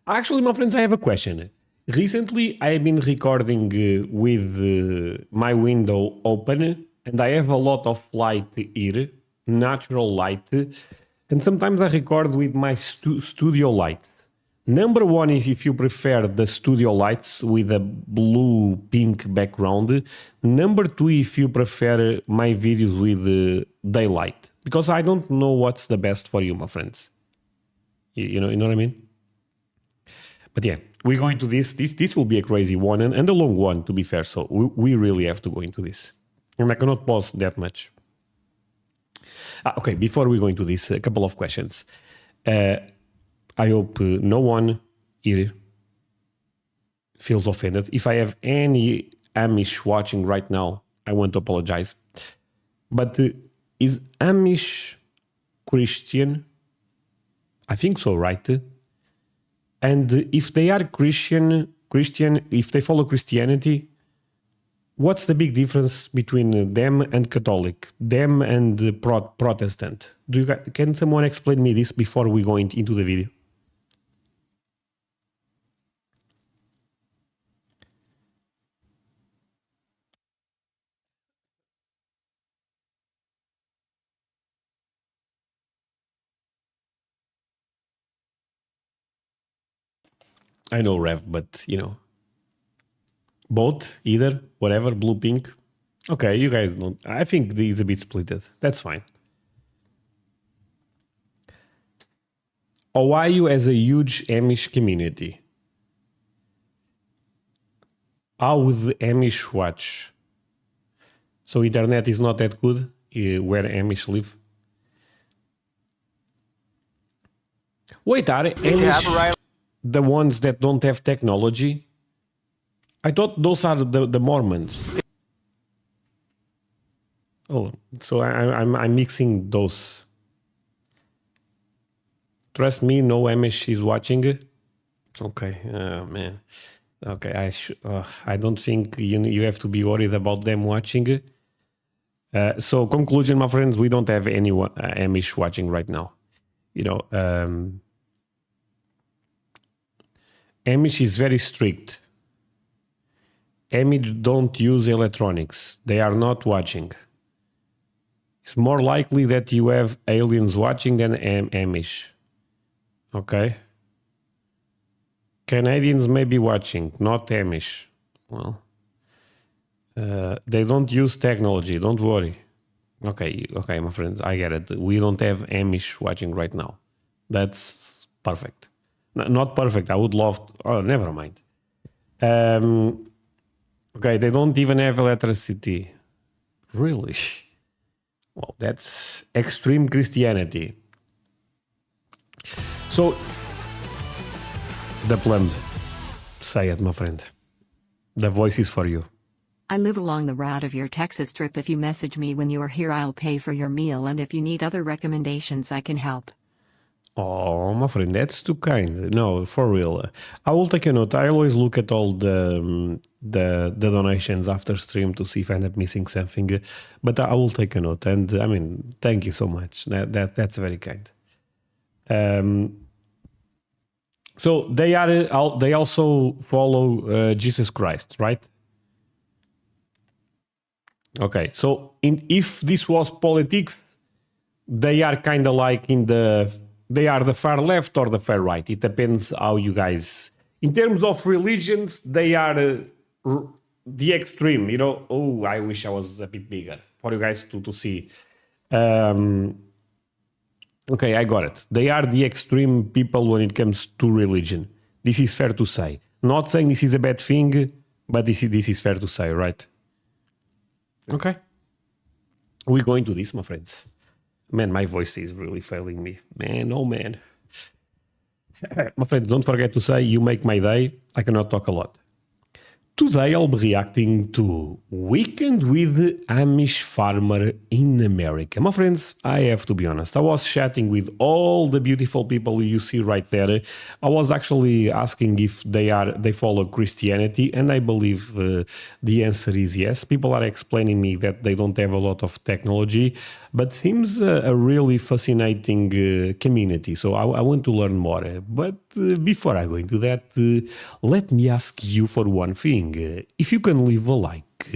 Actually, my friends, I have a question. Recently, I have been recording with my window open, and I have a lot of light here, natural light, and sometimes I record with my studio lights. Number one, if you prefer the studio lights with a blue-pink background. Number two, if you prefer my videos with daylight. Because I don't know what's the best for you, my friends. You know what I mean? But yeah, we're going to this. This will be a crazy one and a long one, to be fair. So we really have to go into this. And I cannot pause that much. Okay, before we go into this, a couple of questions. I hope no one here feels offended. If I have any Amish watching right now, I want to apologize. But is Amish Christian? I think so, right? And if they are Christian, if they follow Christianity, what's the big difference between them and Catholic, them and Protestant? Can someone explain me this before we go into the video? I know, Rev, but you know, both, either, whatever, blue, pink. Okay, you guys don't. I think these a bit splitted. That's fine. Ohio has a huge Amish community. How would the Amish watch? So internet is not that good where Amish live? Wait, are Amish the ones that don't have technology? I thought those are the Mormons. Oh, so I'm mixing those. Trust me, no Amish is watching. Okay, man. Okay, I don't think you have to be worried about them watching. So conclusion, my friends, we don't have any Amish watching right now. You know, Amish is very strict. Amish don't use electronics. They are not watching. It's more likely that you have aliens watching than Amish. Okay? Canadians may be watching, not Amish. Well, they don't use technology. Don't worry. Okay, my friends, I get it. We don't have Amish watching right now. That's perfect. Not perfect. I would love to, oh, never mind. Okay, they don't even have electricity. Really? Well, that's extreme Christianity. So, the plum. Say it, my friend. The voice is for you. I live along the route of your Texas trip. If you message me when you are here, I'll pay for your meal, and if you need other recommendations, I can help. Oh, my friend, that's too kind. No, for real. I will take a note. I always look at all the donations after stream to see if I end up missing something. But I will take a note. And I mean, thank you so much. That's very kind. So they also follow Jesus Christ, right? Okay. So if this was politics, they are kind of like they are the far left or the far right. It depends how you guys. In terms of religions, they are the extreme. You know. Oh, I wish I was a bit bigger for you guys to see. Okay, I got it. They are the extreme people when it comes to religion. This is fair to say. Not saying this is a bad thing, but this is fair to say, right? Okay. We're going to this, my friends. Man, my voice is really failing me. Man, oh man. My friends, don't forget to say, you make my day. I cannot talk a lot. Today I'll be reacting to Weekend with Amish Farmer in America. My friends, I have to be honest. I was chatting with all the beautiful people you see right there. I was actually asking if they follow Christianity, and I believe the answer is yes. People are explaining me that they don't have a lot of technology, but seems a really fascinating community. So I want to learn more. But before I go into that, let me ask you for one thing. If you can leave a like,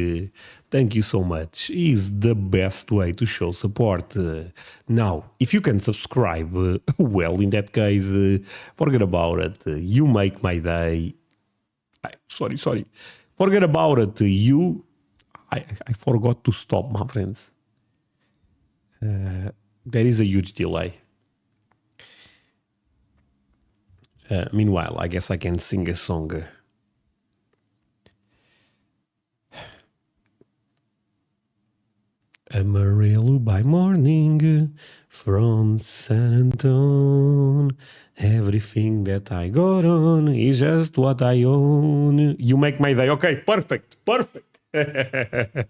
thank you so much. Is the best way to show support. Now, if you can subscribe, well, in that case, forget about it. You make my day. Sorry. Forget about it. I forgot to stop, my friends. There is a huge delay. Meanwhile, I guess I can sing a song. Amarillo by morning from San Antonio. Everything that I got on is just what I own. You make my day. Okay, perfect. Okay,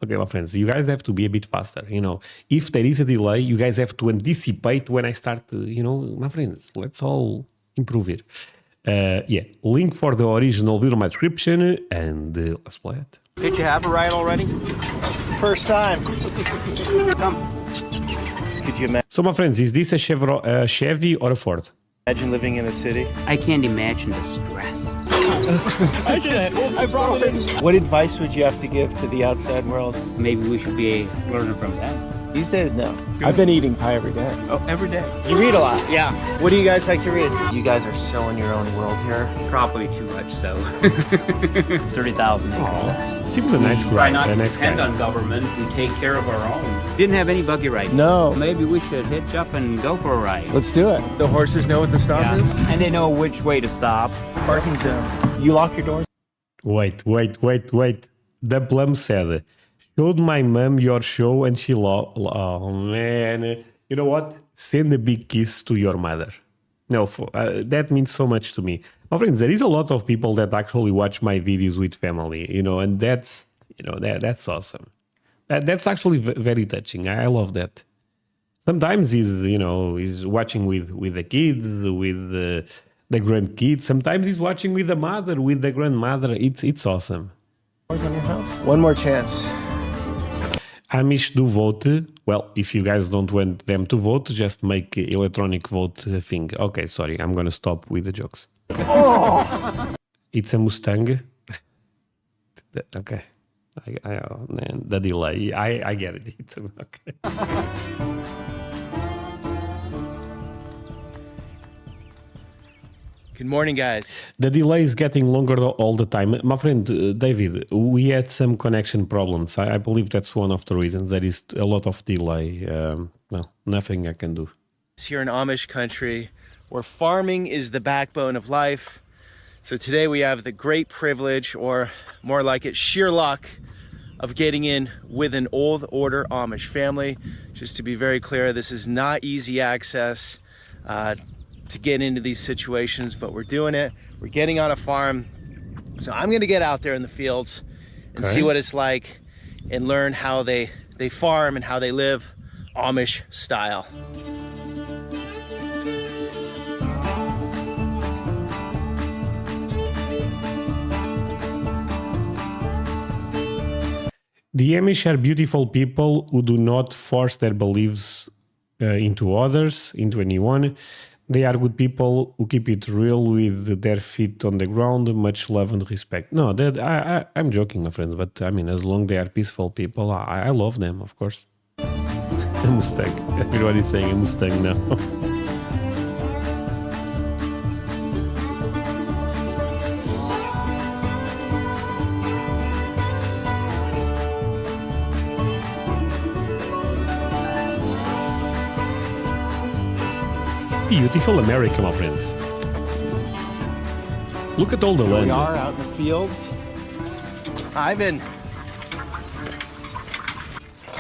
my friends, you guys have to be a bit faster. You know, if there is a delay, you guys have to anticipate when I start. My friends, let's all improve it. Yeah, link for the original video in my description, and let's play it. Did you have a ride already? First time. Come. Could you imagine? So, my friends, is this a Chevy or a Ford? Imagine living in a city? I can't imagine the stress. I brought it in. What advice would you have to give to the outside world? Maybe we should be learning from them. These days, no. I've been eating pie every day. Oh, every day? You read a lot. Yeah. What do you guys like to read? You guys are so in your own world here. Probably too much so. 30,000 acres. Seems a nice guy. Try not to depend on government and take care of our own. Didn't have any buggy ride. No. Maybe we should hitch up and go for a ride. Let's do it. The horses know what the stop is? And they know which way to stop. Parking zone. You lock your doors? Wait. The plum said, showed my mom your show and she oh man. You know what? Send a big kiss to your mother. No, that means so much to me. My friends, there is a lot of people that actually watch my videos with family, and that's awesome. That's actually very touching. I love that. Sometimes he's watching with the kids, with the grandkids. Sometimes he's watching with the mother, with the grandmother. It's awesome. On your house. One more chance. Amish do vote. Well, if you guys don't want them to vote, just make electronic vote thing. Okay, sorry, I'm gonna stop with the jokes. Oh! It's a Mustang. Okay, man, the delay. I get it. It's okay. Good morning, guys. The delay is getting longer all the time. My friend, David, we had some connection problems. I believe that's one of the reasons. There is a lot of delay. Well, nothing I can do. Here in Amish country, where farming is the backbone of life. So today we have the great privilege, or more like it, sheer luck, of getting in with an old order Amish family. Just to be very clear, this is not easy access to get into these situations, but we're doing it. We're getting on a farm. So I'm gonna get out there in the fields and see what it's like and learn how they farm and how they live Amish style. The Amish are beautiful people who do not force their beliefs into others, into anyone. They are good people who keep it real with their feet on the ground, much love and respect. No, I'm joking, my friends, but I mean, as long as they are peaceful people, I love them, of course. A Mustang. Everybody's saying a Mustang now. Beautiful America, my friends. Look at all the land. We are out in the fields. Ivan,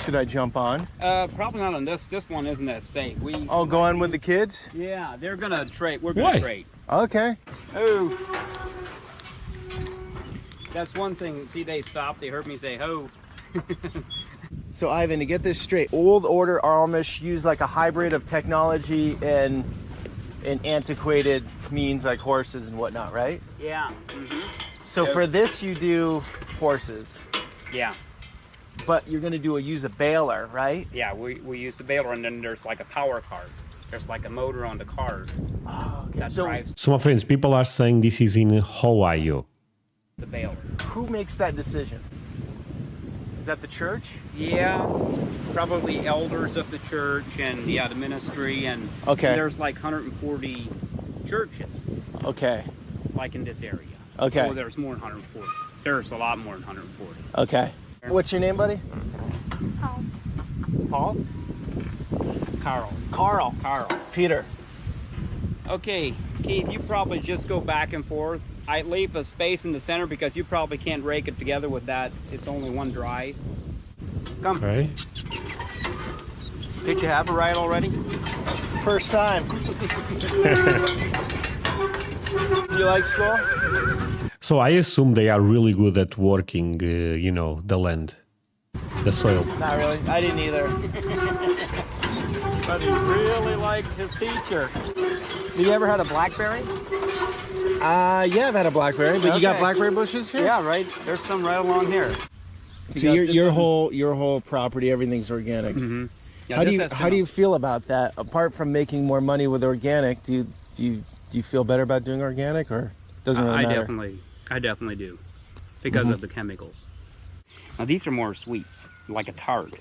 should I jump on? Probably not on this. This one isn't as safe. Go on with the kids? Yeah, they're gonna trade. We're gonna trade. Okay. Oh. That's one thing. See, they stopped. They heard me say ho. So Ivan, to get this straight, old order Amish use like a hybrid of technology and antiquated means like horses and whatnot, right? Yeah. Mm-hmm. So for this you do horses. Yeah. But you're gonna use a baler, right? Yeah, we use the baler, and then there's like a power cart. There's like a motor on the cart that drives So my friends, people are saying this is in Ohio. the baler. Who makes that decision? Is that the church? Yeah, probably elders of the church and the ministry, and there's like 140 churches. Okay. Like in this area. Okay. Oh, there's more than 140. There's a lot more than 140. Okay. What's your name, buddy? Paul? Carl. Peter. Okay, Keith, you probably just go back and forth. I leave a space in the center because you probably can't rake it together with that. It's only one drive. Come. Okay. Did you have a ride already? First time. You like school? So I assume they are really good at working, the land, the soil. Not really. I didn't either. But he really liked his teacher. Have you ever had a blackberry? Yeah, I've had a blackberry, but you got blackberry bushes here? Yeah, right. There's some right along here. So your whole property, everything's organic. Mm-hmm. Yeah, how do you feel about that? Apart from making more money with organic, do you feel better about doing organic, or doesn't really matter? I definitely do, because of the chemicals. Now these are more sweet, like a tart.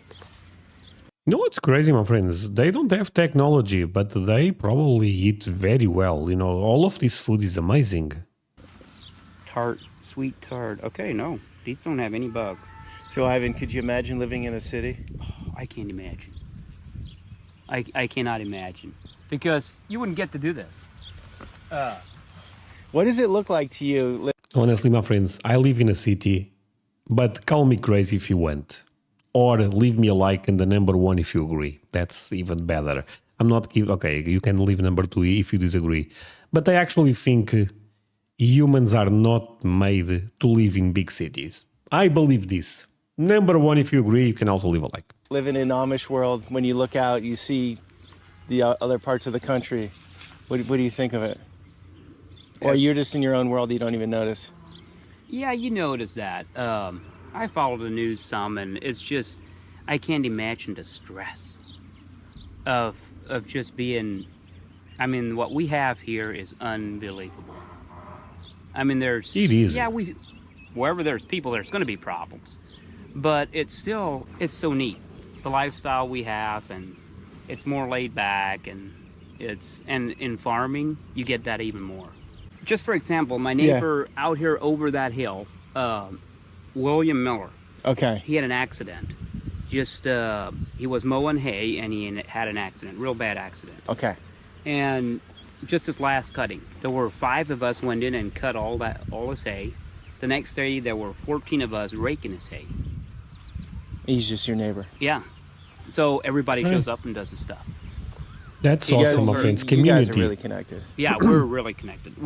No, it's crazy, my friends. They don't have technology, but they probably eat very well. All of this food is amazing. Tart, sweet tart. Okay, no, these don't have any bugs. So, Ivan, could you imagine living in a city? Oh, I can't imagine. I cannot imagine, because you wouldn't get to do this. What does it look like to you? Honestly, my friends, I live in a city, but call me crazy if you want. Or leave me a like and the number 1 if you agree. That's even better. I'm not okay, you can leave number 2 if you disagree. But I actually think humans are not made to live in big cities. I believe this. Number 1 if you agree, you can also leave a like. Living in Amish world, when you look out, you see the other parts of the country. What do you think of it? Or you're just in your own world, you don't even notice? Yeah, you notice that. I follow the news some, and it's just, I can't imagine the stress of just being, what we have here is unbelievable. It is. Yeah, wherever there's people, there's going to be problems. But it's so neat. The lifestyle we have, and it's more laid back, and in farming, you get that even more. Just for example, my neighbor out here over that hill, William Miller. Okay. He had an accident. He was mowing hay and he had an accident, real bad accident. Okay. And just his last cutting, there were 5 of us went in and cut all his hay. The next day, there were 14 of us raking his hay. He's just your neighbor. Yeah. So everybody shows up and does his stuff. That's awesome, my friends. Community. You guys are really connected. Yeah, we're really connected.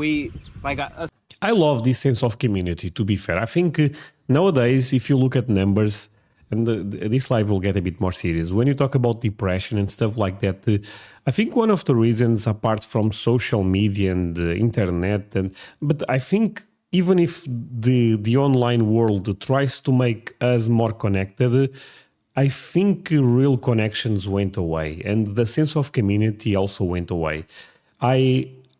I love this sense of community, to be fair. I think nowadays, if you look at numbers, and this live will get a bit more serious. When you talk about depression and stuff like that, I think one of the reasons, apart from social media and the internet, but I think even if the online world tries to make us more connected, I think real connections went away, and the sense of community also went away.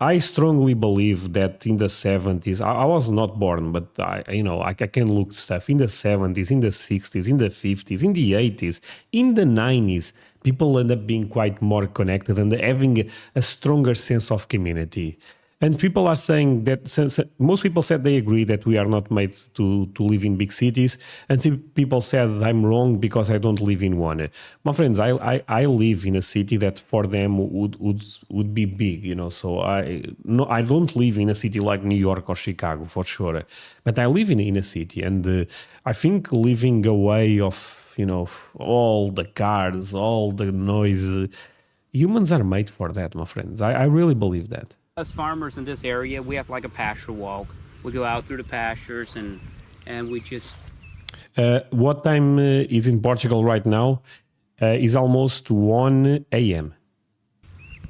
I strongly believe that in the 70s, I was not born, but I can look stuff in the 70s, in the 60s, in the 50s, in the 80s, in the 90s, people end up being quite more connected and having a stronger sense of community. And people are saying that, most people said they agree that we are not made to live in big cities. And some people said I'm wrong because I don't live in one. My friends, I live in a city that for them would be big, So I don't live in a city like New York or Chicago for sure. But I live in a city, and I think living away of, all the cars, all the noise, humans are made for that, my friends. I really believe that. Us farmers in this area, we have like a pasture walk. We go out through the pastures and we just... what time is in Portugal right now? Is almost 1 a.m.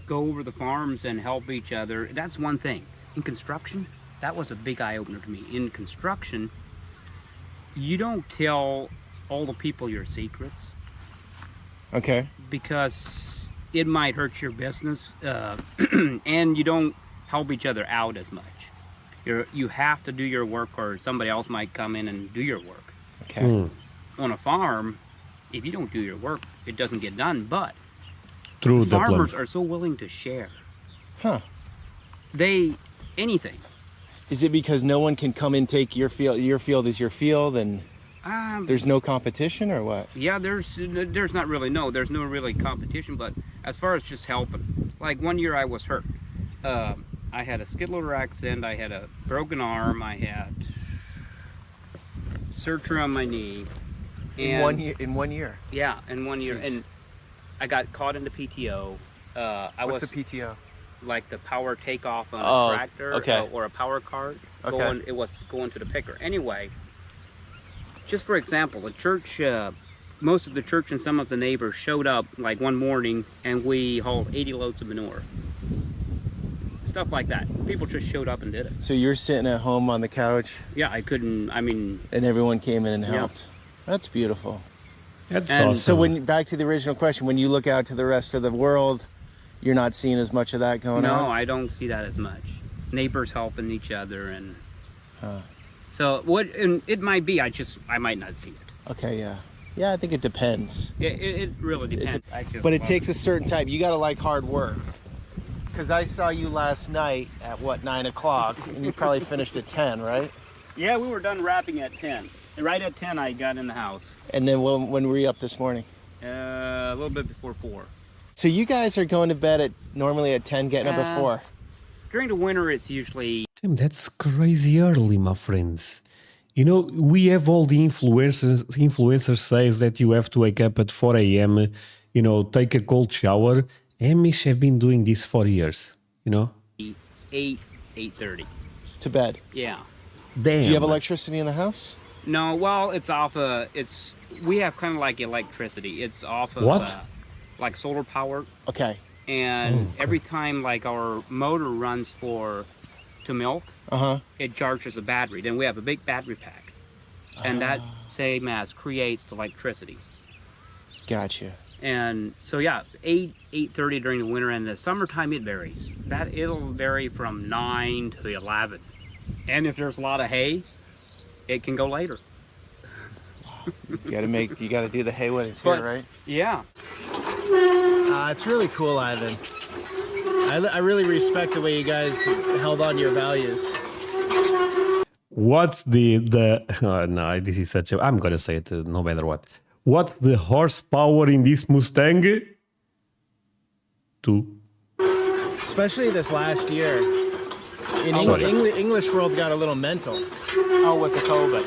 Go over the farms and help each other. That's one thing. In construction, that was a big eye-opener to me. In construction, you don't tell all the people your secrets. Okay. Because it might hurt your business, and you don't help each other out as much. You have to do your work, or somebody else might come in and do your work. Okay. On a farm, if you don't do your work, it doesn't get done. But True, farmers are so willing to share. Huh. Anything. Is it because no one can come and take your field? Your field is your field, and there's no competition, or what? Yeah, there's not really, there's no really competition, but as far as just helping, like one year I was hurt. I had a skid loader accident, I had a broken arm, I had surgery on my knee. In 1 year? In 1 year? Yeah, in 1 year. Jeez. And I got caught in the PTO. What's the PTO? Like the power takeoff on a tractor, okay. Or a power cart. Okay. It was going to the picker. Anyway, just for example, the church, most of the church and some of the neighbors showed up like one morning, and we hauled 80 loads of manure. Stuff like that. People just showed up and did it. So you're sitting at home on the couch? Yeah, and everyone came in and helped. Yeah. That's beautiful. That's awesome. So back to the original question, when you look out to the rest of the world, you're not seeing as much of that going on? No, I don't see that as much. Neighbors helping each other, and so and it might be, I might not see it. Okay, yeah. Yeah, I think it depends. It really depends. But it takes a certain type. You got to like hard work. Because I saw you last night at 9 o'clock, and you probably finished at 10, right? Yeah, we were done wrapping at 10. And right at 10, I got in the house. And then when were you up this morning? A little bit before 4. So you guys are going to bed normally at 10, getting up at 4? During the winter, it's usually... Damn, that's crazy early, my friends. We have all the influencers says that you have to wake up at 4 a.m., take a cold shower. Amish have been doing this for years, 8:30. To bed? Yeah. Damn. Do you have electricity in the house? No, well, it's off we have kind of like electricity. It's off of... What? Like solar power. Okay. And every time like our motor runs to milk, it charges a battery. Then we have a big battery pack. And that same as creates the electricity. Gotcha. And so yeah, 8:30 during the winter, and the summertime it varies. It'll vary from 9 to 11. And if there's a lot of hay, it can go later. You got to do the hay when it's here, right? Yeah. It's really cool, Ivan. I really respect the way you guys held on to your values. What's no, this is such a... I'm going to say it no matter what. What's the horsepower in this Mustang? 2. Especially this last year. English world got a little mental. Oh, with the COVID.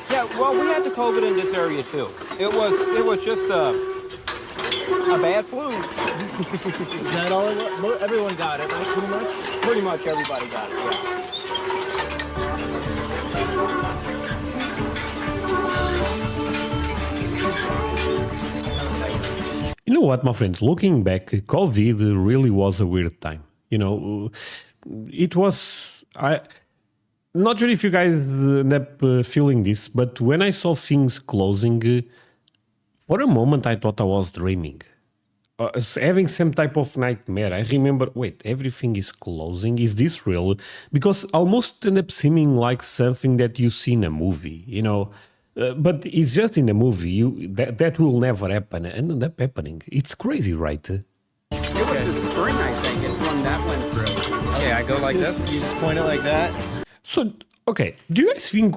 Yeah, well, we had the COVID in this area too. It was just a bad flu. Is that all? Everyone got it, right? Pretty much. Pretty much everybody got it. Yeah. know what, my friends? Looking back, COVID really was a weird time. You know, it was. Not sure if you guys end up feeling this, but when I saw things closing, for a moment I thought I was dreaming. Having some type of nightmare. I remember, wait, everything is closing. Is this real? Because almost end up seeming like something that you see in a movie, you know. But it's just in a movie. That will never happen. And end up happening. It's crazy, right? It was the spring, I think, is when that went through. Okay, I go like this. You just point it like that. So, okay, do you guys think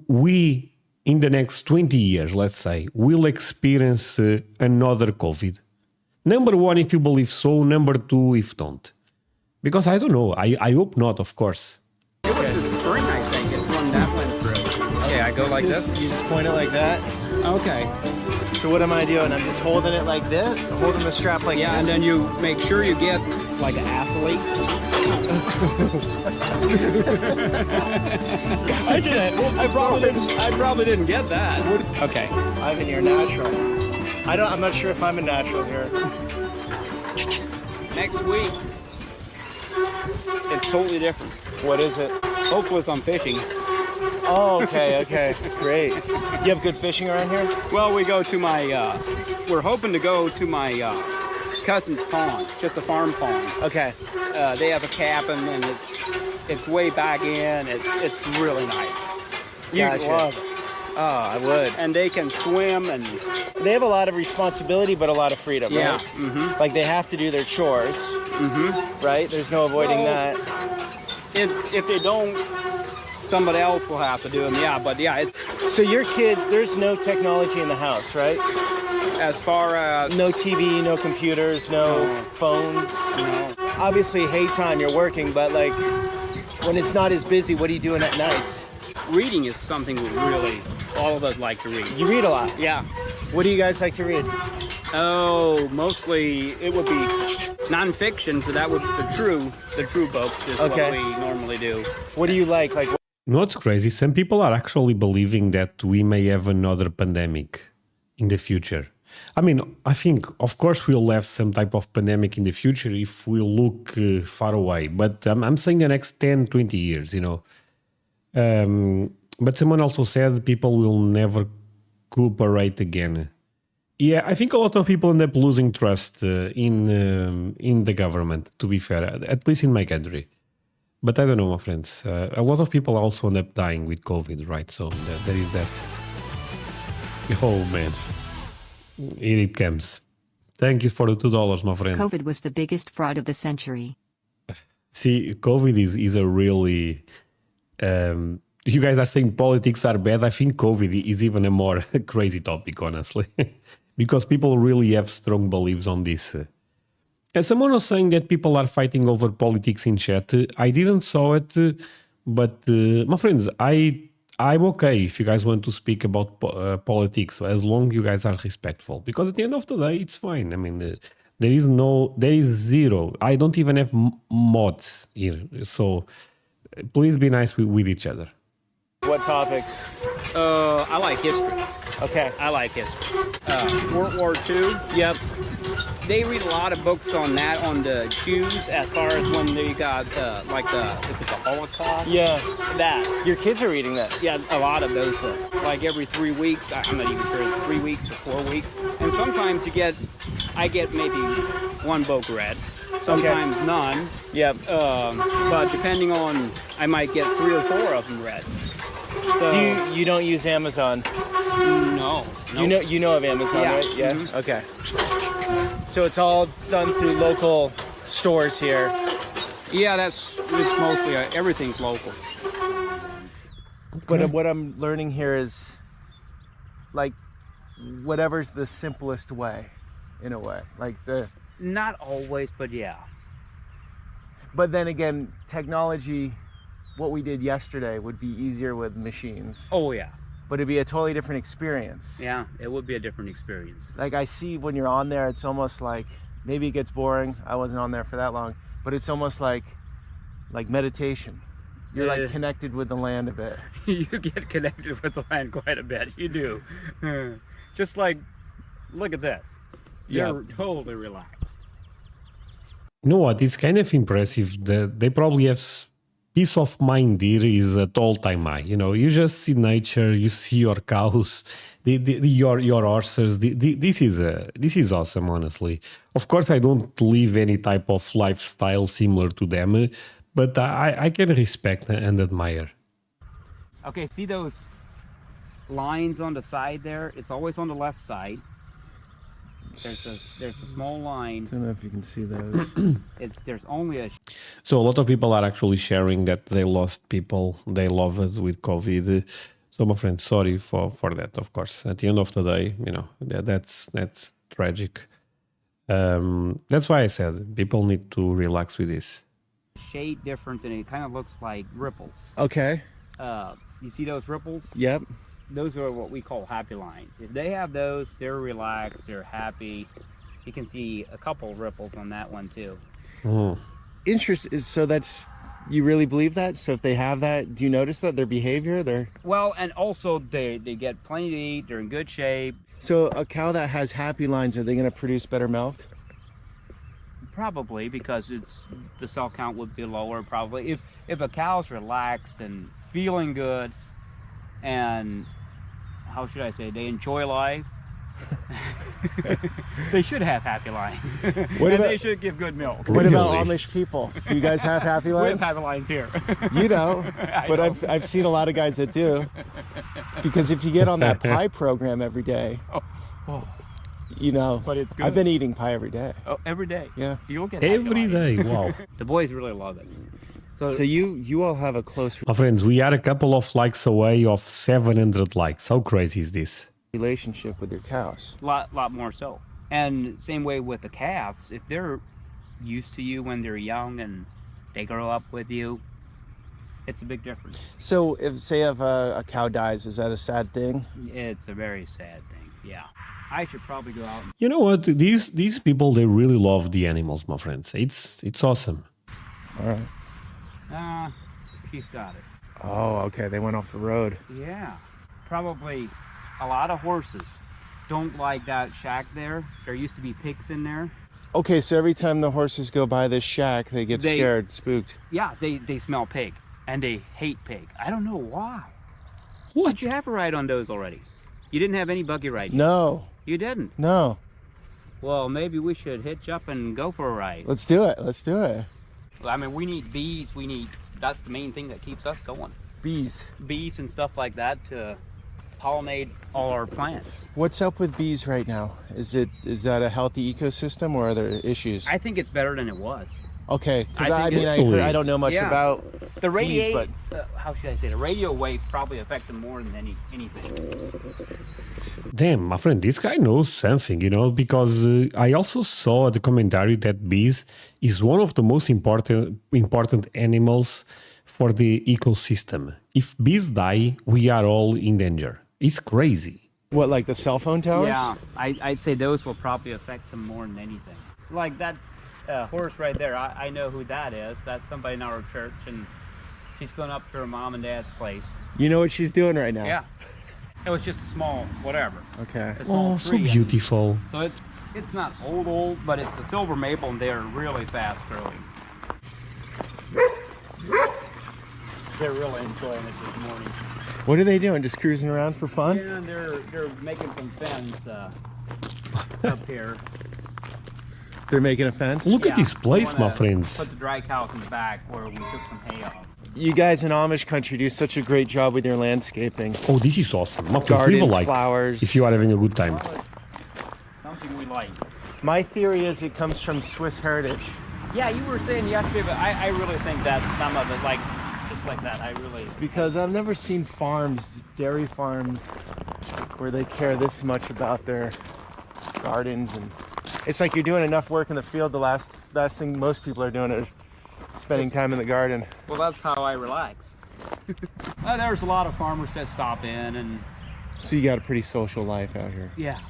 we, in the next 20 years, let's say, will experience another COVID? Number one, if you believe so. Number two, if don't. Because I don't know. I hope not, of course. It was the spring, I think, is when that went through. Okay, I go like this. You just point it like that. Okay. So what am I doing? I'm just holding it like this, holding the strap like this. Yeah, and then you make sure you get like an athlete. I probably didn't get that. Okay. Ivan, you're natural. I'm not sure if I'm a natural here. Next week, it's totally different. What is it? Hopefully I'm fishing. Oh, okay, great. You have good fishing around here? Well, we go to my, we're hoping to go to my cousin's pond, just a farm pond. Okay. They have a cabin and it's way back in. It's really nice. Gotcha. You'd love it. Oh, I would. And they can swim and... They have a lot of responsibility, but a lot of freedom, yeah. right? Mm-hmm. Like they have to do their chores, right? There's no avoiding that. If they don't, somebody else will have to do them, yeah. But yeah, So your kid, there's no technology in the house, right? As far as... No TV, no computers, no phones? No. Obviously, hay time, you're working, but like, when it's not as busy, what are you doing at nights? Reading is something we really, all of us like to read. You read a lot? Yeah. What do you guys like to read? Oh, mostly it would be nonfiction, so that would the true books is what we normally do. What do you like? Like, You know what's crazy? Some people are actually believing that we may have another pandemic in the future. I mean, I think, of course, we'll have some type of pandemic in the future if we look far away. But I'm saying the next 10, 20 years, you know. But someone also said people will never cooperate again. Yeah, I think a lot of people end up losing trust in the government, to be fair, at least in my country. But I don't know, my friends. A lot of people also end up dying with COVID, right? So there is that. Oh, man. Here it comes. Thank you for the $2, my friend. COVID was the biggest fraud of the century. See, COVID is a really... you guys are saying politics are bad. I think COVID is even a more crazy topic, honestly. Because people really have strong beliefs on this. As someone was saying that people are fighting over politics in chat, I didn't saw it, but my friends, I'm okay if you guys want to speak about politics, as long as you guys are respectful. Because at the end of the day, it's fine. I mean, there is zero. I don't even have mods here. So please be nice with each other. what topics? I like history. Okay. I like history. World War II. Yep. They read a lot of books on that, on the Jews, as far as when they got, is it the Holocaust? Yeah. That. Your kids are reading that? Yeah, a lot of those books. Like every 3 weeks, I'm not even sure, 3 weeks or 4 weeks. And sometimes I get maybe one book read, sometimes none. Yep. But depending on, I might get 3 or 4 of them read. So you don't use Amazon? No. You know of Amazon, yeah. right? Yeah. Mm-hmm. Okay. So it's all done through local stores here. Yeah, it's mostly everything's local. But what I'm learning here is, like, whatever's the simplest way, in a way, like the. Not always, but yeah. But then again, technology, what we did yesterday would be easier with machines. Oh yeah. But it'd be a totally different experience. Yeah, it would be a different experience. Like I see when you're on there, it's almost like, maybe it gets boring. I wasn't on there for that long, but it's almost like meditation. You're like connected with the land a bit. You get connected with the land quite a bit. You do. Just like, look at this. They're totally relaxed. You know what? It's kind of impressive that they probably have peace of mind here is at all-time high. You know, you just see nature, you see your cows, your horses. This is awesome, honestly. Of course, I don't live any type of lifestyle similar to them, but I can respect and admire. Okay, see those lines on the side there? It's always on the left side. There's a small line. I don't know if you can see those. There's only a. So a lot of people are actually sharing that they lost people they love us with COVID. So my friend, sorry for that. Of course, at the end of the day, you know that's tragic. That's why I said people need to relax with this. Shade difference, and it kind of looks like ripples. Okay. You see those ripples? Yep. Those are what we call happy lines. If they have those, they're relaxed, they're happy. You can see a couple ripples on that one too. Oh. So that's, you really believe that? So if they have that, do you notice that their behavior? Well, and also they get plenty to eat, they're in good shape. So a cow that has happy lines, are they going to produce better milk? Probably, because the cell count would be lower probably. If a cow's relaxed and feeling good, and how should I say, they enjoy life, they should have happy lines. They should give good milk. What about Amish people? Do you guys have happy lines? We have happy lines here. You know, but I've seen a lot of guys that do. Because if you get on that pie program every day, you know, but it's good. I've been eating pie every day. Oh, every day? Yeah. You'll get every day. Wow. The boys really love it. So you all have a close My friends, we are a couple of likes away of 700 likes. How crazy is this? Relationship with your cows. Lot more so. And same way with the calves. If they're used to you when they're young and they grow up with you, it's a big difference. So if a cow dies, is that a sad thing? It's a very sad thing, yeah. I should probably go out. You know what? These people, they really love the animals, my friends. It's awesome. All right. She's got it. Oh, okay. They went off the road. Yeah. Probably a lot of horses don't like that shack there. There used to be pigs in there. Okay, so every time the horses go by this shack, they get scared, spooked. Yeah, they smell pig, and they hate pig. I don't know why. What? Did you have a ride on those already? You didn't have any buggy ride? No. You didn't? No. Well, maybe we should hitch up and go for a ride. Let's do it. Let's do it. I mean, we need bees. That's the main thing that keeps us going. Bees. Bees and stuff like that to pollinate all our plants. What's up with bees right now? Is that a healthy ecosystem, or are there issues? I think it's better than it was. Okay, because I don't know much about the bees, but how should I say, the radio waves probably affect them more than anything. Damn, my friend, this guy knows something, you know, because I also saw the commentary that bees is one of the most important animals for the ecosystem. If bees die, we are all in danger. It's crazy. What, like the cell phone towers? Yeah, I'd say those will probably affect them more than anything. Like that horse right there, I know who that is. That's somebody in our church, and she's going up to her mom and dad's place. You know what she's doing right now? Yeah. It was just a small whatever. Okay. Oh, so beautiful. So it's not old, but it's a silver maple, and they're really fast growing. They're really enjoying it this morning. What are they doing? Just cruising around for fun? Yeah, they're making some fens up here. They're making a fence? Look at this place, my friends. Put the dry cows in the back where we took some hay off. You guys in Amish country do such a great job with your landscaping. Oh, this is awesome. My friends, leave a like flowers. if you are having a good time. Something we like. My theory is it comes from Swiss heritage. Yeah, you were saying yesterday, but I really think that's some of it, like just like that. Because I've never seen farms, dairy farms, where they care this much about their gardens, and it's like you're doing enough work in the field. The last thing most people are doing is spending time in the garden. Well, that's how I relax. There's a lot of farmers that stop in, and so you got a pretty social life out here. Yeah.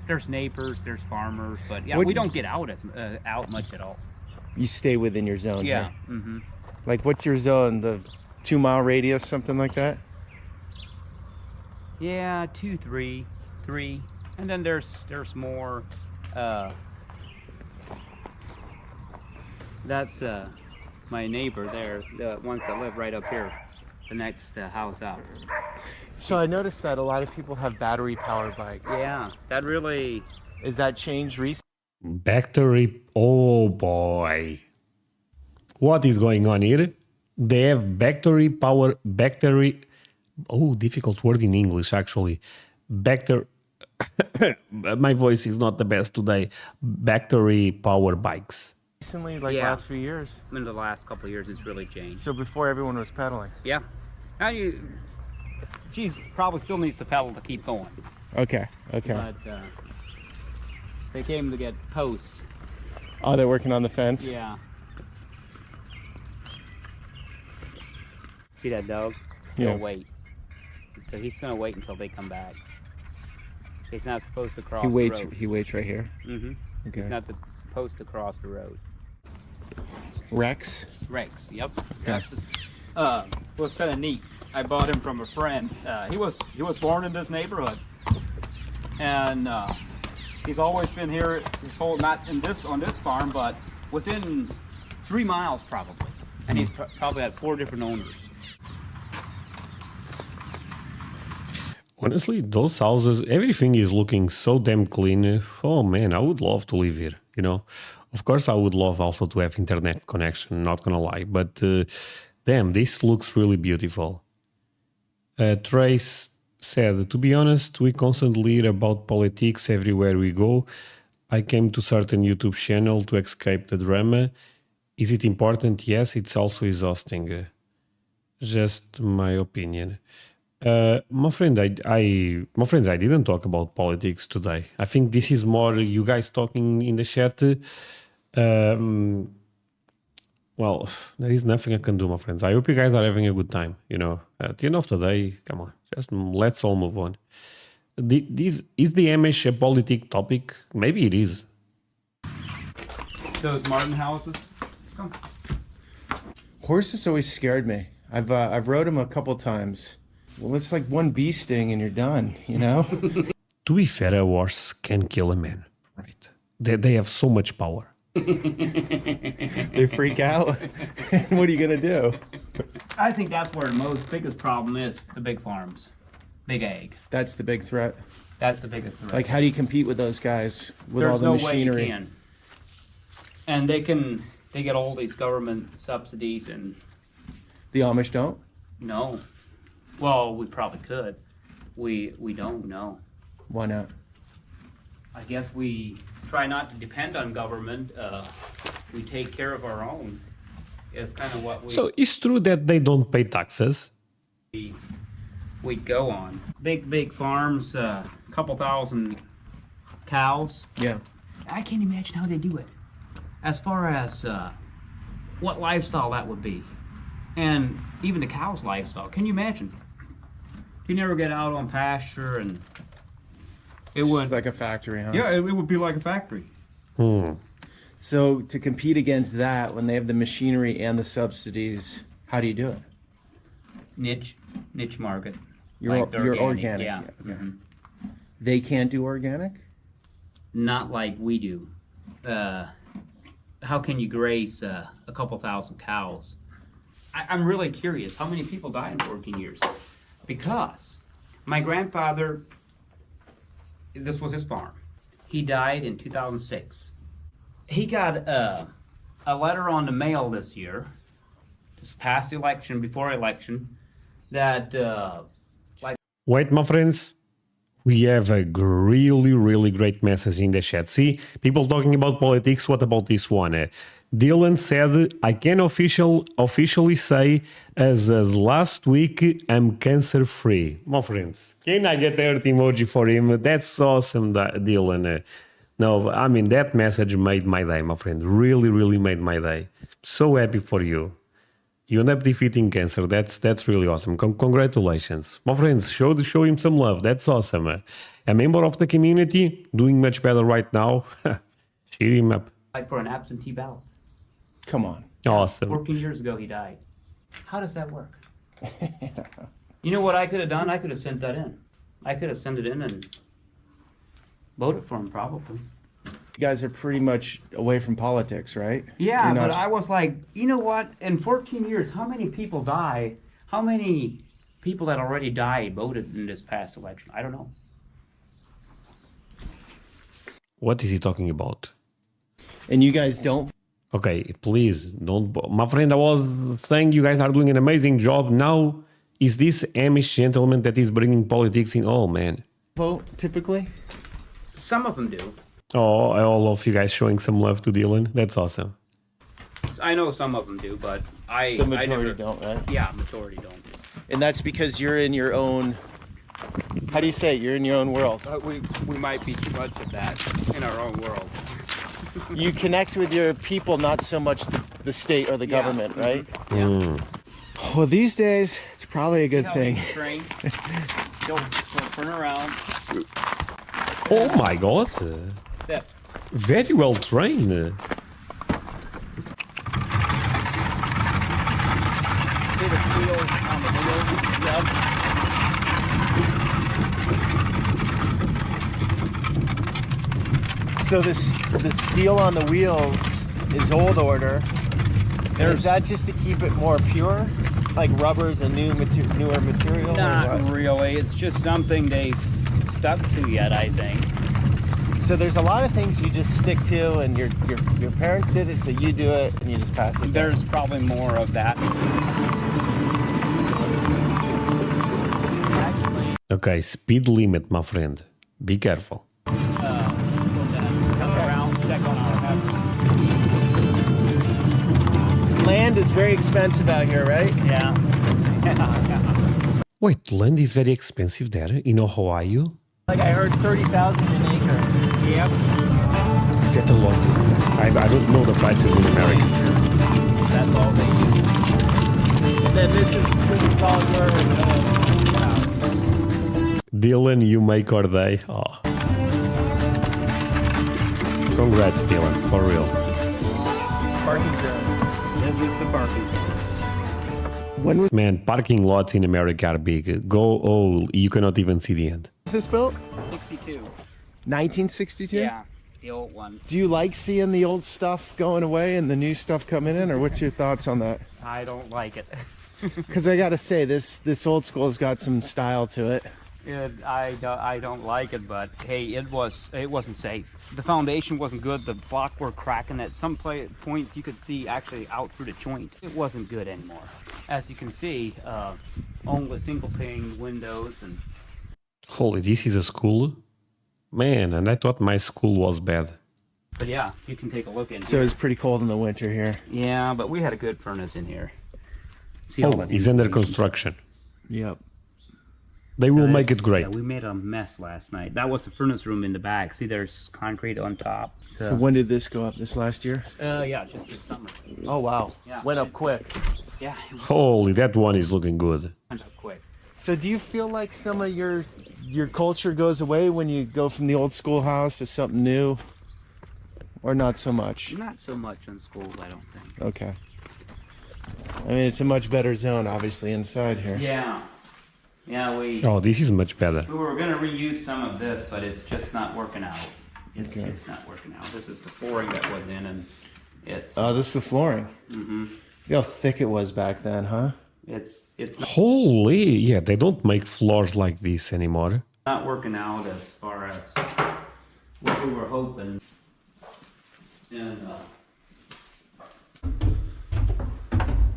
There's neighbors, there's farmers, but yeah, we don't get out out much at all. You stay within your zone. Yeah. Right? Mm-hmm. Like, what's your zone? The 2-mile radius, something like that? Yeah, 2, 3, and then there's more That's my neighbor there, the ones that live right up here, the next house up. So I noticed that a lot of people have battery-powered bikes. Yeah, that really... Is that changed recently? Battery. Oh boy. What is going on here? They have battery power. Oh, difficult word in English actually. My voice is not the best today. Battery power bikes. Recently, like Yeah. last few years? In the last couple of years, it's really changed. So before everyone was pedaling? Yeah. Now she probably still needs to pedal to keep going. Okay, okay. But they came to get posts. Oh, they're working on the fence? Yeah. See that dog? Yeah. He'll wait. So he's gonna wait until they come back. He's not supposed to cross He waits. the road. He waits right here. Mm-hmm. Okay. He's not supposed to cross the road. Rex? Rex, yep. Okay. Rex is, was kind of neat. I bought him from a friend. He was born in this neighborhood, and he's always been here. His whole not on this farm, but within 3 miles probably, and he's probably had 4 different owners. Honestly, those houses, everything is looking so damn clean. Oh man, I would love to live here, you know. Of course, I would love also to have internet connection, not gonna lie. But damn, this looks really beautiful. Trace said, to be honest, we constantly hear about politics everywhere we go. I came to certain YouTube channel to escape the drama. Is it important? Yes, it's also exhausting. Just my opinion. My friends, I didn't talk about politics today. I think this is more you guys talking in the chat. Well, there is nothing I can do, my friends. I hope you guys are having a good time. You know, at the end of the day, come on, just let's all move on. Is the Amish a politic topic? Maybe it is. Those Martin houses. Come. Horses always scared me. I've rode them a couple times. Well, it's like one bee sting and you're done, you know? To be fair, a horse can kill a man, right? They have so much power. They freak out. What are you going to do? I think that's where the biggest problem is, the big farms. Big ag. That's the big threat. That's the biggest threat. Like, how do you compete with those guys with There's all the no machinery? way you can. And they get all these government subsidies and... The Amish don't? No. Well, we probably could. We don't know. Why not? I guess we try not to depend on government. We take care of our own. It's kind of what we... So it's true that they don't pay taxes? We go on. Big farms, a couple thousand cows. Yeah. I can't imagine how they do it. As far as what lifestyle that would be. And even the cow's lifestyle. Can you imagine? You never get out on pasture and it would... like a factory, huh? Yeah, it would be like a factory. So to compete against that, when they have the machinery and the subsidies, how do you do it? Niche market. You're Like organic. Yeah. Okay. Mm-hmm. They can't do organic? Not like we do. How can you graze a couple thousand cows? I'm really curious. How many people die in 14 years? Because my grandfather, this was his farm. He died in 2006. He got a letter on the mail this year, just past the election, before election, that Wait, my friends. We have a really great message in the chat. See, people talking about politics. What about this one? Dylan said, I can officially say as last week, I'm cancer-free. My friends, can I get the earth emoji for him? That's awesome, Dylan. No, I mean, that message made my day, my friend. Really made my day. So happy for you. You end up defeating cancer. That's really awesome. Congratulations. My friends, show him some love. That's awesome. A member of the community, doing much better right now. Cheer him up. like for an absentee ballot. Come on. Awesome. 14 years ago he died. How does that work? You know what I could have done? I could have sent that in. I could have sent it in and voted for him probably. You guys are pretty much away from politics, right? Yeah, but I was like, you know what? In 14 years, how many people die? How many people that already died voted in this past election? I don't know. What is he talking about? And you guys don't? Okay, please don't. My friend, I was saying you guys are doing an amazing job. Now, is this Amish gentleman that is bringing politics in? Oh, man. Vote, typically? Some of them do. Oh, all of you guys showing some love to Dylan. That's awesome. I know some of them do, but The majority don't, right? Yeah, majority don't. And that's because you're in your own... How do you say it? You're in your own world. We might be too much of that in our own world. You connect with your people, not so much the state or the government, right? Mm. Well, these days, it's probably a good thing. Don't turn around. Oh my god. Step. Very well trained. See the seal on the wheel? Yep. So the steel on the wheels is old order. And is that just to keep it more pure? Like rubber's a newer material? Not really. It's just something they've stuck to yet, I think. So there's a lot of things you just stick to, and your parents did it, so you do it, and you just pass it. There's probably more of that. Okay, speed limit, my friend. Be careful. Land is very expensive out here, right? Yeah. Wait, land is very expensive there in Ohio? Like I heard 30,000 an acre. Yep. Is that a lot? I don't know the prices in America. That's all they use. And then this is all your... Dylan, you make our day. Oh. Congrats, Dylan, for real. Parking zone. This is the parking zone. Man, parking lots in America are big. You cannot even see the end. Was this built? 62. 1962? Yeah, the old one. Do you like seeing the old stuff going away and the new stuff coming in, or what's your thoughts on that? I don't like it. Because I gotta say, this old school's got some style to it. I don't like it, but hey, it wasn't safe. The foundation wasn't good. The block were cracking at some points. You could see actually out through the joint. It wasn't good anymore. As you can see, only single pane windows and. Holy, this is a school? Man, and I thought my school was bad. But yeah, you can take a look in here. So it's pretty cold in the winter here. Yeah, but we had a good furnace in here. It's under construction. Yep. They will make it great. Yeah, we made a mess last night. That was the furnace room in the back. See, there's concrete on top. So when did this go up? This last year? Yeah, just this summer. Oh, wow. Yeah. Went up quick. Yeah. Holy, that one is looking good. Went up quick. So do you feel like some of your culture goes away when you go from the old schoolhouse to something new? Or not so much? Not so much on schools, I don't think. Okay. I mean, it's a much better zone, obviously, inside here. Yeah. Yeah, Oh, this is much better. we were going to reuse some of this, but it's just not working out. Okay. It's not working out. This is the flooring that was in, and it's... Oh, this is the flooring. Mm-hmm. Look how thick it was back then, huh? It's Holy, yeah, they don't make floors like this anymore. not working out as far as what we were hoping. And,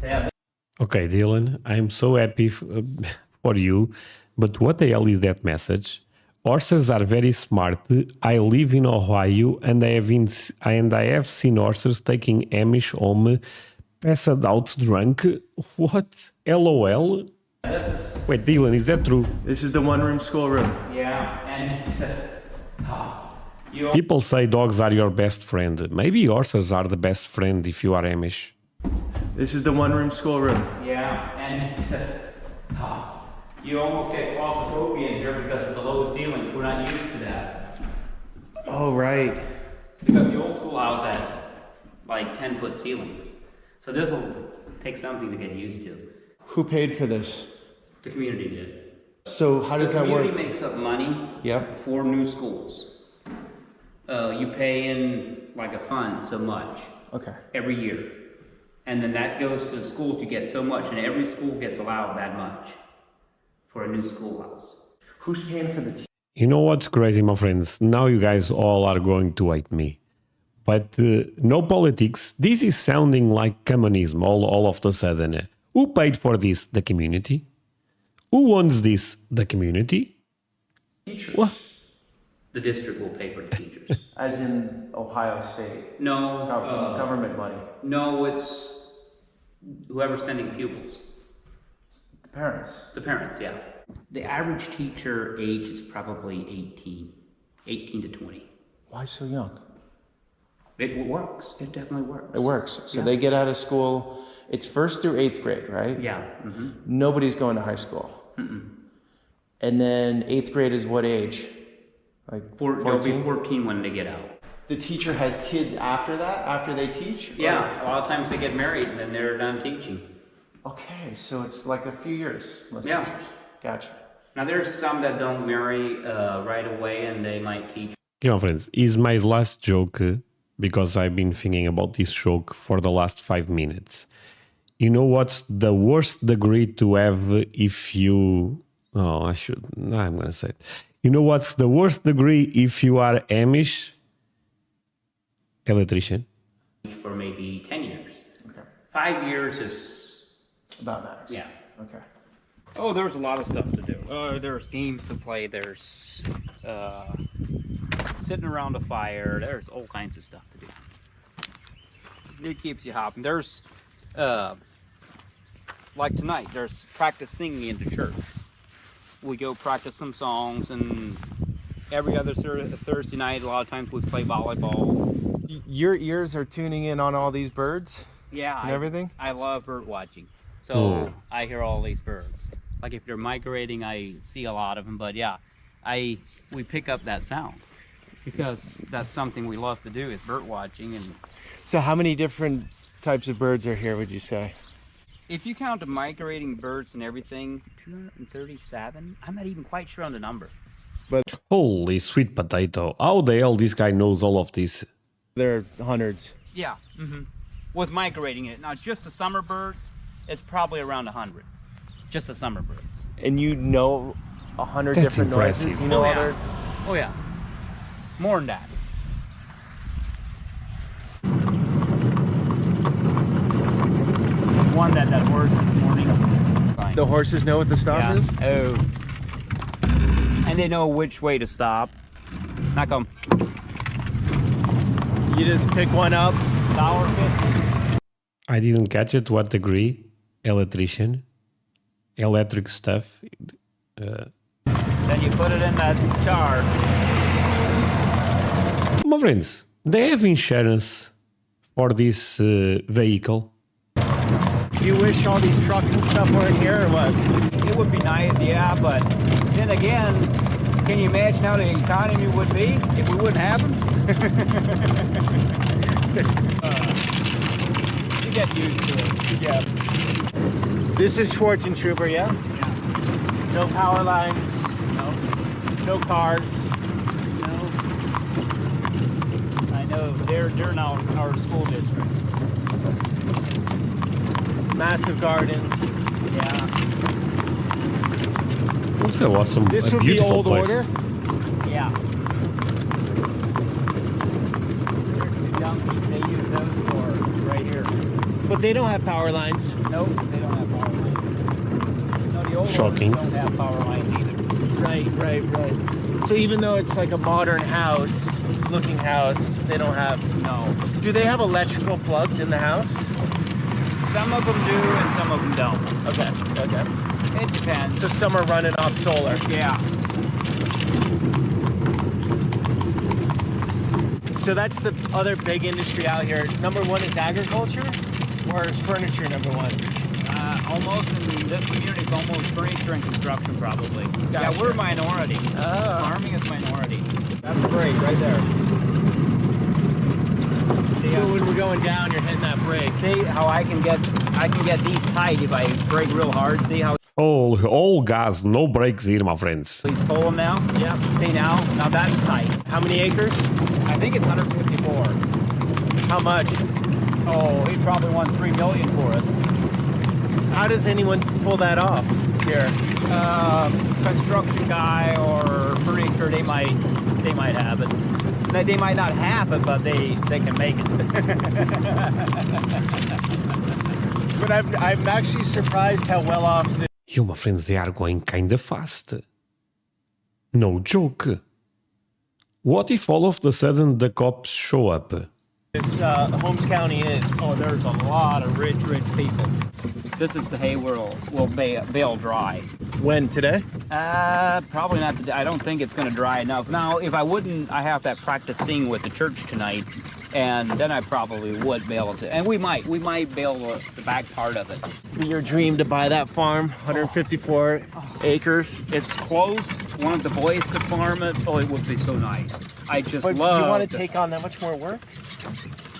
yeah, Okay, Dylan, I'm so happy for you, but what the hell is that message? Horses are very smart. I live in Ohio and I have seen horses taking Amish home, passed out drunk. What? LOL? Wait, Dylan, is that true? This is the one-room schoolroom. yeah, and it's, People say dogs are your best friend. Maybe horses are the best friend if you are Amish. This is the one-room schoolroom. yeah, and it's, you almost get claustrophobia in here because of the low ceilings. We're not used to that. Oh, right. Because the old schoolhouse had like 10-foot ceilings. So this will take something to get used to. Who paid for this? The community did. So how does that The work? community makes up money Yep. for new schools. You pay in like a fund so much. Okay. Every year. And then that goes to the schools, you get so much, and every school gets allowed that much for a new schoolhouse. Who's paying for the teachers? You know what's crazy, my friends? Now you guys all are going to hate me. But no politics. This is sounding like communism all of a sudden. Who paid for this? The community. Who owns this? The community. Teachers. What? The district will pay for the teachers. As in Ohio State? No. Government money? No, it's whoever's sending pupils. The parents? The parents, yeah. The average teacher age is probably 18 to 20. Why so young? It works. It definitely works. It works. So yeah. they get out of school, it's 1st through 8th grade, right? Yeah. Mm-hmm. Nobody's going to high school. Mm-mm. And then 8th grade is what age? Like They'll be 14 when they get out. The teacher has kids after that, after they teach? Yeah, a lot of times they get married and then they're done teaching. Okay, so it's like a few years, most Yeah. teachers. Gotcha. Now there's some that don't marry right away and they might teach. You know, friends, is my last joke because I've been thinking about this joke for the last 5 minutes. You know what's the worst degree to have if you... Oh, I'm going to say it. You know what's the worst degree if you are Amish? Electrician. For maybe 10 years. Okay. 5 years is... About max. Yeah. Okay. Oh, there's a lot of stuff to do. There's games to play. There's sitting around a fire. There's all kinds of stuff to do. It keeps you hopping. There's, like tonight, there's practice singing into church. We go practice some songs, and every other Thursday night, a lot of times we play volleyball. Your ears are tuning in on all these birds? Yeah. And everything? I love bird watching. So I hear all these birds. Like if they're migrating, I see a lot of them. But yeah, we pick up that sound because that's something we love to do is bird watching. And so how many different types of birds are here, would you say? if you count the migrating birds and everything, 237. I'm not even quite sure on the number. But holy sweet potato! How the hell this guy knows all of this? There are hundreds. Yeah. With migrating it. Now, just the summer birds, it's probably around 100. Just the summer birds. And you know 100 That's different impressive. noises? You know other... Oh, yeah. More than that. One that horse this morning. Fine. The horses know what the stop is? Oh. And they know which way to stop. Not come. You just pick one up. $1.50. I didn't catch it. What degree? Electrician? Electric stuff? Then you put it in that jar. My friends, they have insurance for this vehicle. Do you wish all these trucks and stuff weren't here or what? It would be nice, yeah, but then again, can you imagine how the economy would be if we wouldn't have them? You get used to it. Yeah. This is Schwarzentrooper, yeah? Yeah. No power lines. No. No cars. No. I know they're now our school district. Massive gardens. Yeah. Looks so awesome. This a would be beautiful old place. order. Yeah. There's two donkeys. They use those for right here. But they don't have power lines. Nope, they don't have power lines. No, the old Shocking. ones don't have power lines either. Right. So even though it's like a modern looking house, they don't have... No. Do they have electrical plugs in the house? Some of them do and some of them don't. Okay. It depends. So some are running off solar. Yeah. So that's the other big industry out here. Number one is agriculture, or is furniture number one? Almost in this community, it's almost furniture and construction probably. Gotcha. Yeah, we're minority. Oh. Farming is minority. That's great, right there. So when we're going down, you're hitting that brake. See how I can get these tight if I brake real hard. See how? All gas, no brakes here, my friends. Please pull them now. Yeah, see now that's tight. How many acres? I think it's 154. How much? Oh, he probably won $3 million for it. How does anyone pull that off here? Construction guy or furniture, they might have it. They might not have it, but they can make it. But I'm actually surprised how well off You, my friends, they are going kinda fast. No joke. What if all of a sudden the cops show up? this Holmes County is. Oh, there's a lot of rich people. This is the hay we'll bale dry. When, today? Probably not today. I don't think it's going to dry enough. Now, if I wouldn't, I have that practicing with the church tonight, and then I probably would bale it. And we might bale the back part of it. Your dream to buy that farm, 154 acres. It's close. One of the boys could farm it. Oh, it would be so nice. I just But love. you want to take on that much more work?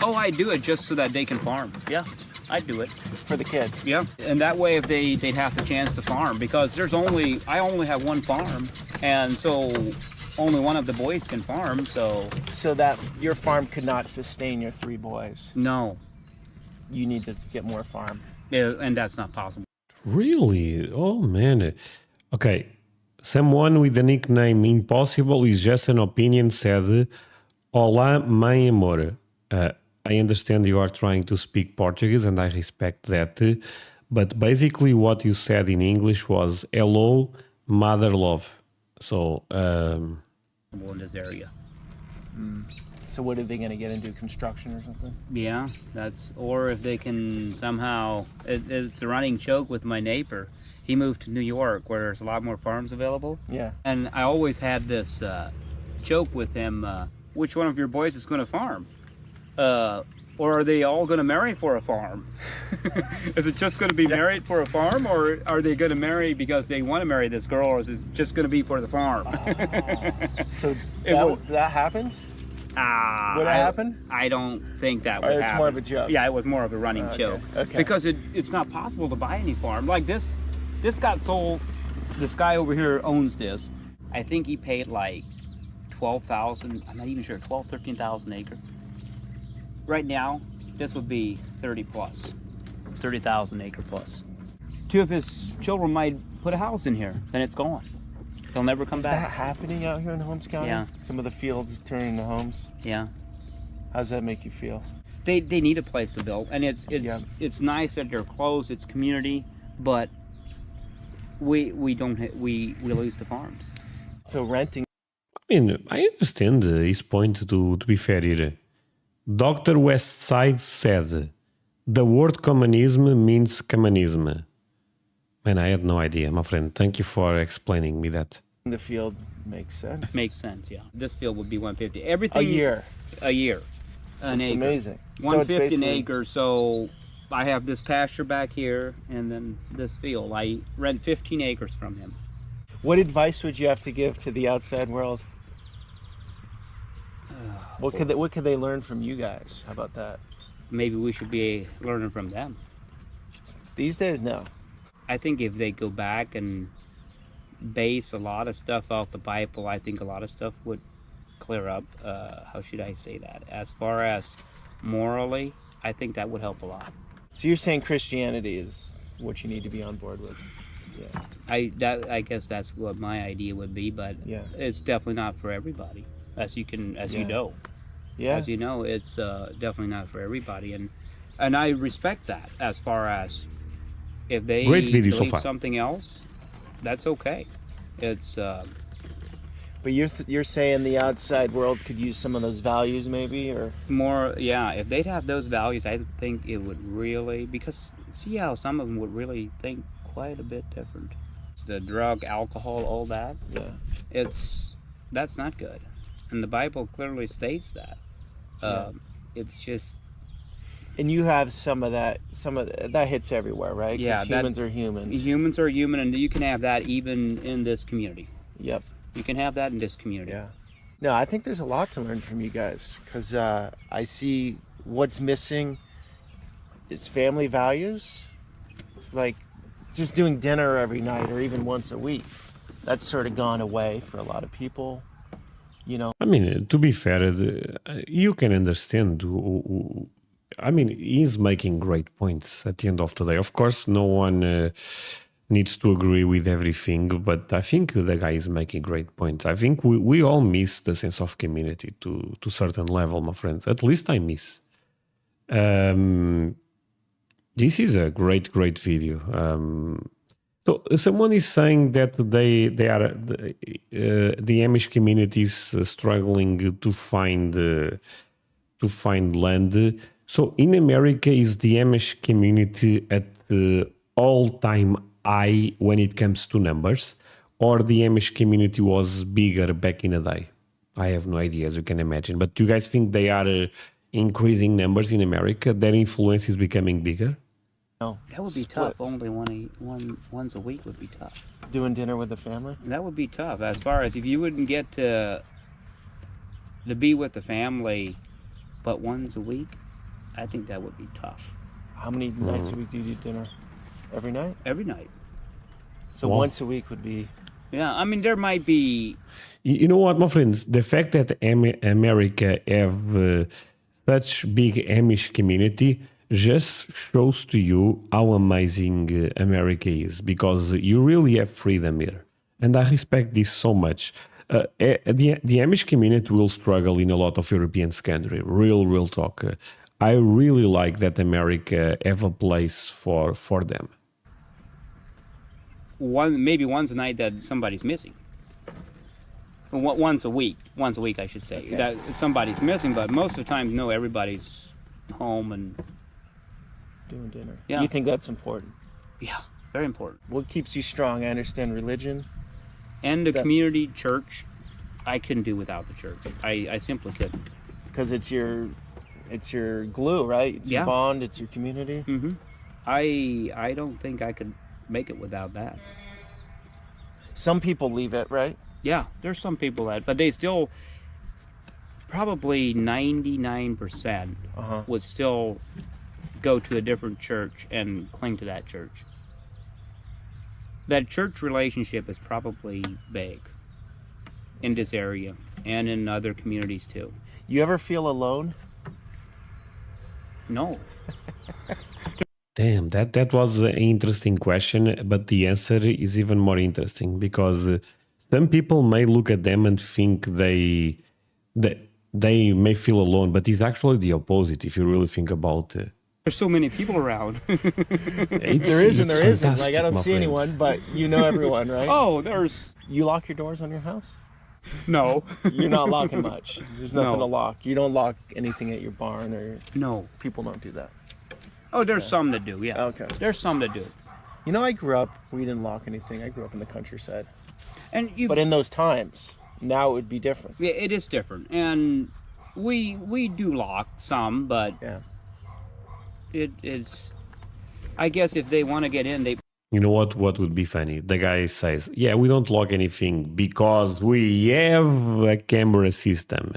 Oh, I do it just so that they can farm. Yeah, I do it. For the kids? Yeah, and that way if they'd have the chance to farm, because I only have one farm, and so only one of the boys can farm, so. So that your farm could not sustain your 3 boys? No. You need to get more farm. Yeah, and that's not possible. Really? Oh, man. Okay. Someone with the nickname Impossible is just an opinion said, Olá, mãe amor. I understand you are trying to speak Portuguese and I respect that. But basically what you said in English was, hello, mother love. So, in this area. So what are they going to get into, construction or something? Yeah, or if they can somehow, it's a running joke with my neighbor. He moved to New York where there's a lot more farms available. Yeah. And I always had this joke with him, which one of your boys is going to farm? Or are they all going to marry for a farm? Is it just going to be married for a farm, or are they going to marry because they want to marry this girl, or is it just going to be for the farm? So that happens? Would that happen? I don't think that would happen. It's more of a joke? Yeah, it was more of a running joke. Okay. Because it's not possible to buy any farm. Like this got sold, this guy over here owns this. I think he paid like 12,000, I'm not even sure, 13,000 acres. Right now, this would be 30,000 acre plus. 2 of his children might put a house in here, then it's gone. They'll never come back. Is that happening out here in Holmes County? Yeah. Some of the fields turn into homes? Yeah. How does that make you feel? They need a place to build, and it's nice that they're close, it's community, but we lose the farms. So renting. I mean, I understand his point to be fair here. Dr. Westside said, the word communism means communism. Man, I had no idea, my friend. Thank you for explaining me that. The field makes sense. Makes sense, yeah. This field would be 150. Everything. A year. A year. An acre. Amazing. 150 an acre. So I have this pasture back here, and then this field. I rent 15 acres from him. What advice would you have to give to the outside world? What could they learn from you guys? How about that? Maybe we should be learning from them. These days, no. I think if they go back and base a lot of stuff off the Bible, I think a lot of stuff would clear up. How should I say that? As far as morally, I think that would help a lot. So you're saying Christianity is what you need to be on board with? Yeah. I guess that's what my idea would be, but yeah. It's definitely not for everybody. As you know. Yeah. As you know, it's definitely not for everybody, and I respect that. As far as if they believe something else, that's okay. It's. But you're saying the outside world could use some of those values, maybe, or more. Yeah, if they'd have those values, I think it would really, because see how some of them would really think quite a bit different. It's the drug, alcohol, all that. Yeah. That's not good. And the Bible clearly states that. It's just. And you have some of that hits everywhere, right? Yeah. Humans are humans. Humans are human, and you can have that even in this community. Yep. You can have that in this community. Yeah. No, I think there's a lot to learn from you guys, because I see what's missing is family values, like just doing dinner every night or even once a week. That's sort of gone away for a lot of people, you know. I mean, to be fair, you can understand. I mean, he's making great points at the end of the day. Of course, no one needs to agree with everything, but I think the guy is making great points. I think we all miss the sense of community to a certain level, my friends. At least I miss. This is a great video. So someone is saying that they are the Amish community is struggling to find land. So in America, is the Amish community at the all-time high when it comes to numbers, or the Amish community was bigger back in the day? I have no idea, as you can imagine. But do you guys think they are increasing numbers in America? Their influence is becoming bigger? No. That would be tough. Only once a week would be tough. Doing dinner with the family? That would be tough. As far as if you wouldn't get to be with the family but once a week, I think that would be tough. How many nights a week do you do dinner? Every night? Every night. So once a week would be... Yeah, I mean, there might be... You know what, my friends? The fact that America have such big Amish community just shows to you how amazing America is, because you really have freedom here. And I respect this so much. The Amish community will struggle in a lot of European countries. Real talk. I really like that America have a place for them. Maybe once a night that somebody's missing. Once a week, I should say. Okay. That somebody's missing, but most of the time, no, everybody's home and doing dinner. Yeah. You think that's important? Yeah, very important. What keeps you strong? I understand religion. And the community, church. I couldn't do without the church. I simply couldn't. Because it's your glue, right? It's your bond, it's your community. Mm-hmm. I don't think I could make it without that. Some people leave it, right? Yeah, there's some people that, but they still, probably 99% would still go to a different church and cling to that church. That church relationship is probably big in this area and in other communities too. You ever feel alone? No. Damn, that was an interesting question, but the answer is even more interesting, because some people may look at them and think they may feel alone, but it's actually the opposite if you really think about it. There's so many people around. There isn't. Like, I don't see anyone, but you know everyone, right? Oh, there's... You lock your doors on your house? No. You're not locking much. There's nothing to lock. You don't lock anything at your barn or... No. People don't do that. Oh, there's some that do, yeah. Okay. There's some that do. You know, I grew up, we didn't lock anything. I grew up in the countryside. But in those times, now it would be different. Yeah, it is different. And we do lock some, but it's... I guess if they want to get in, they... You know what would be funny? The guy says, yeah, we don't lock anything because we have a camera system.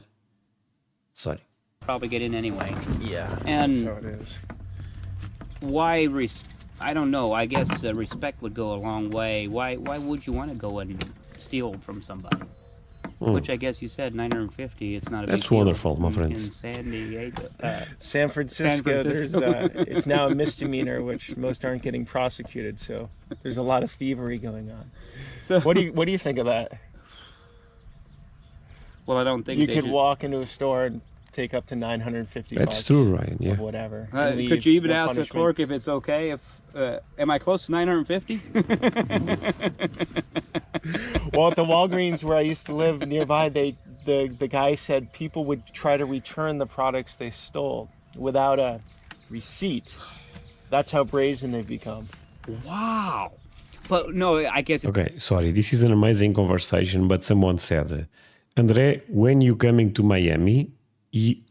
Sorry. Probably get in anyway. Yeah, and that's how it is. Why... I don't know. I guess respect would go a long way. Why would you want to go and steal from somebody? Which I guess you said 950. It's not a That's big deal wonderful, my friend. in San Diego. San Francisco. There's it's now a misdemeanor, which most aren't getting prosecuted. So there's a lot of thievery going on. So what do you think of that? Well, I don't think you could walk into a store and take up to 950. That's true, Ryan. Yeah. Whatever. Could you even ask the clerk if it's okay? If am I close to 950? Well, at the Walgreens where I used to live nearby, the guy said people would try to return the products they stole without a receipt. That's how brazen they've become. Wow. But no, I guess... Okay, sorry. This is an amazing conversation, but someone said, André, when you coming to Miami,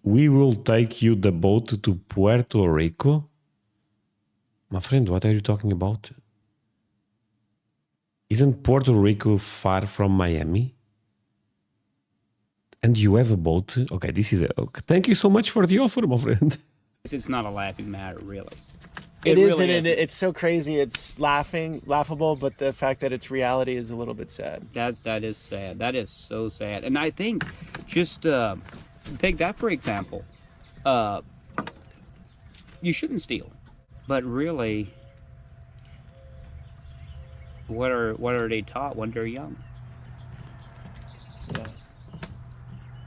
we will take you the boat to Puerto Rico. My friend, what are you talking about? Isn't Puerto Rico far from Miami? And you have a boat? Okay, this is okay. Thank you so much for the offer, my friend. It's not a laughing matter, really. It is, really and isn't. it's so crazy. It's laughable, but the fact that it's reality is a little bit sad. That is sad. That is so sad. And I think just take that for example. You shouldn't steal, but really, what are they taught when they're young? Yeah.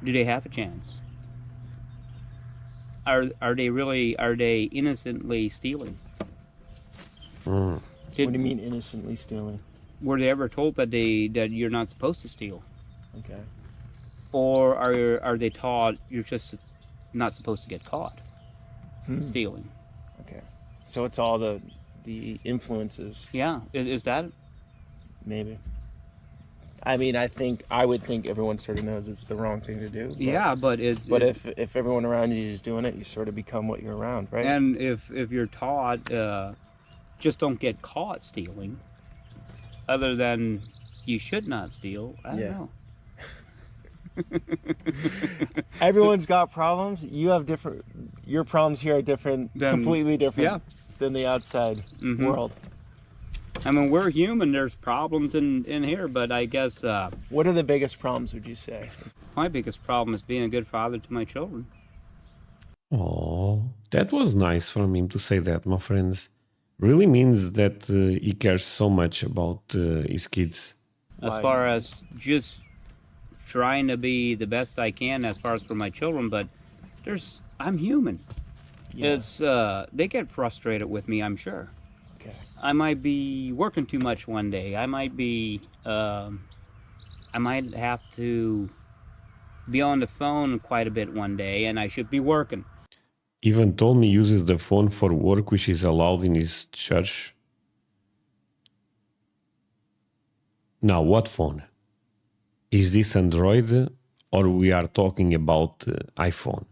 Do they have a chance? Are they innocently stealing? What do you mean innocently stealing? Were they ever told that you're not supposed to steal? Okay. Or are they taught you're just not supposed to get caught stealing? Okay. So it's all the influences. Yeah. Is that? Maybe. I mean, I would think everyone sort of knows it's the wrong thing to do. But, Yeah, but if everyone around you is doing it, you sort of become what you're around, right? And if you're taught, just don't get caught stealing, other than you should not steal, I don't know. Everyone's got problems. You have different. Your problems here are different, completely different than the outside world. I mean, we're human. There's problems in here, but I guess. What are the biggest problems, would you say? My biggest problem is being a good father to my children. Oh, that was nice from him to say that, my friends. Really means that he cares so much about his kids. As far as just trying to be the best I can as far as for my children, but I'm human. Yeah. It's they get frustrated with me, I'm sure. Okay. I might be working too much one day. I might be I might have to be on the phone quite a bit one day, and I should be working. Even told me uses the phone for work, which is allowed in his church. Now, what phone? Is this Android or we are talking about iPhone?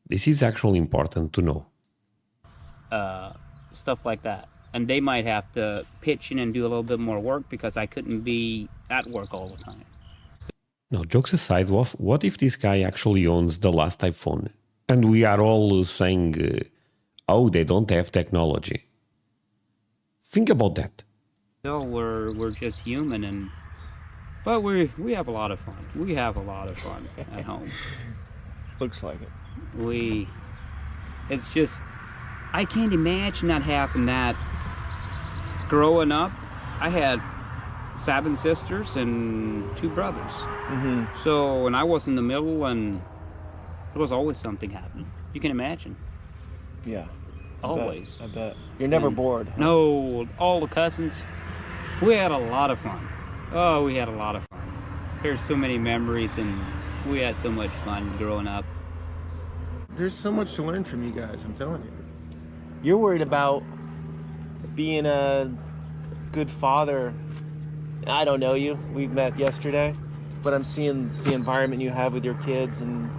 This is actually important to know. Stuff like that. And they might have to pitch in and do a little bit more work because I couldn't be at work all the time. Now, jokes aside, what if this guy actually owns the last iPhone? And we are all saying, oh, they don't have technology. Think about that. Still, we're just human, but we have a lot of fun. We have a lot of fun at home. Looks like it. It's just, I can't imagine not having that. Growing up, I had 7 sisters and 2 brothers. So when I was in the middle, and there was always something happening. You can imagine. Yeah. Always. I bet. You're never bored. Huh? No, all the cousins. We had a lot of fun. Oh, we had a lot of fun. There's so many memories, and we had so much fun growing up. There's so much to learn from you guys, I'm telling you. You're worried about being a good father. I don't know you. We met yesterday, but I'm seeing the environment you have with your kids and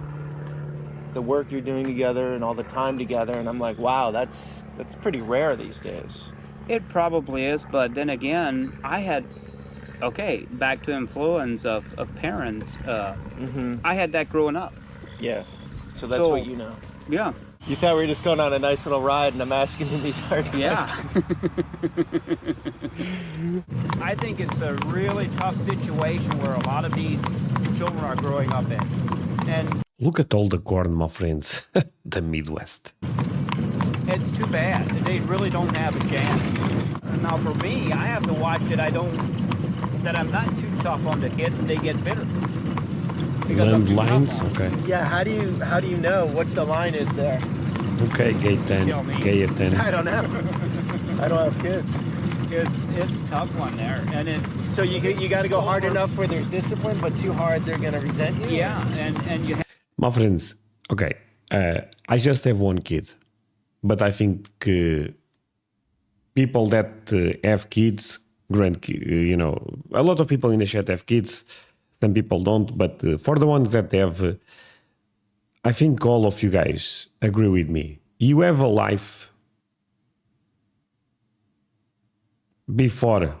the work you're doing together and all the time together, and I'm like, wow, that's pretty rare these days. It probably is, but then again, I had, back to influence of parents. I had that growing up. Yeah, so that's what you know. Yeah. You thought we were just going on a nice little ride, and I'm asking you these hard questions. Yeah. I think it's a really tough situation where a lot of these children are growing up in. And look at all the corn, my friends. The Midwest. it's too bad. They really don't have a chance. Now for me, I have to watch that I'm not too tough on the kids and they get bitter. Landlines, okay. Yeah, how do you know what the line is there? Okay, gay 10, gay at 10. I don't know. I don't have kids. It's a tough one there, and it's so you got to go hard enough where there's discipline, but too hard they're gonna resent you. Yeah, and you. My friends, okay, I just have one kid, but I think people that have kids, a lot of people in the chat have kids. Some people don't, but for the ones that have, I think all of you guys agree with me. You have a life before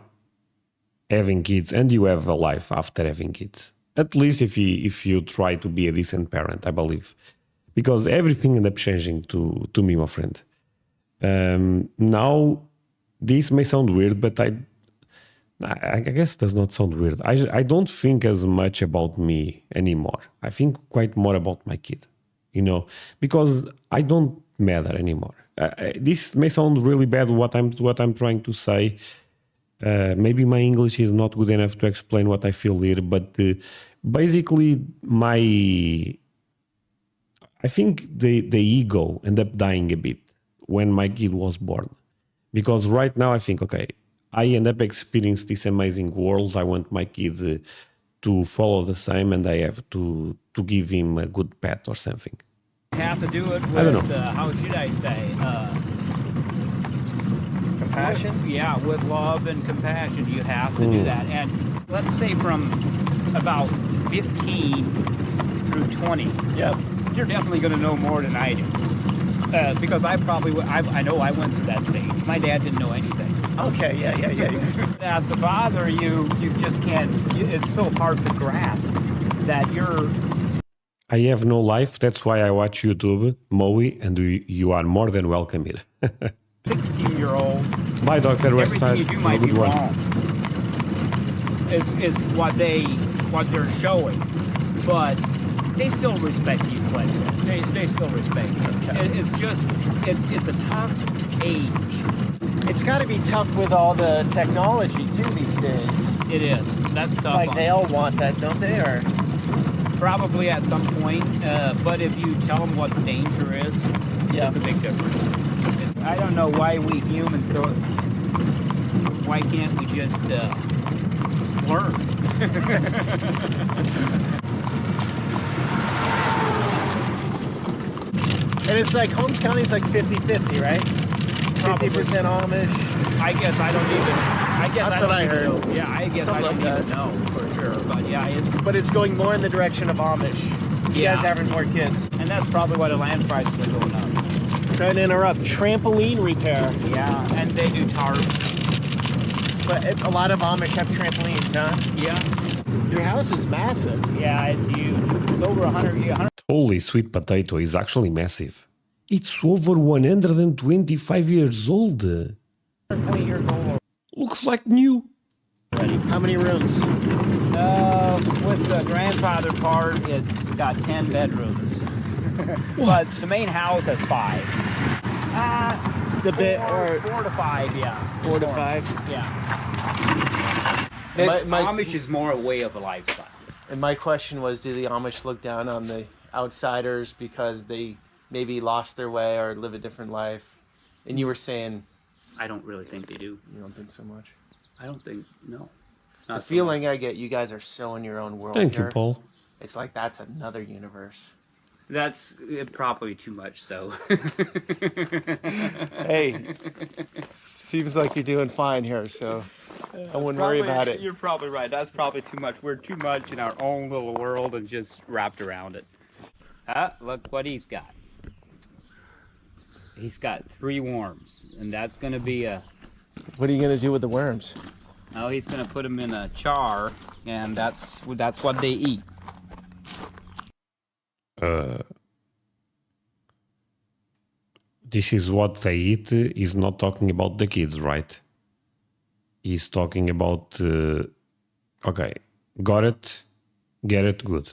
having kids, and you have a life after having kids. At least if you try to be a decent parent, I believe. Because everything ends up changing to me, my friend. Now, this may sound weird, but I guess it does not sound weird. I don't think as much about me anymore. I think quite more about my kid, because I don't matter anymore. This may sound really bad what I'm trying to say. Maybe my English is not good enough to explain what I feel here, but basically I think the ego ended up dying a bit when my kid was born. Because right now I think, okay, I end up experiencing this amazing world. I want my kid to follow the same, and I have to give him a good pet or something. Have to do it with, I don't know. how should I say? Compassion? Yeah, with love and compassion, you have to do that. And let's say from about 15 through 20, you're definitely going to know more than I do. Because I know I went through that stage. My dad didn't know anything. Okay, yeah. As a father, you just can't, it's so hard to grasp that you're... I have no life, that's why I watch YouTube, Moe, and you are more than welcome here. 16-year-old. Bye, Dr. Westside. Everything you do might be wrong. Is what they're showing, but they still respect you, they still respect you. It's a tough age. It's got to be tough with all the technology too these days. It is. That's tough. Like they all want that, don't they? Or probably at some point. But if you tell them what the danger is, it's a big difference. I don't know why we humans don't. Why can't we just learn? And it's like Holmes County's like 50-50, right? 50% Amish. I guess I don't even. That's what I heard. Know. Yeah, I guess Something I don't like even know for sure. But yeah, But it's going more in the direction of Amish. You guys having more kids. And that's probably why the land prices are going up. Trying to interrupt. Trampoline repair. Yeah, and they do tarps. But a lot of Amish have trampolines, huh? Yeah. Your house is massive. Yeah, it's huge. It's over 100 years. Holy sweet potato is actually massive. It's over 125 years old. 20 years old. Looks like new. How many rooms? With the grandfather part, it's got 10 bedrooms. But the main house has 5. Four to 5, yeah. 4 to 5? Yeah. Amish is more a way of a lifestyle. And my question was, do the Amish look down on the outsiders because they maybe lost their way or live a different life? And you were saying... I don't really think they do. You don't think so much? I don't think, no. The feeling I get, you guys are so in your own world. Thank you, Paul. It's like that's another universe. That's probably too much, so. Hey, seems like you're doing fine here, so I wouldn't worry about it. You're probably right. That's probably too much. We're too much in our own little world and just wrapped around it. Look what he's got. He's got 3 worms, and that's going to be a... What are you going to do with the worms? Oh, he's going to put them in a char, and that's what they eat. This is what they eat. He's not talking about the kids, right? He's talking about... okay, got it. Get it, good.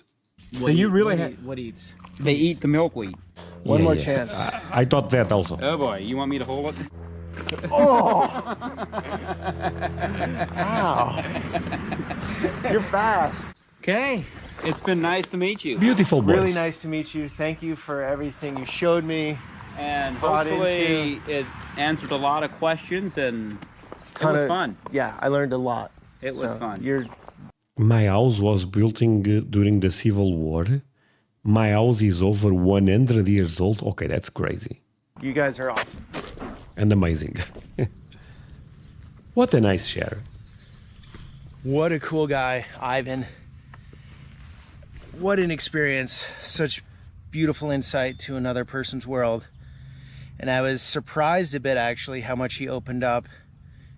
So you really have... What eats? They eat the milkweed. One more chance. I thought that also. Oh boy, you want me to hold it? Oh! Wow. You're fast. Okay. It's been nice to meet you. Beautiful boys. Really nice to meet you. Thank you for everything you showed me. And hopefully it answered a lot of questions, and it was fun. Yeah, I learned a lot. It was fun. My house was built during the Civil War. My house is over 100 years old. Okay, that's crazy. You guys are awesome. And amazing. What a nice share. What a cool guy, Ivan. What an experience. Such beautiful insight to another person's world. And I was surprised a bit, actually, how much he opened up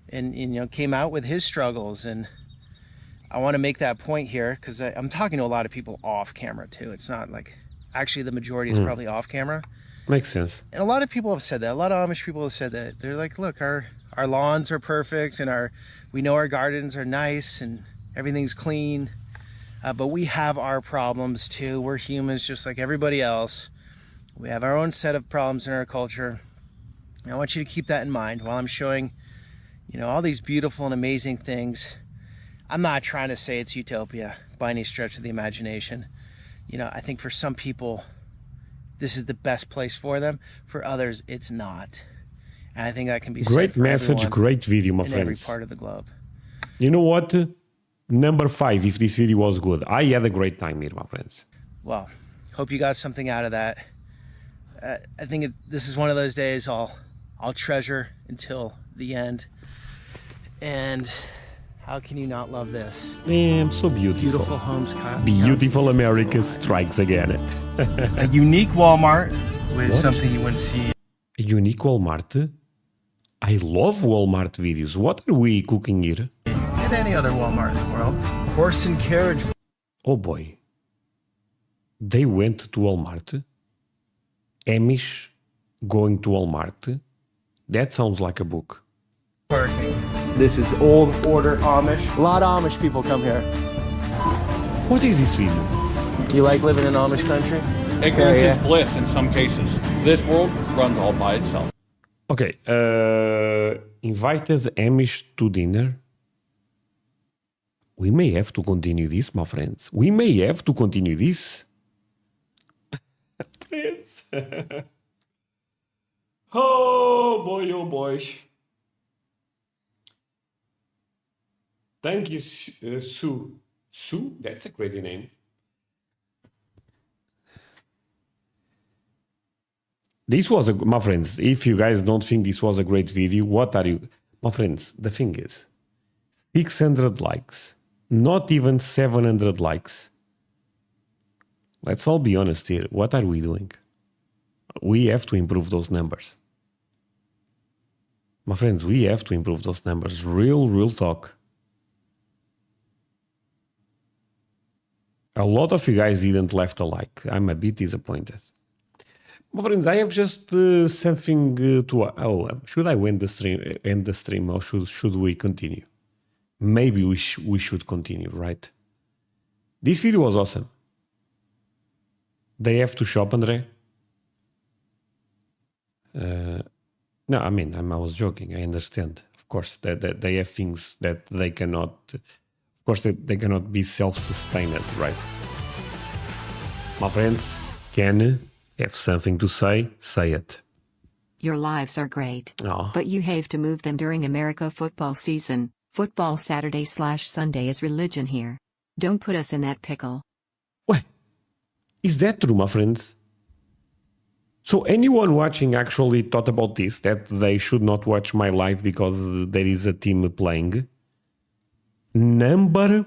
and came out with his struggles. And I want to make that point here because I'm talking to a lot of people off camera too. It's not like, actually the majority is probably off camera. Makes sense. And a lot of people have said that. A lot of Amish people have said that. They're like, look, our lawns are perfect and we know our gardens are nice and everything's clean. But we have our problems too. We're humans just like everybody else. We have our own set of problems in our culture. And I want you to keep that in mind while I'm showing, you know, all these beautiful and amazing things. I'm not trying to say it's utopia by any stretch of the imagination. You know, I think for some people, this is the best place for them. For others, it's not. And I think that can be great said for message, everyone great video, my in friends. every part of the globe. You know what? Number 5, if this video was good. I had a great time here, my friends. Well, hope you got something out of that. I think this is one of those days I'll treasure until the end. And how can you not love this? Damn, so beautiful. Beautiful homes, Kyle. Beautiful America strikes again. A unique Walmart with something you wouldn't see. A unique Walmart? I love Walmart videos. What are we cooking here? At any other Walmart in the world. Horse and carriage. Oh boy. They went to Walmart. Amish going to Walmart. That sounds like a book. Parking. This is old order Amish. A lot of Amish people come here. What is this video? Do you like living in Amish country? Ignorance is bliss in some cases. This world runs all by itself. Okay. Invited Amish to dinner. We may have to continue this, my friends. We may have to continue this. Oh boy, oh boy. Thank you, Sue. Sue? That's a crazy name. This was my friends, if you guys don't think this was a great video, what are you? My friends, the thing is, 600 likes, not even 700 likes. Let's all be honest here. What are we doing? We have to improve those numbers. My friends, we have to improve those numbers. Real talk. A lot of you guys didn't left a like. I'm a bit disappointed. My friends, I have just something to... should I end the stream or should we continue? Maybe we should continue, right? This video was awesome. They have to shop, André? No, I mean, I was joking. I understand. Of course, that they have things that they cannot... Of course, they cannot be self-sustained, right? My friends, can have something to say it. Your lives are great. Oh. But you have to move them during America football season. Football Saturday/Sunday is religion here. Don't put us in that pickle. What? Is that true, my friends? So anyone watching actually thought about this, that they should not watch my live because there is a team playing? Number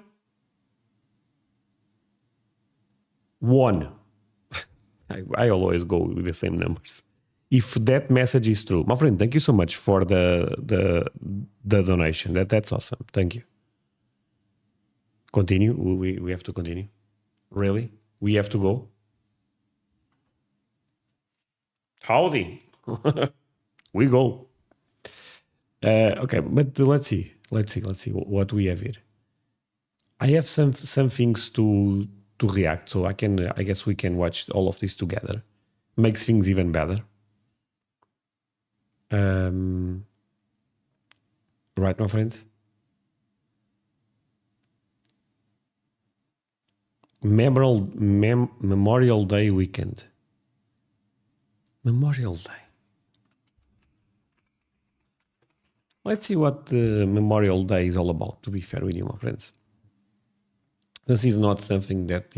1. I always go with the same numbers. If that message is true, my friend, thank you so much for the donation. That's awesome. Thank you. Continue. We have to continue. Really? We have to go? Howdy. We go. Okay, but let's see what we have here. I have some things to react, so I guess we can watch all of this together. Makes things even better. Right, my friends? Memorial Day weekend. Memorial Day. Let's see what Memorial Day is all about, to be fair with you, my friends. This is not something that,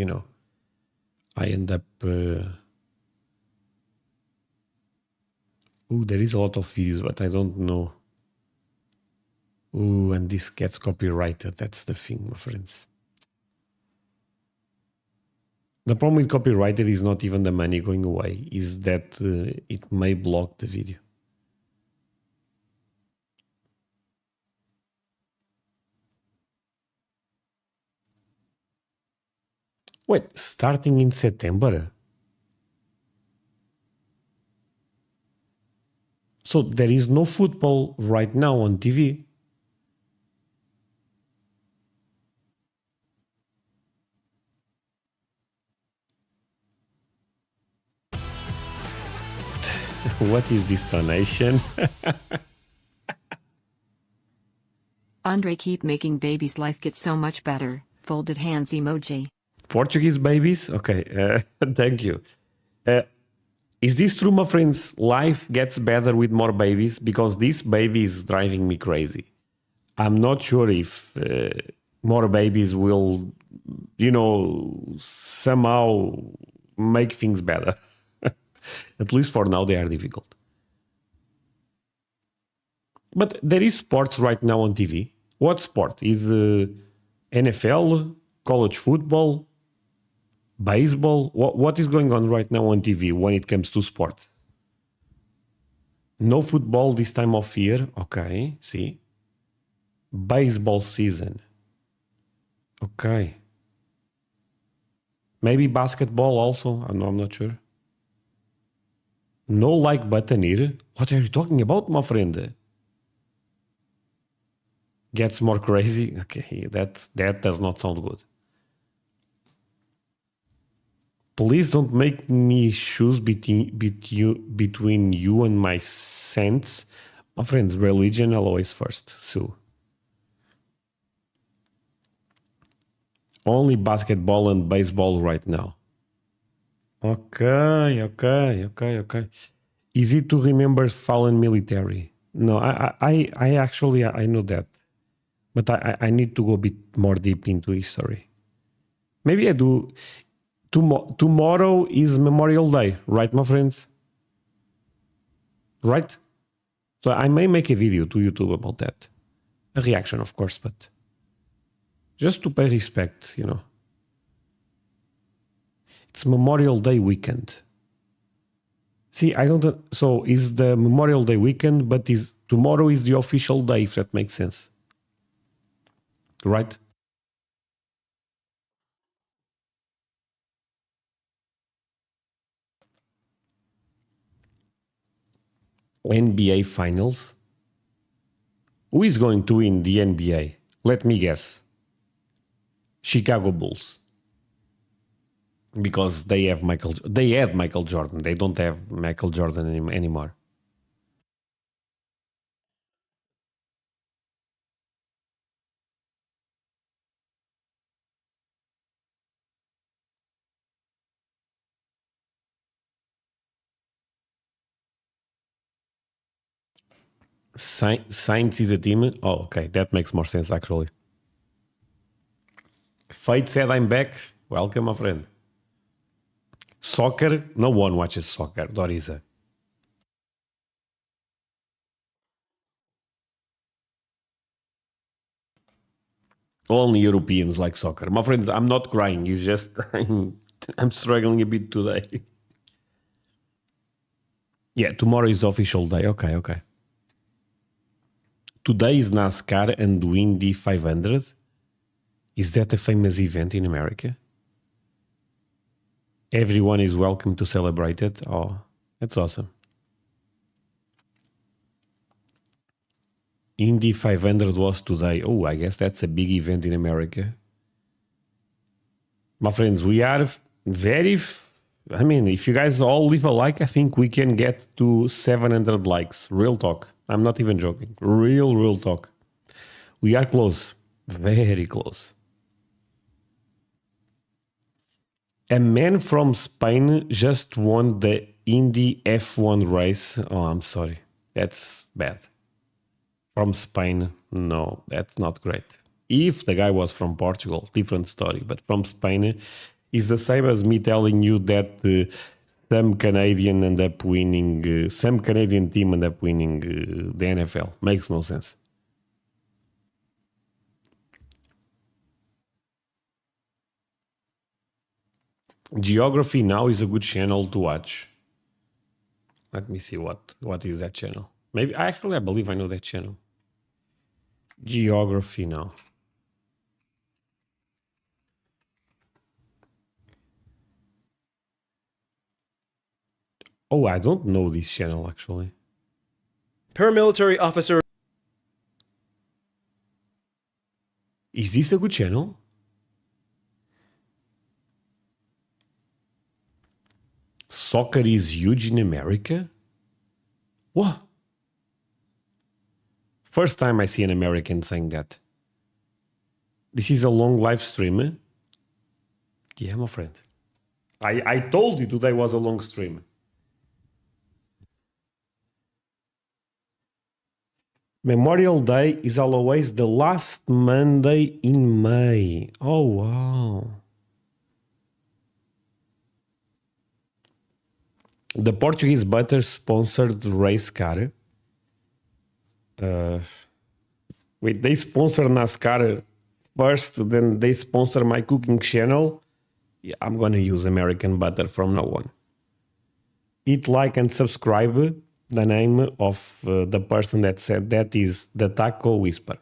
I end up... there is a lot of videos, but I don't know. And this gets copyrighted. That's the thing, my friends. The problem with copyrighted is not even the money going away, is that it may block the video. Wait, starting in September? So there is no football right now on TV. What is this donation? André, keep making babies' life get so much better. Folded hands emoji. Portuguese babies? Okay, thank you. Is this true, my friends? Life gets better with more babies? Because this baby is driving me crazy. I'm not sure if more babies will, somehow make things better. At least for now, they are difficult. But there is sports right now on TV. What sport? Is NFL, college football, baseball? What is going on right now on TV when it comes to sports? No football this time of year. Okay, see. Baseball season. Okay. Maybe basketball also. I'm not sure. No like button here. What are you talking about, my friend? Gets more crazy. Okay, that does not sound good. Please don't make me choose between you and my sense. My friends, religion always first. So only basketball and baseball right now. Okay. Easy to remember fallen military. No, I actually know that. But I need to go a bit more deep into history. Maybe I do. Tomorrow is Memorial Day, right, my friends? Right? So I may make a video to YouTube about that. A reaction, of course, but just to pay respect, It's Memorial Day weekend. See, I don't... So is the Memorial Day weekend, but tomorrow is the official day, if that makes sense. Right? NBA Finals. Who is going to win the NBA? Let me guess. Chicago Bulls. Because they had Michael Jordan. They don't have Michael Jordan anymore. Saints is a team. Oh, okay. That makes more sense, actually. Fate said I'm back. Welcome, my friend. Soccer? No one watches soccer, Doriza. Only Europeans like soccer. My friends, I'm not crying. It's just I'm struggling a bit today. Yeah, tomorrow is official day. Okay. Today is NASCAR and Indy 500. Is that a famous event in America? Everyone is welcome to celebrate it. Oh, that's awesome. Indy 500 was today. Oh, I guess that's a big event in America. My friends, we are very... if you guys all leave a like, I think we can get to 700 likes. Real talk. I'm not even joking. Real talk. We are close. Very close. A man from Spain just won the Indy F1 race. Oh, I'm sorry. That's bad. From Spain, no, that's not great. If the guy was from Portugal, different story. But from Spain, is the same as me telling you that some Canadian team end up winning the NFL. Makes no sense. Geography Now is a good channel to watch. Let me see what is that channel. Maybe I believe I know that channel. Geography Now. Oh, I don't know this channel actually. Paramilitary officer. Is this a good channel? Soccer is huge in America? What? First time I see an American saying that. This is a long live stream. Yeah, my friend. I told you today was a long stream. Memorial Day is always the last Monday in May. Oh, wow. The Portuguese butter sponsored race car. Wait, they sponsor NASCAR first, then they sponsor my cooking channel. Yeah, I'm gonna use American butter from now on. Hit like and subscribe. The name of the person that said that is the Taco Whisper.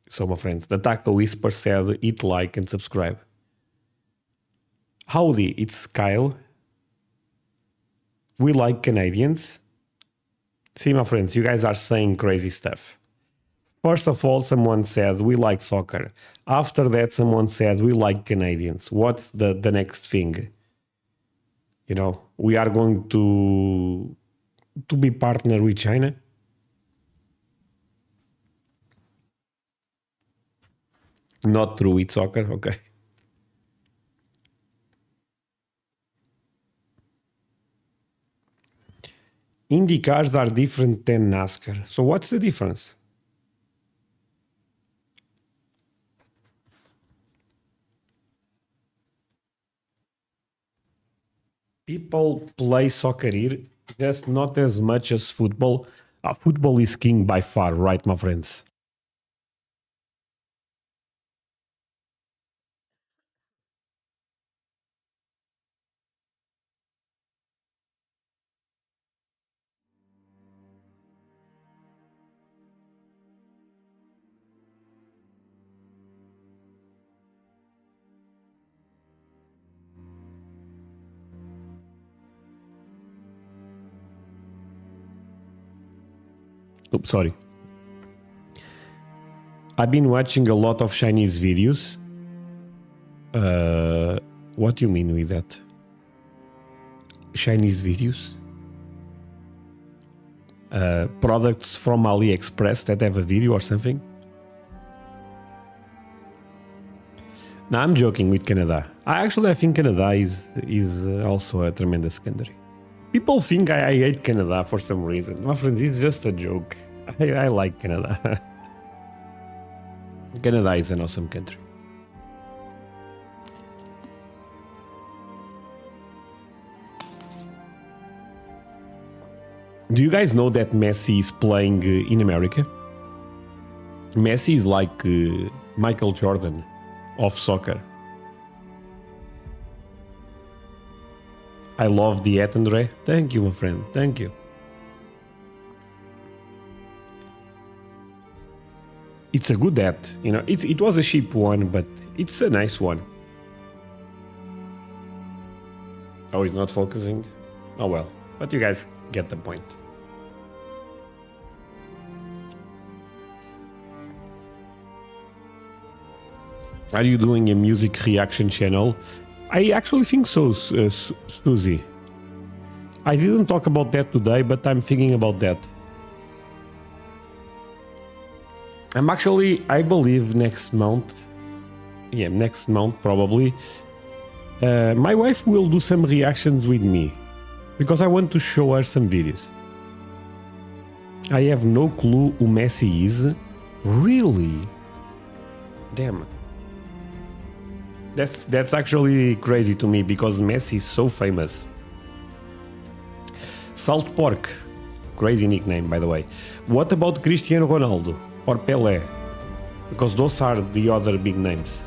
So my friends, the Taco Whisper said hit like and subscribe. Howdy, it's Kyle. We like Canadians. See my friends, you guys are saying crazy stuff. First of all, someone said we like soccer. After that, someone said we like Canadians. What's the next thing? You know, we are going to be partner with China. Not true with soccer, okay. Indy cars are different than NASCAR. So what's the difference? People play soccer here, just not as much as football. Football is king by far, right, my friends? Oops, sorry. I've been watching a lot of Chinese videos. What do you mean with that? Chinese videos? Products from AliExpress that have a video or something? No, I'm joking with Canada. I think Canada is also a tremendous country. People think I hate Canada for some reason. My friends, it's just a joke. I like Canada. Canada is an awesome country. Do you guys know that Messi is playing in America? Messi is like Michael Jordan of soccer. I love the hat, André. Thank you, my friend. Thank you. It's a good hat. You know, it was a cheap one, but it's a nice one. Oh, he's not focusing? Oh well. But you guys get the point. Are you doing a music reaction channel? I actually think so, Susie. I didn't talk about that today, but I'm thinking about that. I'm actually, I believe next month, probably, my wife will do some reactions with me, because I want to show her some videos. I have no clue who Messi is. Really? Damn. That's actually crazy to me because Messi is so famous. Salt Pork, crazy nickname by the way. What about Cristiano Ronaldo or Pelé? Because those are the other big names.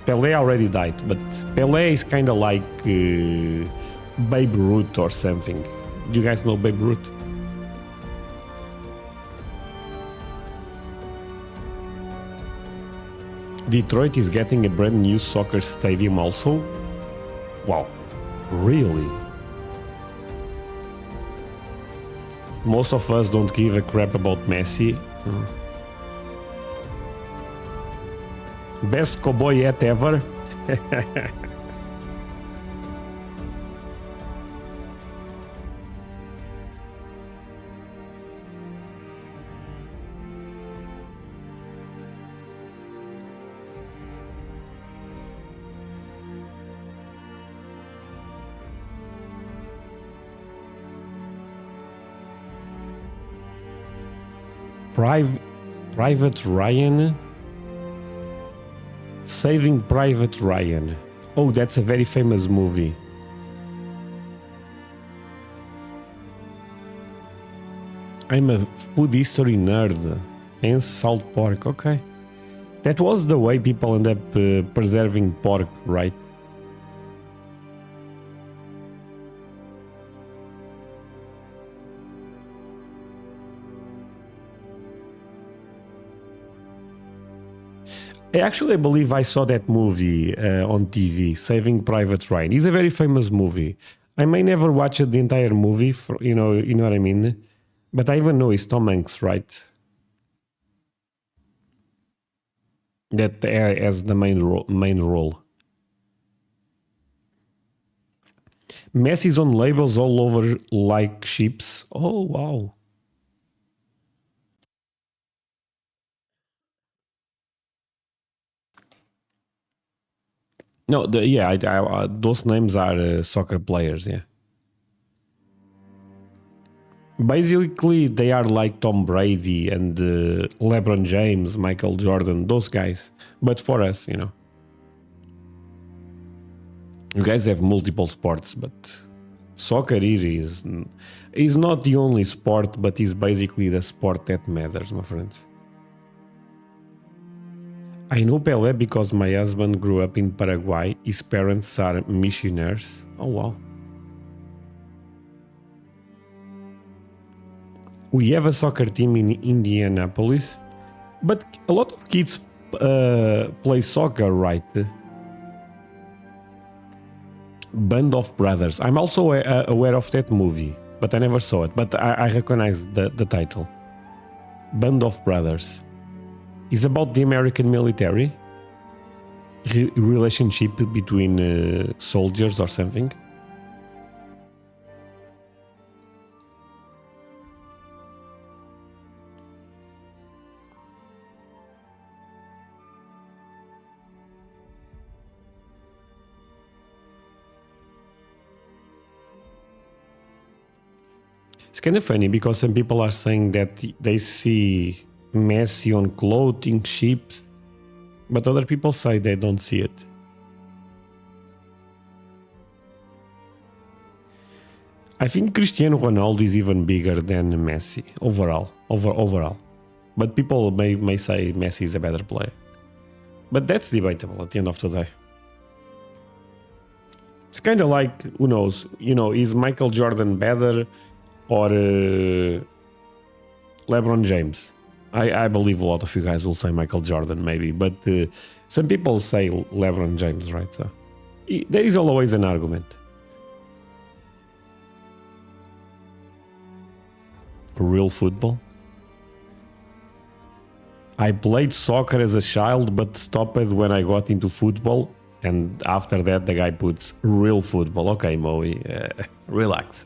Pelé already died, but Pelé is kind of like Babe Ruth or something. Do you guys know Babe Ruth? Detroit is getting a brand new soccer stadium also? Wow, really? Most of us don't give a crap about Messi. Best cowboy yet ever. Private Ryan. Saving Private Ryan. Oh, that's a very famous movie. I'm a food history nerd. And salt pork, okay. That was the way people end up preserving pork, right? Actually, I believe I saw that movie on TV, Saving Private Ryan. It's a very famous movie. I may never watch the entire movie, you know what I mean? But I even know it's Tom Hanks, right? That as the main role. Messi's on labels all over like ships. Oh, wow. No, those names are soccer players, yeah. Basically, they are like Tom Brady and LeBron James, Michael Jordan, those guys. But for us, you know. You guys have multiple sports, but soccer is not the only sport, but is basically the sport that matters, my friends. I know Pelé because my husband grew up in Paraguay. His parents are missionaries. Oh, wow. We have a soccer team in Indianapolis, but a lot of kids play soccer, right? Band of Brothers. I'm also aware of that movie, but I never saw it. But I recognize the title. Band of Brothers. It's about the American military relationship between soldiers or something. It's kind of funny because some people are saying that they see Messi on clothing, ships, but other people say they don't see it. I think Cristiano Ronaldo is even bigger than Messi overall. But people may say Messi is a better player. But that's debatable at the end of the day. It's kind of like, who knows, you know, is Michael Jordan better or LeBron James? I believe a lot of you guys will say Michael Jordan, maybe, but some people say LeBron James, right? So there is always an argument. Real football. I played soccer as a child, but stopped when I got into football. And after that, the guy puts real football. Okay, Moe, relax.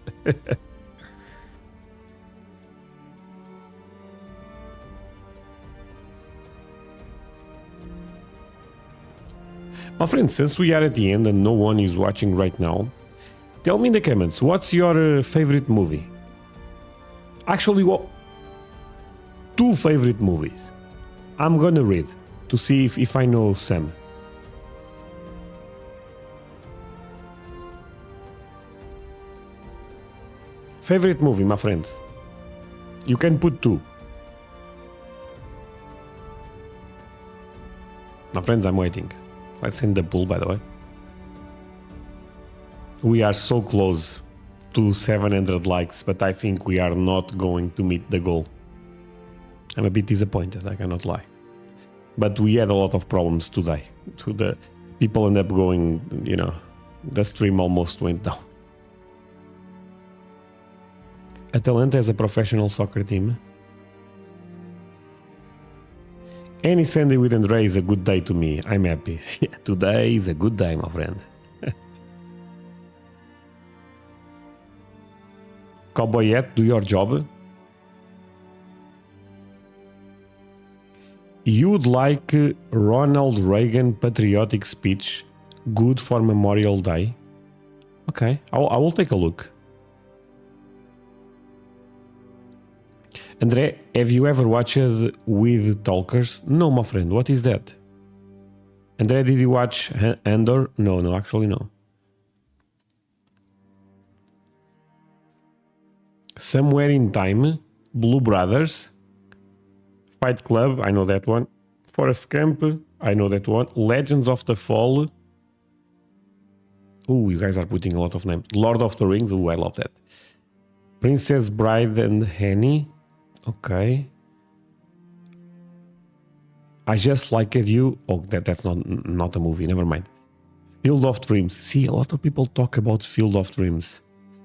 My friends, since we are at the end and no one is watching right now, tell me in the comments, what's your favorite movie? Actually, what? 2 favorite movies. I'm gonna read to see if I know Sam. Favorite movie, my friends. You can put 2. My friends, I'm waiting. Let's end the pool, by the way. We are so close to 700 likes, but I think we are not going to meet the goal. I'm a bit disappointed, I cannot lie. But we had a lot of problems today. The people end up going, you know, the stream almost went down. Atalanta has a professional soccer team. Any Sunday with André is a good day to me. I'm happy. Yeah, today is a good day, my friend. Cowboyette, do your job. You'd like Ronald Reagan patriotic speech, good for Memorial Day? Okay, I will take a look. André, have you ever watched With Talkers? No, my friend, what is that? André, did you watch Andor? No, actually no. Somewhere in Time, Blue Brothers, Fight Club, I know that one. Forrest Gump, I know that one. Legends of the Fall. Oh, you guys are putting a lot of names. Lord of the Rings, oh, I love that. Princess Bride and Annie. Okay. I Just Like You. Oh, that's not a movie. Never mind. Field of Dreams. See, a lot of people talk about Field of Dreams.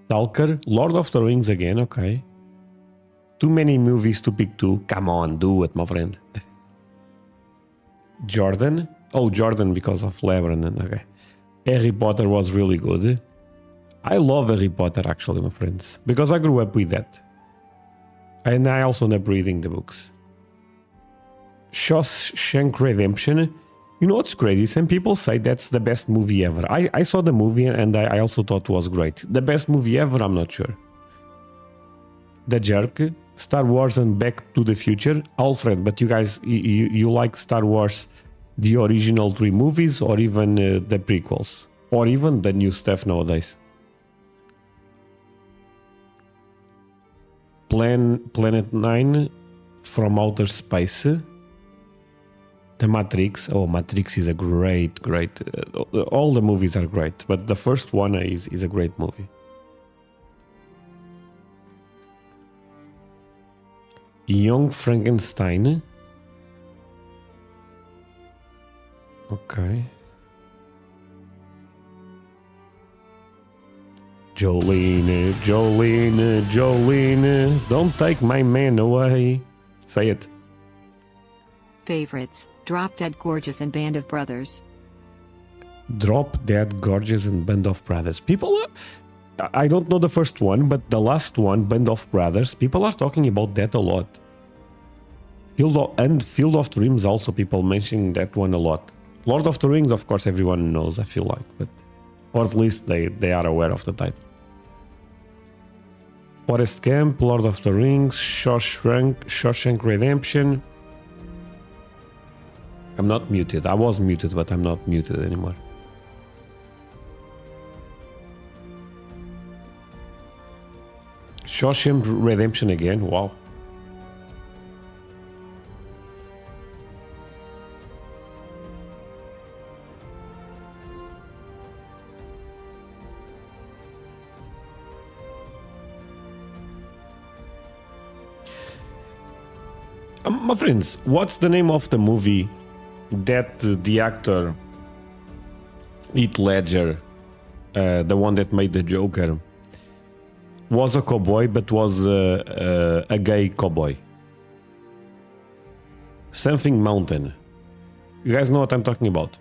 Stalker. Lord of the Rings again. Okay. Too many movies to pick two. Come on, do it, my friend. Jordan. Oh, Jordan because of Lebron. Okay. Harry Potter was really good. I love Harry Potter actually, my friends. Because I grew up with that. And I also end up reading the books. Shawshank Redemption. You know what's crazy? Some people say that's the best movie ever. I saw the movie and I also thought it was great. The best movie ever? I'm not sure. The Jerk. Star Wars and Back to the Future. Alfred, but you guys, you like Star Wars, the original 3 movies or even the prequels? Or even the new stuff nowadays? Planet 9 from Outer Space. The Matrix. Oh, Matrix is a great. All the movies are great, but the first one is a great movie. Young Frankenstein. Okay. Jolene, don't take my man away. Say it. Favorites: Drop Dead Gorgeous and Band of Brothers. Drop Dead Gorgeous and Band of Brothers. People, I don't know the first one, but the last one, Band of Brothers, people are talking about that a lot. Field of Dreams also, people mentioning that one a lot. Lord of the Rings, of course, everyone knows, I feel like, but or at least they are aware of the title. Forrest Gump, Lord of the Rings, Shawshank Redemption. I'm not muted. I was muted, but I'm not muted anymore. Shawshank Redemption again. Wow. My friends, what's the name of the movie that the actor Heath Ledger, the one that made the Joker, was a cowboy but was a gay cowboy? Something Mountain. You guys know what I'm talking about?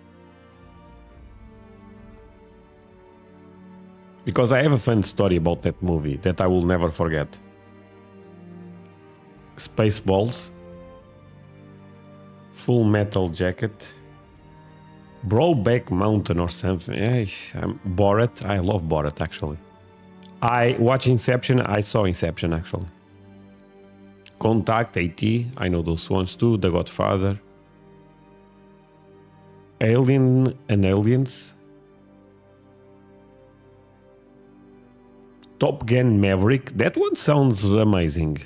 Because I have a fun story about that movie that I will never forget. Spaceballs. Full Metal Jacket. Brokeback Mountain or something. Borat. I love Borat actually. I watch Inception. I saw Inception actually. Contact, A.T. I know those ones too. The Godfather. Alien and Aliens. Top Gun Maverick. That one sounds amazing.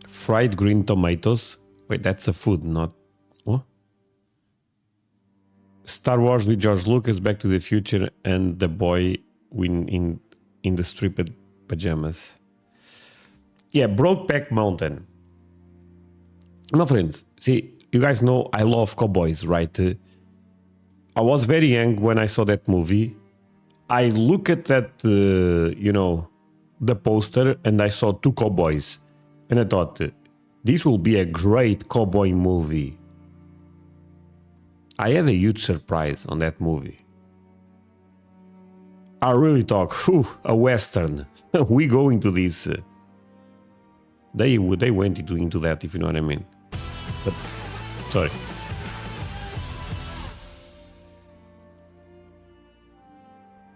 Fried green tomatoes. Wait, that's a food, not... What? Star Wars with George Lucas, Back to the Future, and the boy in the stripped pajamas. Yeah, Brokeback Mountain. My friends, see, you guys know I love cowboys, right? I was very young when I saw that movie. I look at that, you know, the poster, and I saw two cowboys, and I thought this will be a great cowboy movie. I had a huge surprise on that movie. I really thought, a western. We go into this. They went into that, if you know what I mean. But sorry.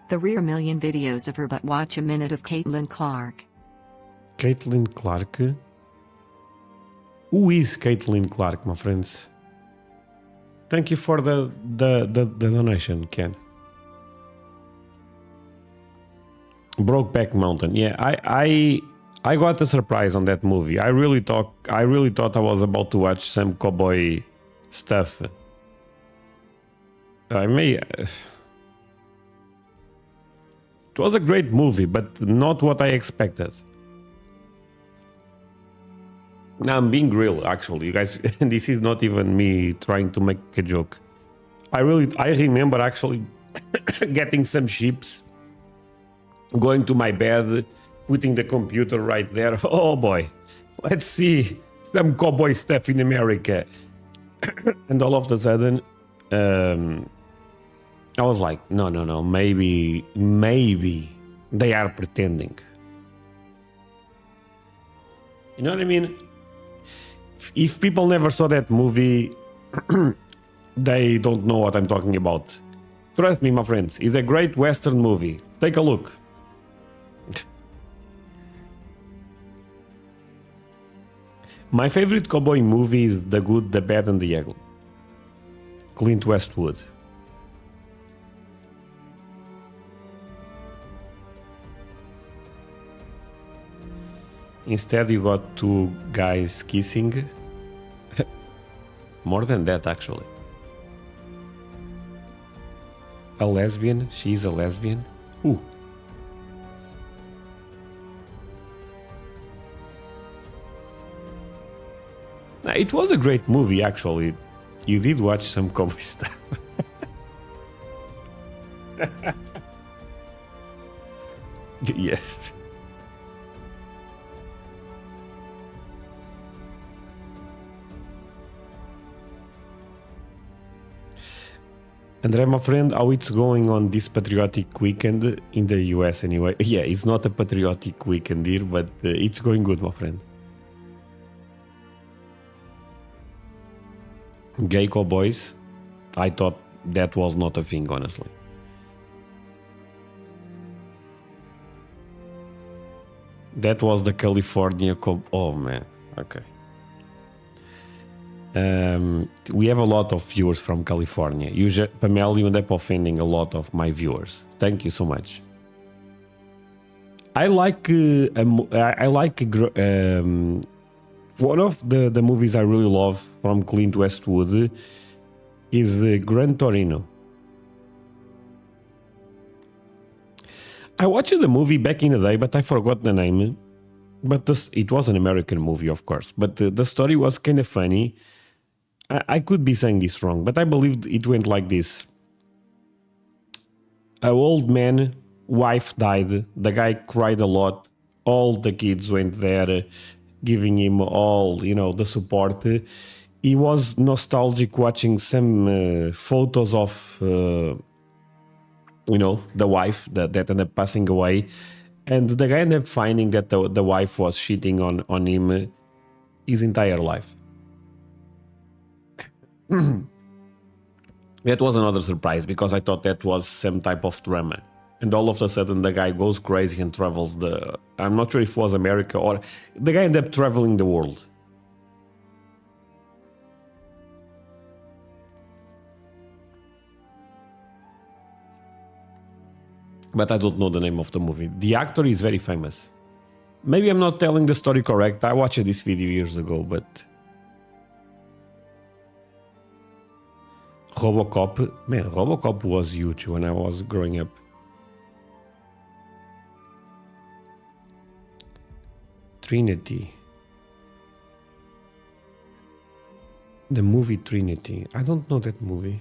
The rear million videos of her, but watch a minute of Caitlin Clark. Caitlin Clark? Who is Caitlin Clark, my friends? Thank you for the donation, Ken. Brokeback Mountain. Yeah, I got a surprise on that movie. I really thought I was about to watch some cowboy stuff. It was a great movie, but not what I expected. Now I'm being real, actually, you guys. This is not even me trying to make a joke. I remember actually getting some chips, going to my bed, putting the computer right there. Oh boy, let's see some cowboy stuff in America. And all of a sudden, I was like, no, maybe they are pretending. You know what I mean? If people never saw that movie, they don't know what I'm talking about. Trust me, my friends, it's a great Western movie. Take a look. My favorite cowboy movie is The Good, the Bad, and the Ugly. Clint Eastwood. Instead, you got two guys kissing. More than that, actually. A lesbian. She's a lesbian. Ooh. It was a great movie, actually. You did watch some cowboy stuff. Yeah. André, my friend, how it's going on this patriotic weekend in the US anyway? Yeah, it's not a patriotic weekend here, but it's going good, my friend. Gay cowboys? I thought that was not a thing, honestly. That was the California oh man, okay. We have a lot of viewers from California. Pamela, you end up offending a lot of my viewers. Thank you so much. I like one of the movies I really love from Clint Eastwood is the Gran Torino. I watched the movie back in the day, but I forgot the name. But it was an American movie, of course. But the story was kind of funny. I could be saying this wrong, but I believe it went like this. An old man, wife died, the guy cried a lot, all the kids went there, giving him all, the support. He was nostalgic watching some photos of, the wife that ended up passing away. And the guy ended up finding that the wife was cheating on him his entire life. That was another surprise because I thought that was some type of drama. And all of a sudden the guy goes crazy and travels I'm not sure if it was America or... The guy ended up traveling the world. But I don't know the name of the movie. The actor is very famous. Maybe I'm not telling the story correct. I watched this video years ago, but... Robocop. Man, Robocop was huge when I was growing up. Trinity. The movie Trinity. I don't know that movie.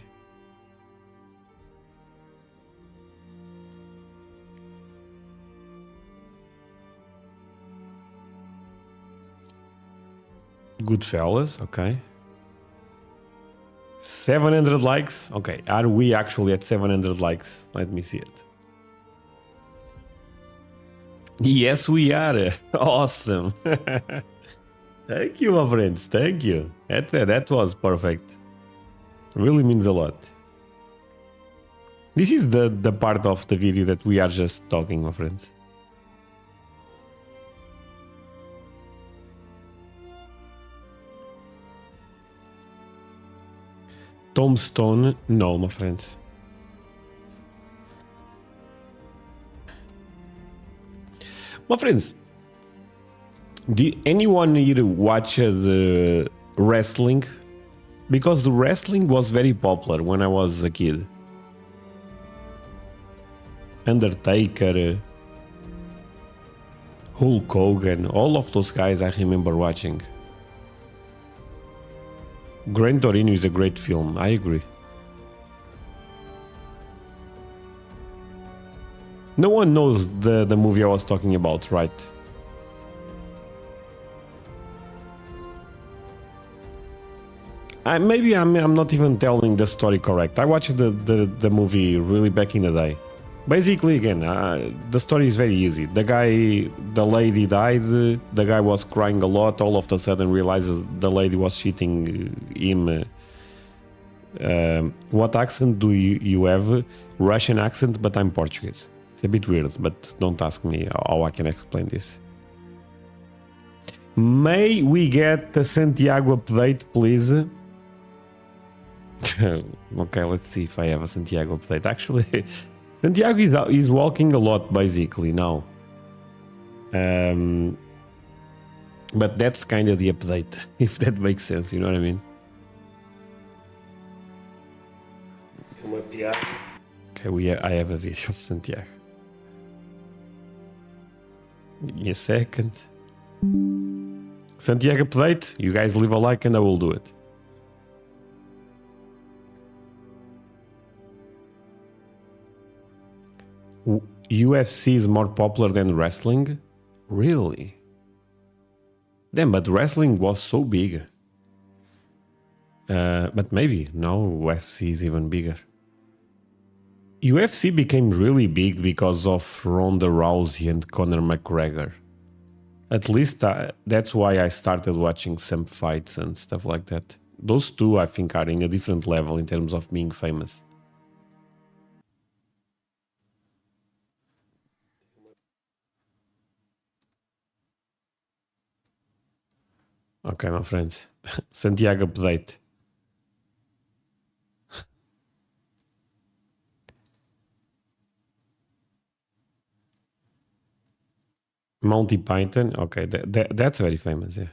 Goodfellas, okay. 700 likes. Okay, are we actually at 700 likes? Let me see it. Yes, we are. Awesome. Thank you, my friends. Thank you. That was perfect. Really means a lot. This is the part of the video that we are just talking, my friends. Tombstone, no, my friends. My friends, did anyone here watch the wrestling? Because the wrestling was very popular when I was a kid. Undertaker, Hulk Hogan, all of those guys I remember watching. Gran Torino is a great film, I agree. No one knows the movie I was talking about, right? Maybe I'm not even telling the story correct. I watched the movie really back in the day. Basically, again, the story is very easy. The lady died, the guy was crying a lot, all of a sudden realizes the lady was cheating him. What accent do you have? Russian accent, but I'm Portuguese. It's a bit weird, but don't ask me how I can explain this. May we get the Santiago update, please? Okay, let's see if I have a Santiago update. Actually, Santiago is walking a lot, basically, now. But that's kind of the update, if that makes sense, you know what I mean? Okay, I have a video of Santiago. Give me a second. Santiago update, you guys leave a like and I will do it. UFC is more popular than wrestling? Really? Damn, but wrestling was so big. But maybe, no, UFC is even bigger. UFC became really big because of Ronda Rousey and Conor McGregor. At least that's why I started watching some fights and stuff like that. Those two, I think, are in a different level in terms of being famous. Okay, my friends. Santiago update. Monty Python. Okay, that's very famous, yeah.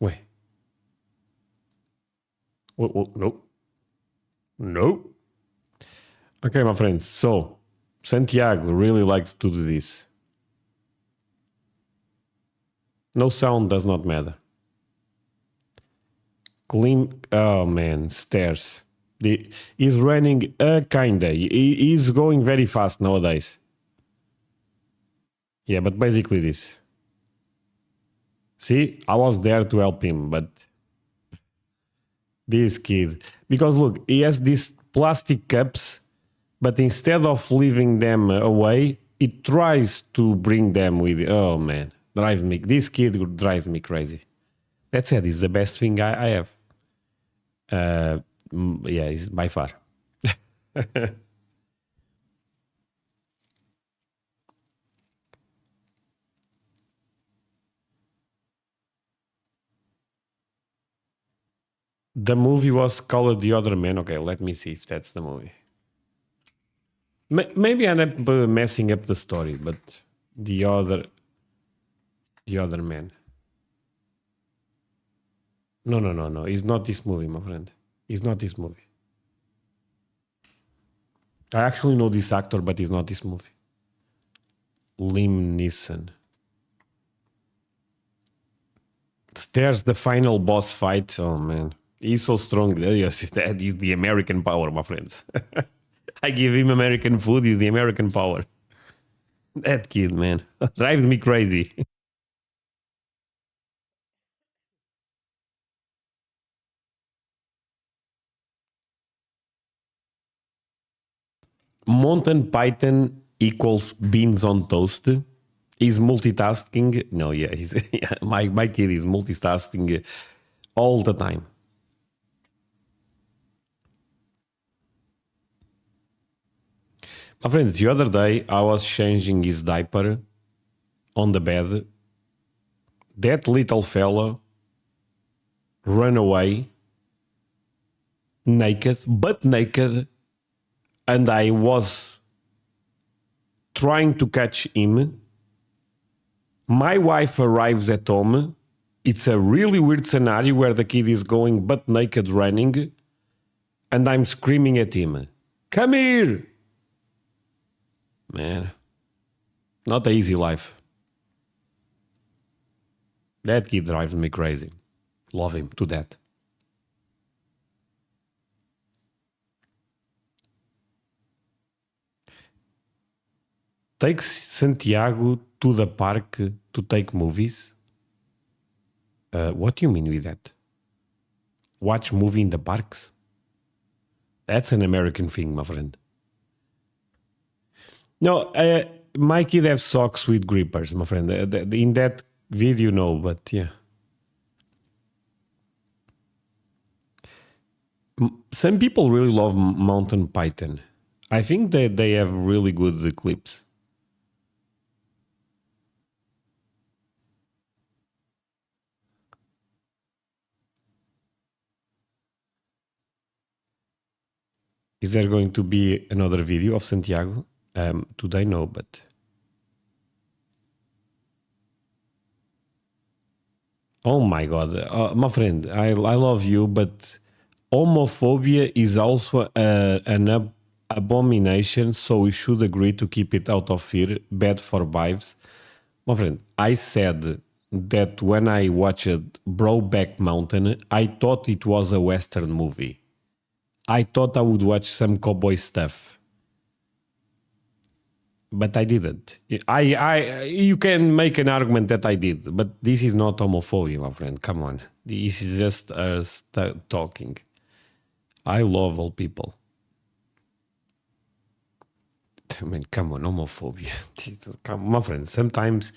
Wait. No. No. Okay, my friends. So, Santiago really likes to do this. No sound does not matter. Clean. Oh man, stairs. He's running kinda. He's going very fast nowadays. Yeah, but basically this. See, I was there to help him, but this kid, because look, he has these plastic cups, but instead of leaving them away, it tries to bring them with. Oh man, this kid drives me crazy. That said, it's the best thing I have. Yeah, it's by far. The movie was called The Other Man. Okay, let me see if that's the movie. Maybe I end up messing up the story, but the other man. No. It's not this movie, my friend. It's not this movie. I actually know this actor, but it's not this movie. Liam Neeson. Stairs, the final boss fight. Oh man, he's so strong. Yes, that is the American power, my friends. I give him American food. Is the American power. That kid, man, driving me crazy. Mountain Python equals beans on toast. Is multitasking? No, yeah, he's yeah, my kid is multitasking all the time. My friends, the other day I was changing his diaper on the bed. That little fella ran away naked, butt naked, and I was trying to catch him. My wife arrives at home. It's a really weird scenario where the kid is going butt naked running, and I'm screaming at him, "Come here!" Man, not an easy life. That kid drives me crazy. Love him to death. Takes Santiago to the park to take movies? What do you mean with that? Watch movie in the parks? That's an American thing, my friend. No, my kid has socks with grippers, my friend. In that video, no, but yeah. Some people really love Mountain Python. I think that they have really good clips. Is there going to be another video of Santiago? Today, no, but... Oh my God. My friend, I love you, but homophobia is also an abomination, so we should agree to keep it out of fear, bad for vibes. My friend, I said that when I watched Brokeback Mountain, I thought it was a Western movie. I thought I would watch some cowboy stuff, but I didn't. You can make an argument that I did, but this is not homophobia, my friend. Come on, this is just us talking. I love all people. I mean, come on, homophobia. Jesus, come, my friend. Sometimes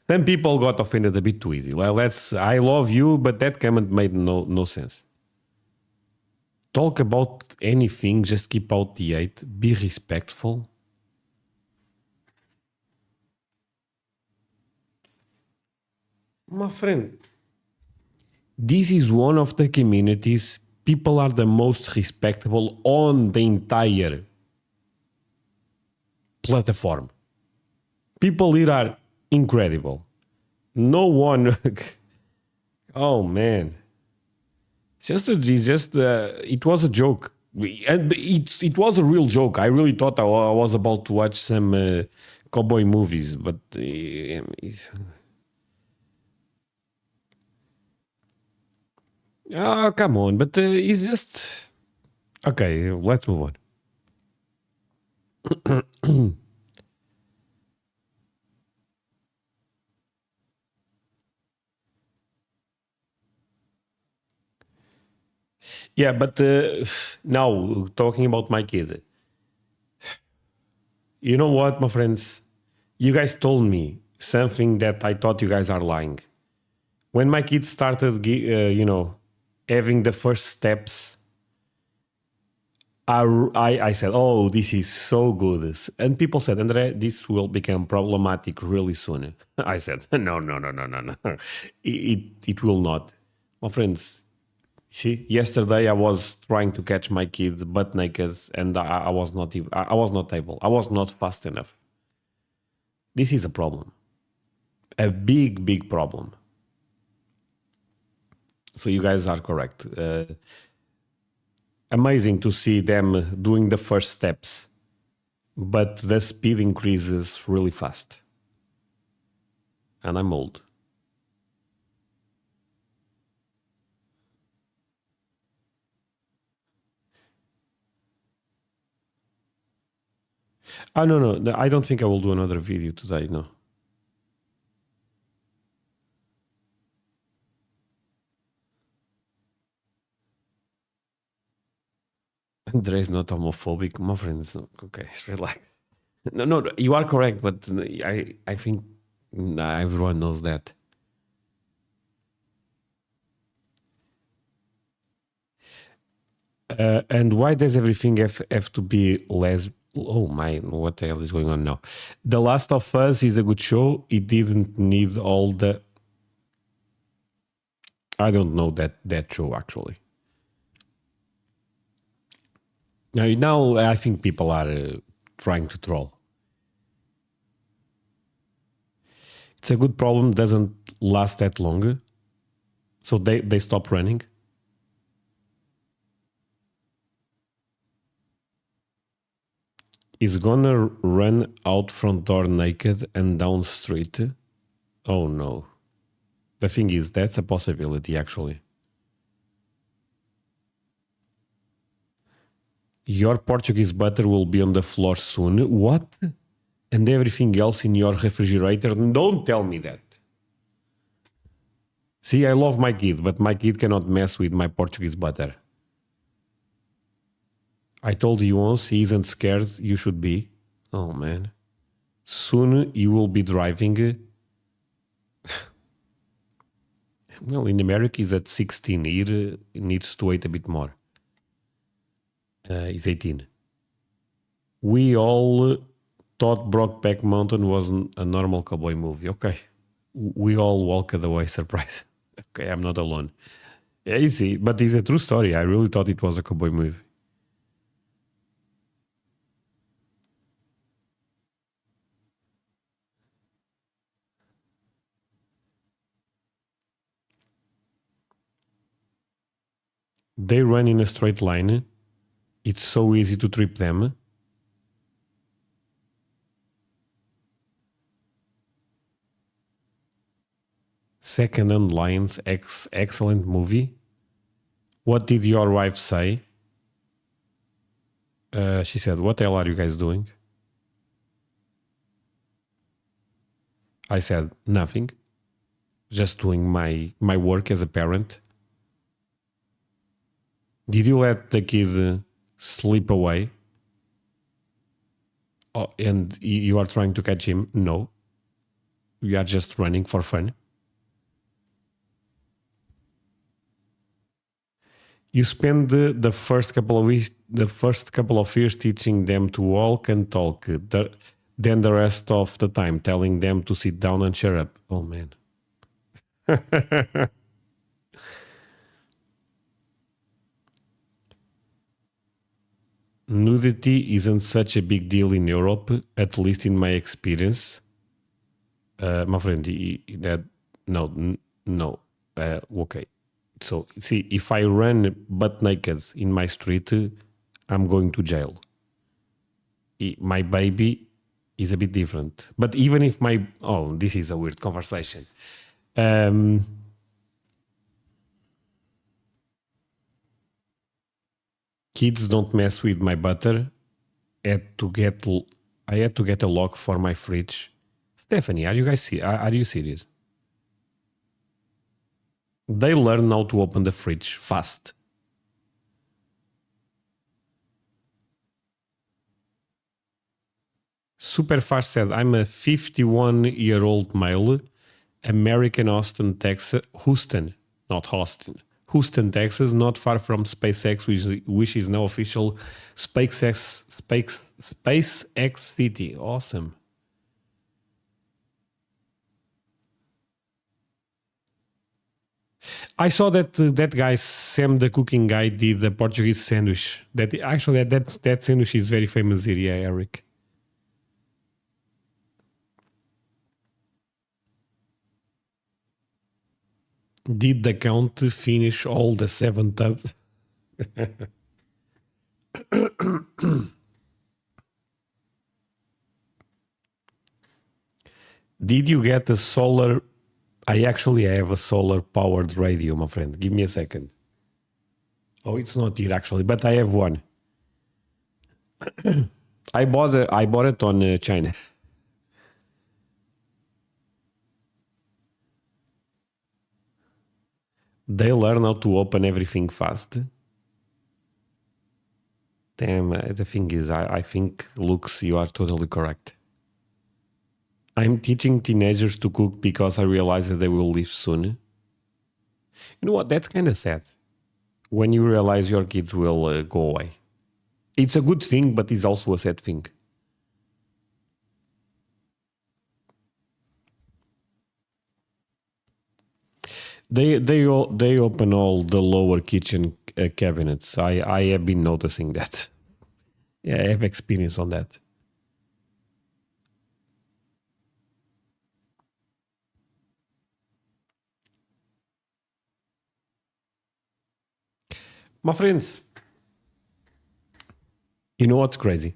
some people got offended a bit too easy. I love you, but that comment made no sense. Talk about anything, just keep out the hate. Be respectful. My friend, this is one of the communities people are the most respectable on the entire platform. People here are incredible. No one... Oh, man. It was a joke. And it was a real joke. I really thought I was about to watch some cowboy movies, but oh, come on. But it's just okay. Let's move on. Yeah, but now talking about my kid, you know what, my friends? You guys told me something that I thought you guys are lying. When my kid started, having the first steps, I said, "Oh, this is so good," and people said, "André, this will become problematic really soon." I said, "No, it will not." My friends, see, yesterday I was trying to catch my kids butt naked, and I was not able. I was not fast enough. This is a problem, a big problem. So you guys are correct. Amazing to see them doing the first steps, but the speed increases really fast, and I'm old. Oh, no. I don't think I will do another video today, no. André is not homophobic. My friends, okay, relax. No, you are correct, but I think everyone knows that. And why does everything have to be less? Oh my, what the hell is going on now? The Last of Us is a good show. It didn't need all the... I don't know that show, actually. Now I think people are trying to troll. It's a good problem, doesn't last that long. So they stop running. Is gonna run out front door naked and down street? Oh no. The thing is, that's a possibility actually. Your Portuguese butter will be on the floor soon. What? And everything else in your refrigerator? Don't tell me that. See, I love my kid, but my kid cannot mess with my Portuguese butter. I told you once, he isn't scared, you should be. Oh man. Soon you will be driving. Well, in America he's at 16. Here he needs to wait a bit more. He's 18. We all thought Brokeback Mountain was a normal cowboy movie. Okay. We all walked away surprised. Okay, I'm not alone. Yeah, easy, but it's a true story. I really thought it was a cowboy movie. They run in a straight line. It's so easy to trip them. Second-Hand Lions, excellent movie. What did your wife say? She said, what the hell are you guys doing? I said, nothing. Just doing my work as a parent. Did you let the kid slip away? Oh, and you are trying to catch him? No. We are just running for fun. You spend the first couple of years teaching them to walk and talk. Then the rest of the time telling them to sit down and shut up. Oh man. Nudity isn't such a big deal in Europe, at least in my experience. My friend, no. Okay. So, see, if I run butt naked in my street, I'm going to jail. My baby is a bit different. But even if this is a weird conversation. Kids don't mess with my butter. I had to get a lock for my fridge. Stephanie, are you serious? They learn how to open the fridge fast. Superfast said, I'm a 51-year-old male, American Houston, Texas, not far from SpaceX, which is now official SpaceX city. Awesome. I saw that guy Sam, the cooking guy, did the Portuguese sandwich. That sandwich is very famous here, yeah, Eric. Did the count finish all the 7 tubs? Did you get a solar? I have a solar powered radio, my friend. Give me a second. Oh, it's not here actually, but I have one. I bought it on China. They learn how to open everything fast. Damn, the thing is, I think, Lux, you are totally correct. I'm teaching teenagers to cook because I realize that they will leave soon. You know what? That's kind of sad. When you realize your kids will go away. It's a good thing, but it's also a sad thing. They open all the lower kitchen cabinets. I have been noticing that. Yeah, I have experience on that. My friends, you know what's crazy?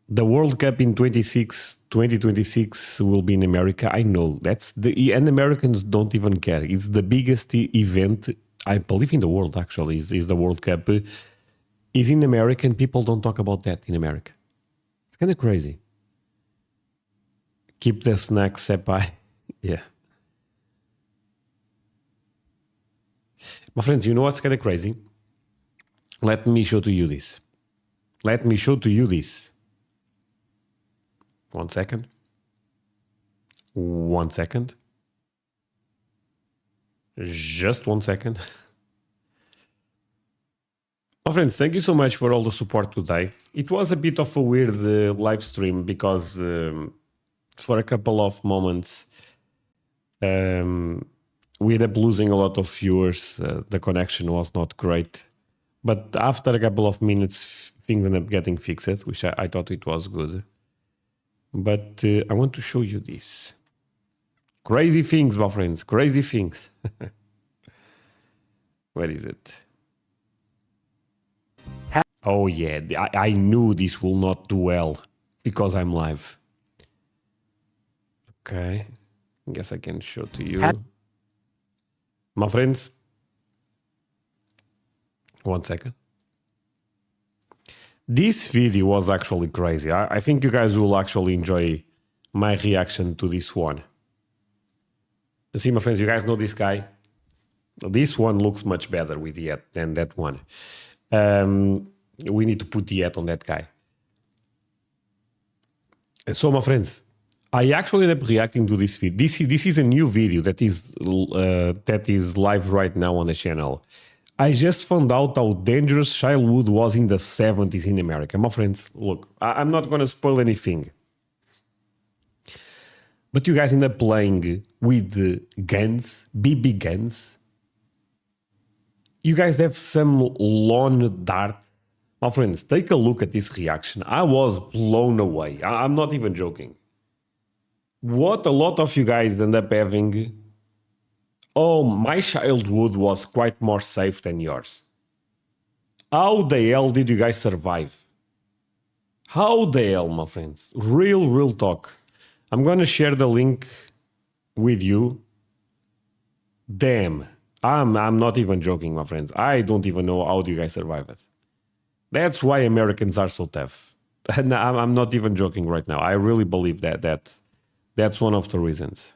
The World Cup in 2026 will be in America. I know and Americans don't even care. It's the biggest event, I believe, in the world. Actually, is the World Cup. Is in America, and people don't talk about that in America. It's kind of crazy. Keep the snacks up high. Yeah. My friends, you know what's kind of crazy? Let me show to you this. Let me show to you this. 1 second. 1 second. Just 1 second. My friends, thank you so much for all the support today. It was a bit of a weird live stream because for a couple of moments we ended up losing a lot of viewers. The connection was not great. But after a couple of minutes, things ended up getting fixed, which I thought it was good. But I want to show you this. Crazy things, my friends. Crazy things. Where is it? Oh, yeah. I knew this will not do well because I'm live. Okay. I guess I can show to you. My friends. 1 second. This video was actually crazy. I think you guys will actually enjoy my reaction to this one. You see, my friends, you guys know this guy? This one looks much better with the hat than that one. We need to put the hat on that guy. So, my friends, I actually ended up reacting to this video. This is a new video that is live right now on the channel. I just found out how dangerous childhood was in the 70s in America. My friends, look, I'm not going to spoil anything. But you guys end up playing with guns, BB guns. You guys have some lawn dart. My friends, take a look at this reaction. I was blown away. I'm not even joking. What a lot of you guys end up having. Oh, my childhood was quite more safe than yours. How the hell did you guys survive? How the hell, my friends? Real talk. I'm going to share the link with you. Damn. I'm not even joking, my friends. I don't even know how do you guys survive it. That's why Americans are so tough. And I'm not even joking right now. I really believe that's one of the reasons.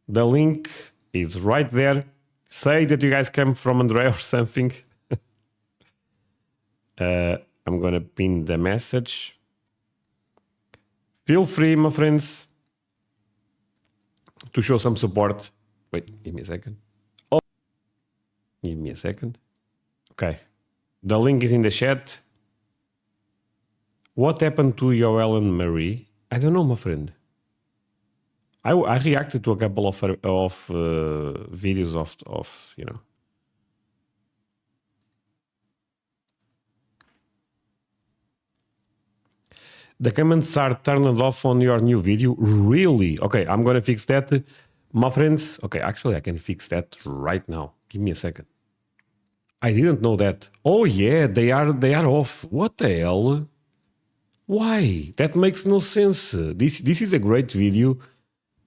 The link is right there. Say that you guys come from André or something. I'm gonna pin the message. Feel free, my friends, to show some support. Wait, give me a second. Oh, give me a second. Okay, the link is in the chat. What happened to Yoel and Marie? I don't know, my friend. I reacted to a couple of videos of you know. The comments are turned off on your new video. Really? Okay, I'm gonna fix that, my friends. Okay, actually, I can fix that right now. Give me a second. I didn't know that. Oh yeah, they are off. What the hell? Why? That makes no sense. This is a great video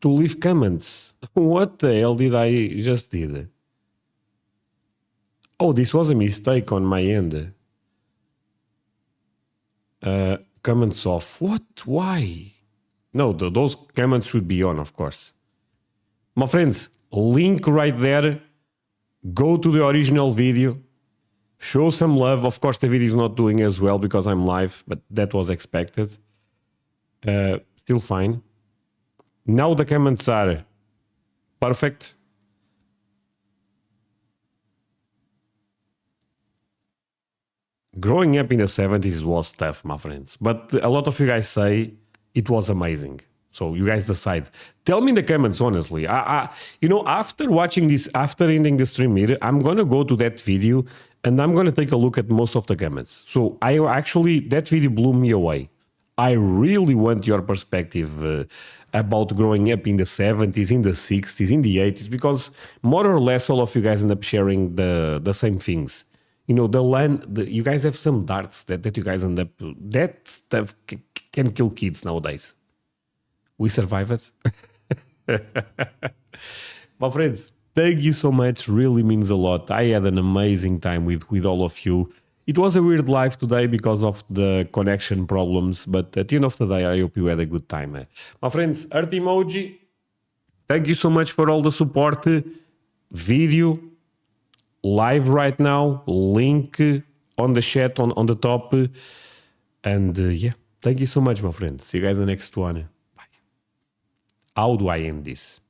to leave comments. What the hell did I just did? Oh, this was a mistake on my end. Comments off. What? Why? No, those comments should be on, of course. My friends, link right there. Go to the original video. Show some love. Of course, the video is not doing as well because I'm live, but that was expected. Still fine. Now the comments are perfect. Growing up in the 70s was tough, my friends. But a lot of you guys say it was amazing. So you guys decide. Tell me in the comments, honestly. You know, after watching this, after ending the stream here, I'm going to go to that video and I'm going to take a look at most of the comments. So that video blew me away. I really want your perspective about growing up in the 70s, in the 60s, in the 80s, because more or less all of you guys end up sharing the same things. You know, you guys have some darts that you guys end up... That stuff can kill kids nowadays. We survive it. My friends, thank you so much. Really means a lot. I had an amazing time with all of you. It was a weird live today because of the connection problems, but at the end of the day, I hope you had a good time. My friends, heart emoji. Thank you so much for all the support. Video live right now. Link on the chat on the top. And yeah, thank you so much, my friends. See you guys in the next one. Bye. How do I end this?